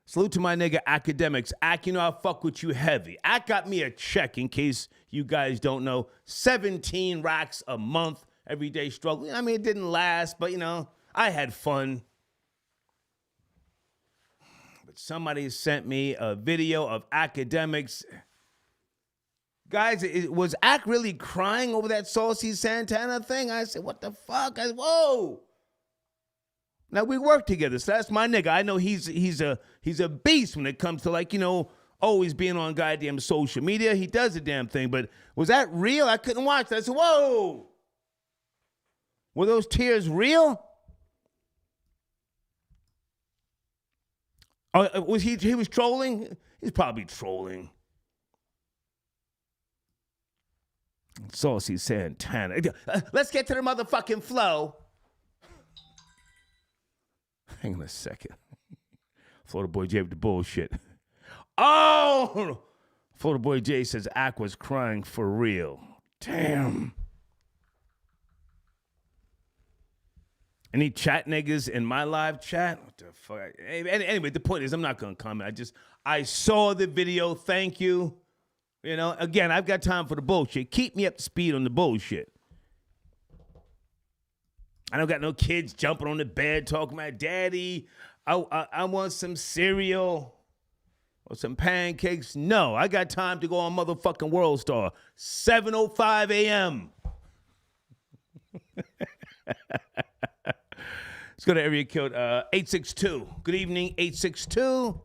Salute to my nigga Academics. Ack, I fuck with you heavy. Ack got me a check, in case you guys don't know. 17 racks a month, everyday struggle. I mean, it didn't last, but, I had fun. But somebody sent me a video of Academics. Guys, was Ack really crying over that Saucy Santana thing? I said, what the fuck? Whoa! Now, we work together, so that's my nigga. I know he's a beast when it comes to, always being on goddamn social media. He does the damn thing, but was that real? I couldn't watch that. I said, whoa! Were those tears real? Oh, was he was trolling? He's probably trolling. Saucy Santana. Let's get to the motherfucking flow. Hang on a second. Florida Boy J with the bullshit. Oh! Florida Boy J says Ack was crying for real. Damn. Any chat niggas in my live chat? What the fuck? Anyway, the point is, I'm not gonna comment. I saw the video. Thank you. You know, again, I've got time for the bullshit. Keep me up to speed on the bullshit. I don't got no kids jumping on the bed talking about, Daddy, I want some cereal or some pancakes. No, I got time to go on motherfucking World Star. 7:05 a.m. Let's go to area code 862. Good evening, 862.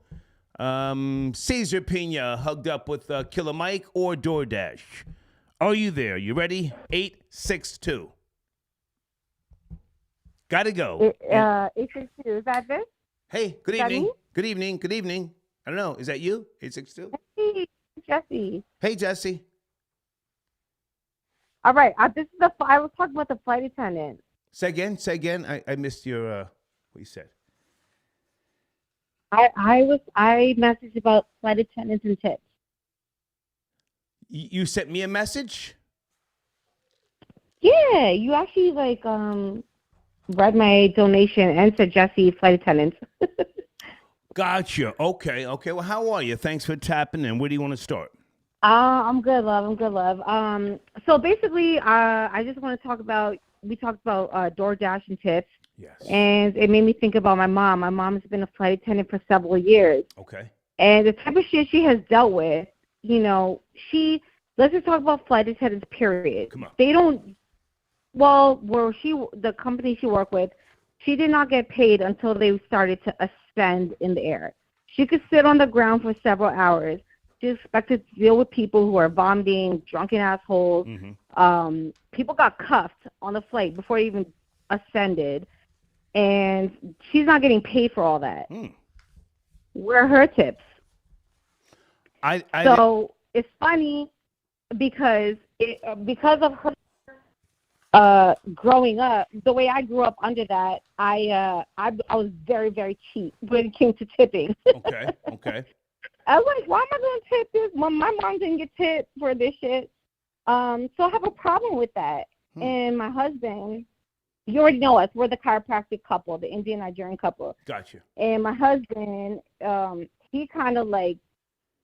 Cesar Pena hugged up with Killer Mike or DoorDash. Are you there? You ready? 862. Gotta go. 862. Is that this? Hey, good Is that evening. me? Good evening. Good evening. I don't know. Is that you? 862? Hey, Jesse. Hey, Jesse. All right. This is I was talking about the flight attendant. Say again. I missed your what you said. I messaged about flight attendants and tips. You sent me a message? Yeah, you actually read my donation and said Jesse flight attendants. Gotcha. Okay. Well, how are you? Thanks for tapping in. Where do you want to start? I'm good, love. So basically, I just want to talk about. We talked about DoorDash and tips. Yes. And it made me think about my mom. My mom has been a flight attendant for several years. Okay. And the type of shit she has dealt with, you know, let's just talk about flight attendants, period. Come on. They don't, the company she worked with, she did not get paid until they started to ascend in the air. She could sit on the ground for several hours. She expected to deal with people who are vomiting, drunken assholes. Mm-hmm. People got cuffed on the flight before they even ascended. And she's not getting paid for all that. Where are her tips? So it's funny because of her growing up, the way I grew up under that, I was very, very cheap when it came to tipping. Okay. I was like, why am I going to tip this? My mom didn't get tipped for this shit. So I have a problem with that. And my husband, you already know us. We're the chiropractic couple, the Indian-Nigerian couple. Gotcha. And my husband, he kind of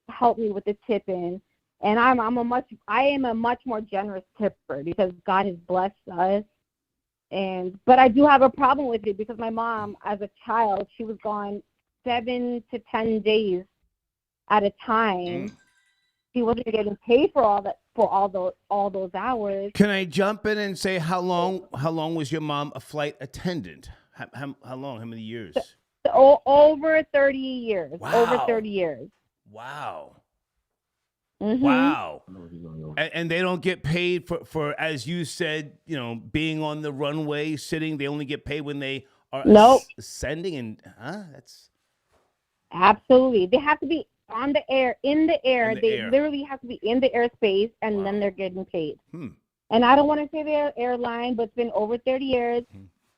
helped me with the tipping. And I am a much more generous tipper because God has blessed us. But I do have a problem with it because my mom, as a child, she was gone 7 to 10 days at a time. She wasn't getting paid for all those hours. Can I jump in and say how long was your mom a flight attendant? How long? How many years? Over 30 years. Wow. Over 30 years. Wow. Mm-hmm. Wow. And they don't get paid for, as you said, you know, being on the runway, sitting. They only get paid when they are ascending. And that's absolutely. They have to be on the air, in the air. They literally have to be in the airspace, and then they're getting paid. And I don't want to say the airline, but it's been over 30 years.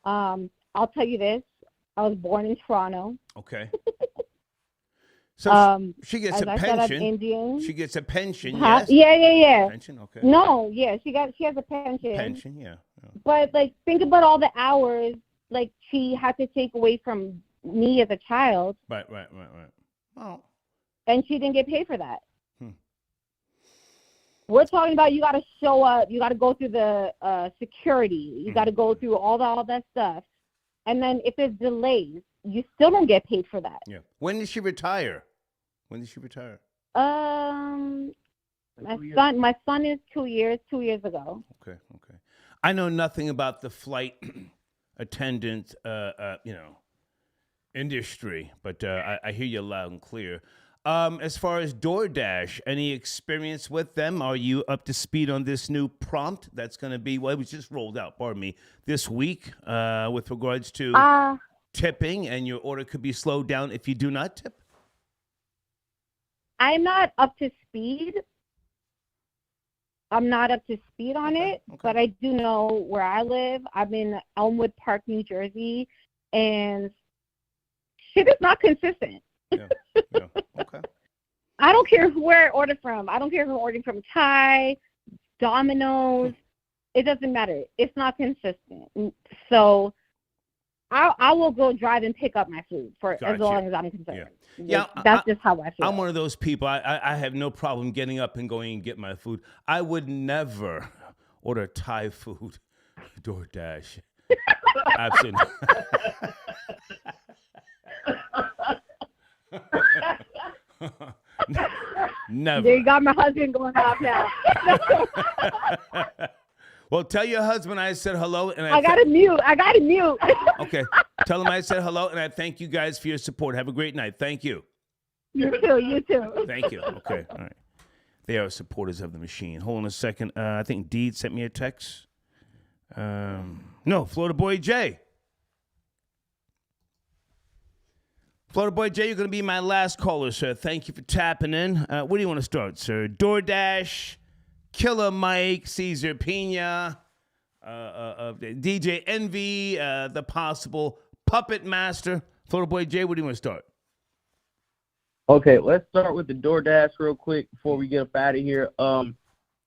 I'll tell you this. I was born in Toronto. Okay. So she gets a I pension. said, I'm Indian. She gets a pension, yes? Yeah. Pension, okay. No, yeah, she has a pension. Pension, yeah. But think about all the hours she had to take away from me as a child. Right. Oh. And she didn't get paid for that. We're talking about you got to show up. You got to go through the security. You got to go through all that stuff. And then if there's delays, you still don't get paid for that. Yeah. When did she retire? My son is 2 years ago. Okay. I know nothing about the flight attendant, industry, but I hear you loud and clear. As far as DoorDash, any experience with them? Are you up to speed on this new prompt that's going to be, it was just rolled out, this week with regards to tipping, and your order could be slowed down if you do not tip? I'm not up to speed. I'm not up to speed on it, but I do know where I live. I'm in Elmwood Park, New Jersey, and shit is not consistent. Yeah. Okay. I don't care where I order from. I don't care if I'm ordering from Thai, Domino's. It doesn't matter. It's not consistent. So I will go drive and pick up my food for as Gotcha. long as I'm concerned. Yeah, That's just how I feel. I'm one of those people. I have no problem getting up and going and get my food. I would never order Thai food, DoorDash. Absolutely. Never. You got my husband going off now. Well, tell your husband I said hello, and I got to mute. Okay, tell him I said hello, and I thank you guys for your support. Have a great night. Thank you. You too. Thank you. Okay, all right. They are supporters of the machine. Hold on a second. I think Deed sent me a text. No, Florida Boy Jay. Florida Boy Jay, you're going to be my last caller, sir. Thank you for tapping in. Where do you want to start, sir? DoorDash, Killer Mike, Caesar Pina, DJ Envy, the possible Puppet Master. Florida Boy Jay, where do you want to start? Okay, let's start with the DoorDash real quick before we get up out of here.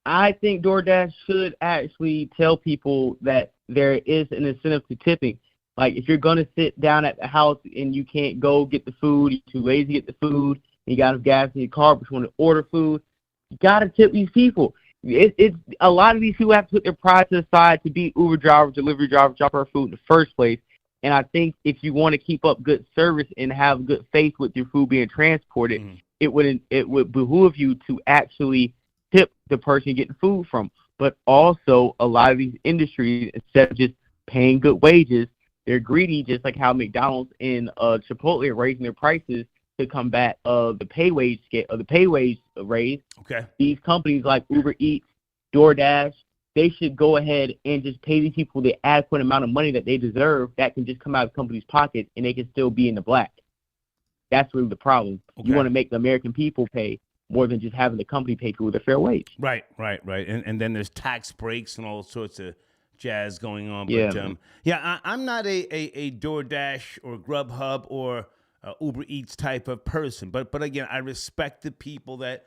I think DoorDash should actually tell people that there is an incentive to tipping. Like, if you're going to sit down at the house and you can't go get the food, you're too lazy to get the food, and you got enough gas in your car, but you want to order food, you got to tip these people. It's a lot of these people have to put their pride to the side to be Uber drivers, delivery drivers, drop our food in the first place. And I think if you want to keep up good service and have good faith with your food being transported, it would behoove you to actually tip the person you're getting food from. But also, a lot of these industries, instead of just paying good wages, they're greedy, just like how McDonald's and Chipotle are raising their prices to combat the pay wage raise. Okay. These companies like Uber Eats, DoorDash, they should go ahead and just pay these people the adequate amount of money that they deserve that can just come out of the company's pocket, and they can still be in the black. That's really the problem. Okay. You want to make the American people pay more than just having the company pay people with a fair wage. Right. And then there's tax breaks and all sorts of jazz going on. Yeah, but I'm not a DoorDash or Grubhub or Uber Eats type of person. But again, I respect the people that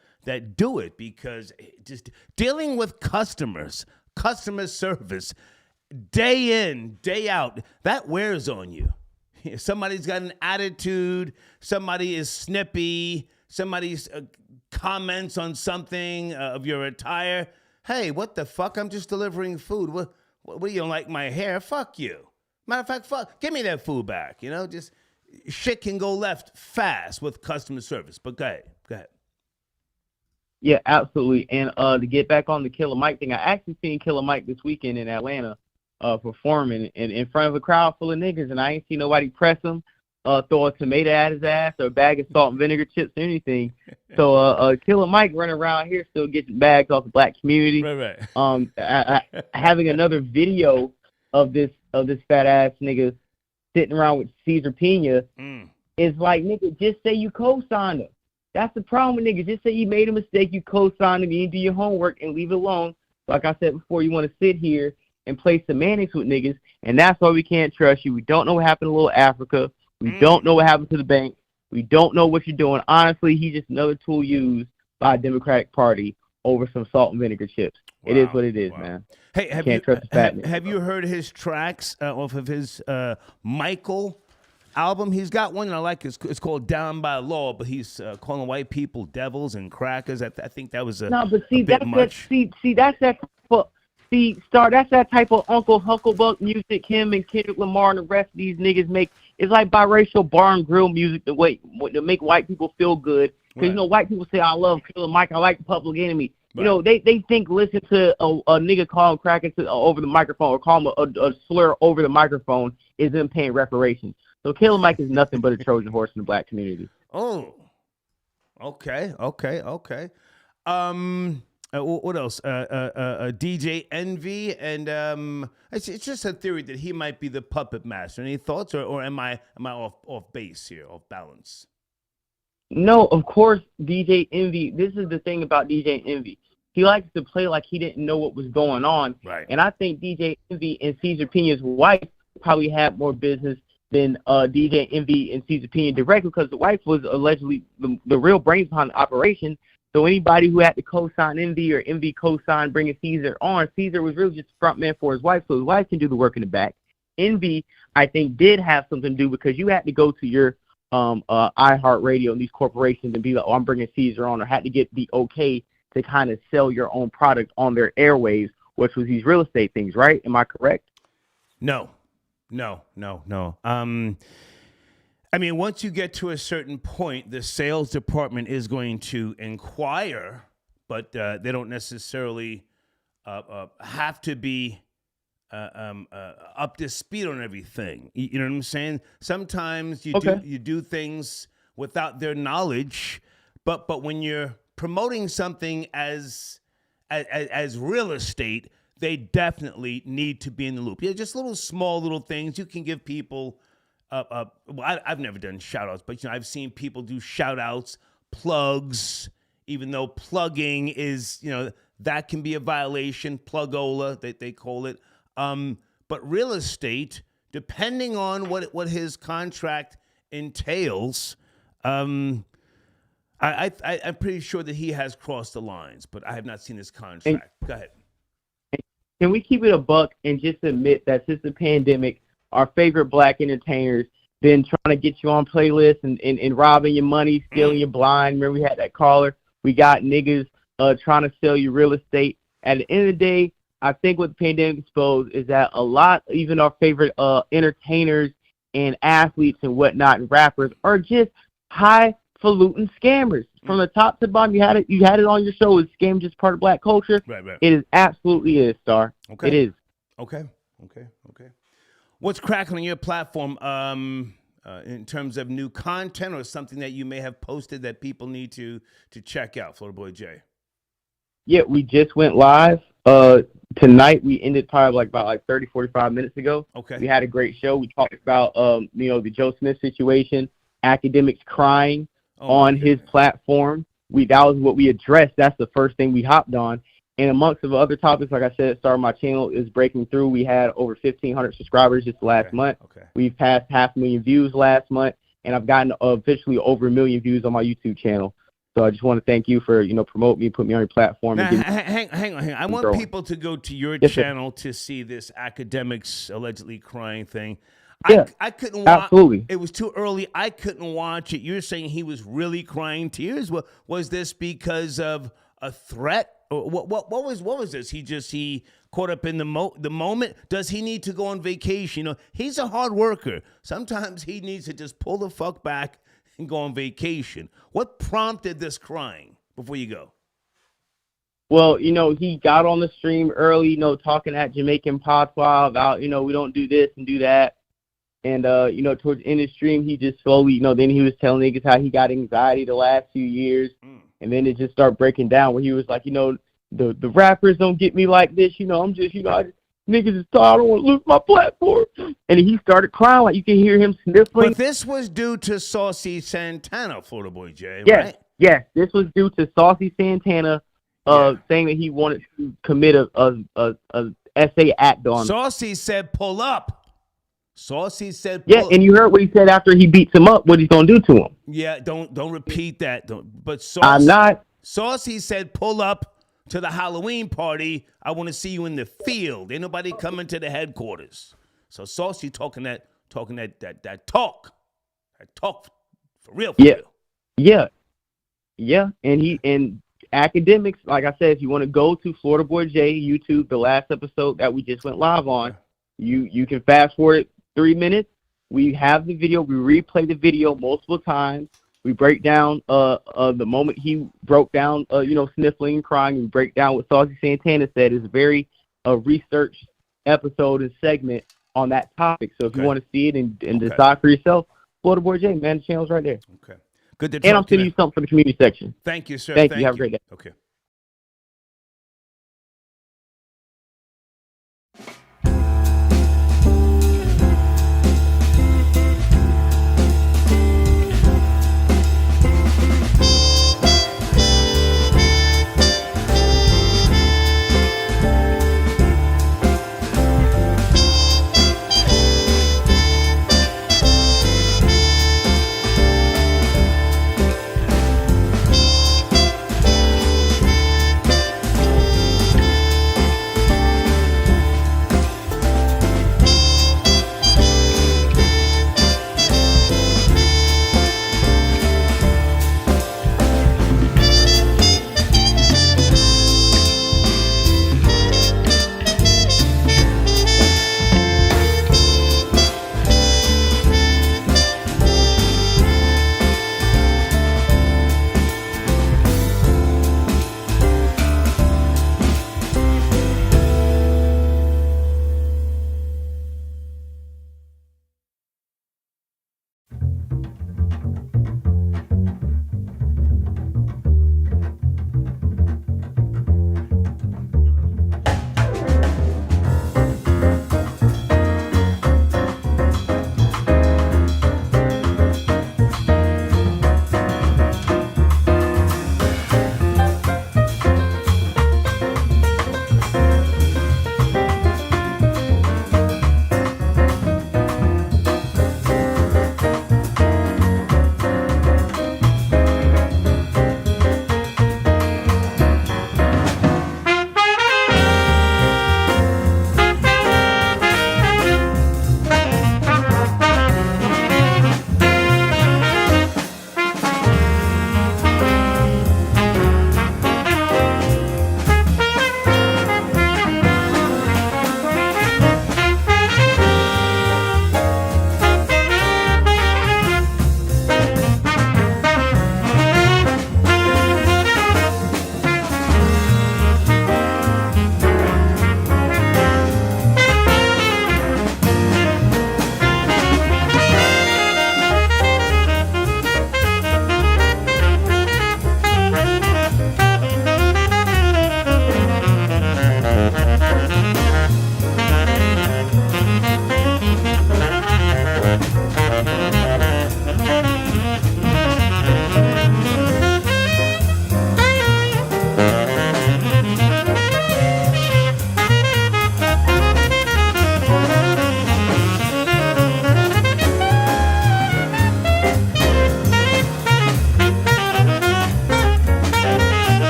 do it, because just dealing with customer service, day in, day out, that wears on you. Somebody's got an attitude, somebody is snippy, somebody's comments on something of your attire. Hey, what the fuck? I'm just delivering food. What you don't like my hair? Fuck you. Matter of fact, give me that food back. Just shit can go left fast with customer service. But go ahead. Yeah, absolutely. And to get back on the Killer Mike thing, I actually seen Killer Mike this weekend in Atlanta performing in front of a crowd full of niggas, and I ain't seen nobody press him, throw a tomato at his ass or a bag of salt and vinegar chips or anything. So Killer Mike running around here still getting bags off the black community. Right. Having another video of this fat ass nigga sitting around with Caesar Pina is like, nigga, just say you co-signed him. That's the problem with niggas. Just say you made a mistake, you co-signed him, you didn't do your homework, and leave it alone. Like I said before, you want to sit here and play semantics with niggas, and that's why we can't trust you. We don't know what happened to Little Africa. We don't know what happened to the bank. We don't know what you're doing. Honestly, he's just another tool used by a Democratic Party over some salt and vinegar chips. Wow. It is what it is, man. Hey, have you heard his tracks off of his Michael album? He's got one that I like. It's called Down by Law, but he's calling white people devils and crackers. I think that was that's that type of Uncle Hucklebuck music him and Kendrick Lamar and the rest of these niggas make. It's like biracial bar and grill music to make white people feel good. Because, white people say, I love Killer Mike, I like Public Enemy. Right. They think listen to a nigga call him crackers over the microphone or call him a slur over the microphone is them paying reparations. So Killer Mike is nothing but a Trojan horse in the black community. Oh, okay. What else? DJ Envy, and it's just a theory that he might be the puppet master. Any thoughts, or am I off base here, off balance? No, of course, DJ Envy. This is the thing about DJ Envy. He likes to play like he didn't know what was going on. Right. And I think DJ Envy and Caesar Pina's wife probably had more business than DJ Envy and Caesar Pina directly, because the wife was allegedly the real brains behind the operation. So anybody who had to co-sign Envy or Envy co-sign bringing Caesar on, Caesar was really just front man for his wife, so his wife can do the work in the back. Envy, I think, did have something to do because you had to go to your iHeartRadio and these corporations and be like, oh, I'm bringing Caesar on, or had to get the okay to kind of sell your own product on their airwaves, which was these real estate things, right? Am I correct? No. I mean, once you get to a certain point, the sales department is going to inquire, but they don't necessarily have to be up to speed on everything. You know what I'm saying? Sometimes you do things without their knowledge, but when you're promoting something as real estate, they definitely need to be in the loop. Yeah, just small little things you can give people. Well, I've never done shout outs, but I've seen people do shout outs, plugs, even though plugging is, that can be a violation, plugola, they call it. But real estate, depending on what his contract entails, I'm pretty sure that he has crossed the lines, but I have not seen his contract. Go ahead. Can we keep it a buck and just admit that since the pandemic, our favorite black entertainers been trying to get you on playlists and robbing your money, stealing your blind? Remember we had that caller? We got niggas trying to sell you real estate. At the end of the day, I think what the pandemic exposed is that a lot, even our favorite entertainers and athletes and whatnot and rappers, are just highfalutin scammers. From the top to the bottom, you had it on your show. Is scam just part of black culture? Right. It is absolutely Star. Okay. It is. Okay. What's cracking on your platform in terms of new content or something that you may have posted that people need to check out, Florida Boy J? Yeah, we just went live. Tonight we ended probably about 30, 45 minutes ago. Okay. We had a great show. We talked about the Joe Smith situation, academics crying on his platform. That was what we addressed. That's the first thing we hopped on. And amongst the other topics, like I said, my channel is breaking through. We had over 1,500 subscribers just last month. Okay. We've passed 500,000 views last month, and I've gotten officially over 1 million views on my YouTube channel. So I just want to thank you for promote me, put me on your platform. Now, hang on. I want people to go to your channel to see this academics allegedly crying thing. I couldn't watch. Absolutely. It was too early. I couldn't watch it. You're saying he was really crying tears. Was this because of a threat? What was this? He caught up in the moment. Does he need to go on vacation? He's a hard worker. Sometimes he needs to just pull the fuck back and go on vacation. What prompted this crying before you go? Well, he got on the stream early, talking at Jamaican patois about, we don't do this and do that. And, towards the end of the stream, he just slowly, then he was telling niggas how he got anxiety the last few years. And then it just started breaking down where he was like, the rappers don't get me like this. I'm just, niggas is tired. I don't want to lose my platform. And he started crying. Like, you can hear him sniffling. But this was due to Saucy Santana, Florida Boy J, right? Yes, this was due to Saucy Santana saying that he wanted to commit a essay act on him. Saucy said, pull up. Saucy said, and you heard what he said after he beats him up, what he's going to do to him. Yeah, don't repeat that. But I'm not. Saucy said, pull up to the Halloween party. I want to see you in the field. Ain't nobody coming to the headquarters. So Saucy talking that talk. That talk for real. Yeah. And academics, like I said, if you want to go to Florida Boy J YouTube, the last episode that we just went live on, you can fast forward 3 minutes. We have the video. We replay the video multiple times. We break down the moment he broke down, sniffling and crying. We break down what Saucy Santana said. It's a very researched episode and segment on that topic. So if you want to see it and decide for yourself, Florida Boy J, man, the channel's right there. Okay. Good to talk and I'm to sending you something for the community section. Thank you, sir. Thank you. Have a great day. Okay.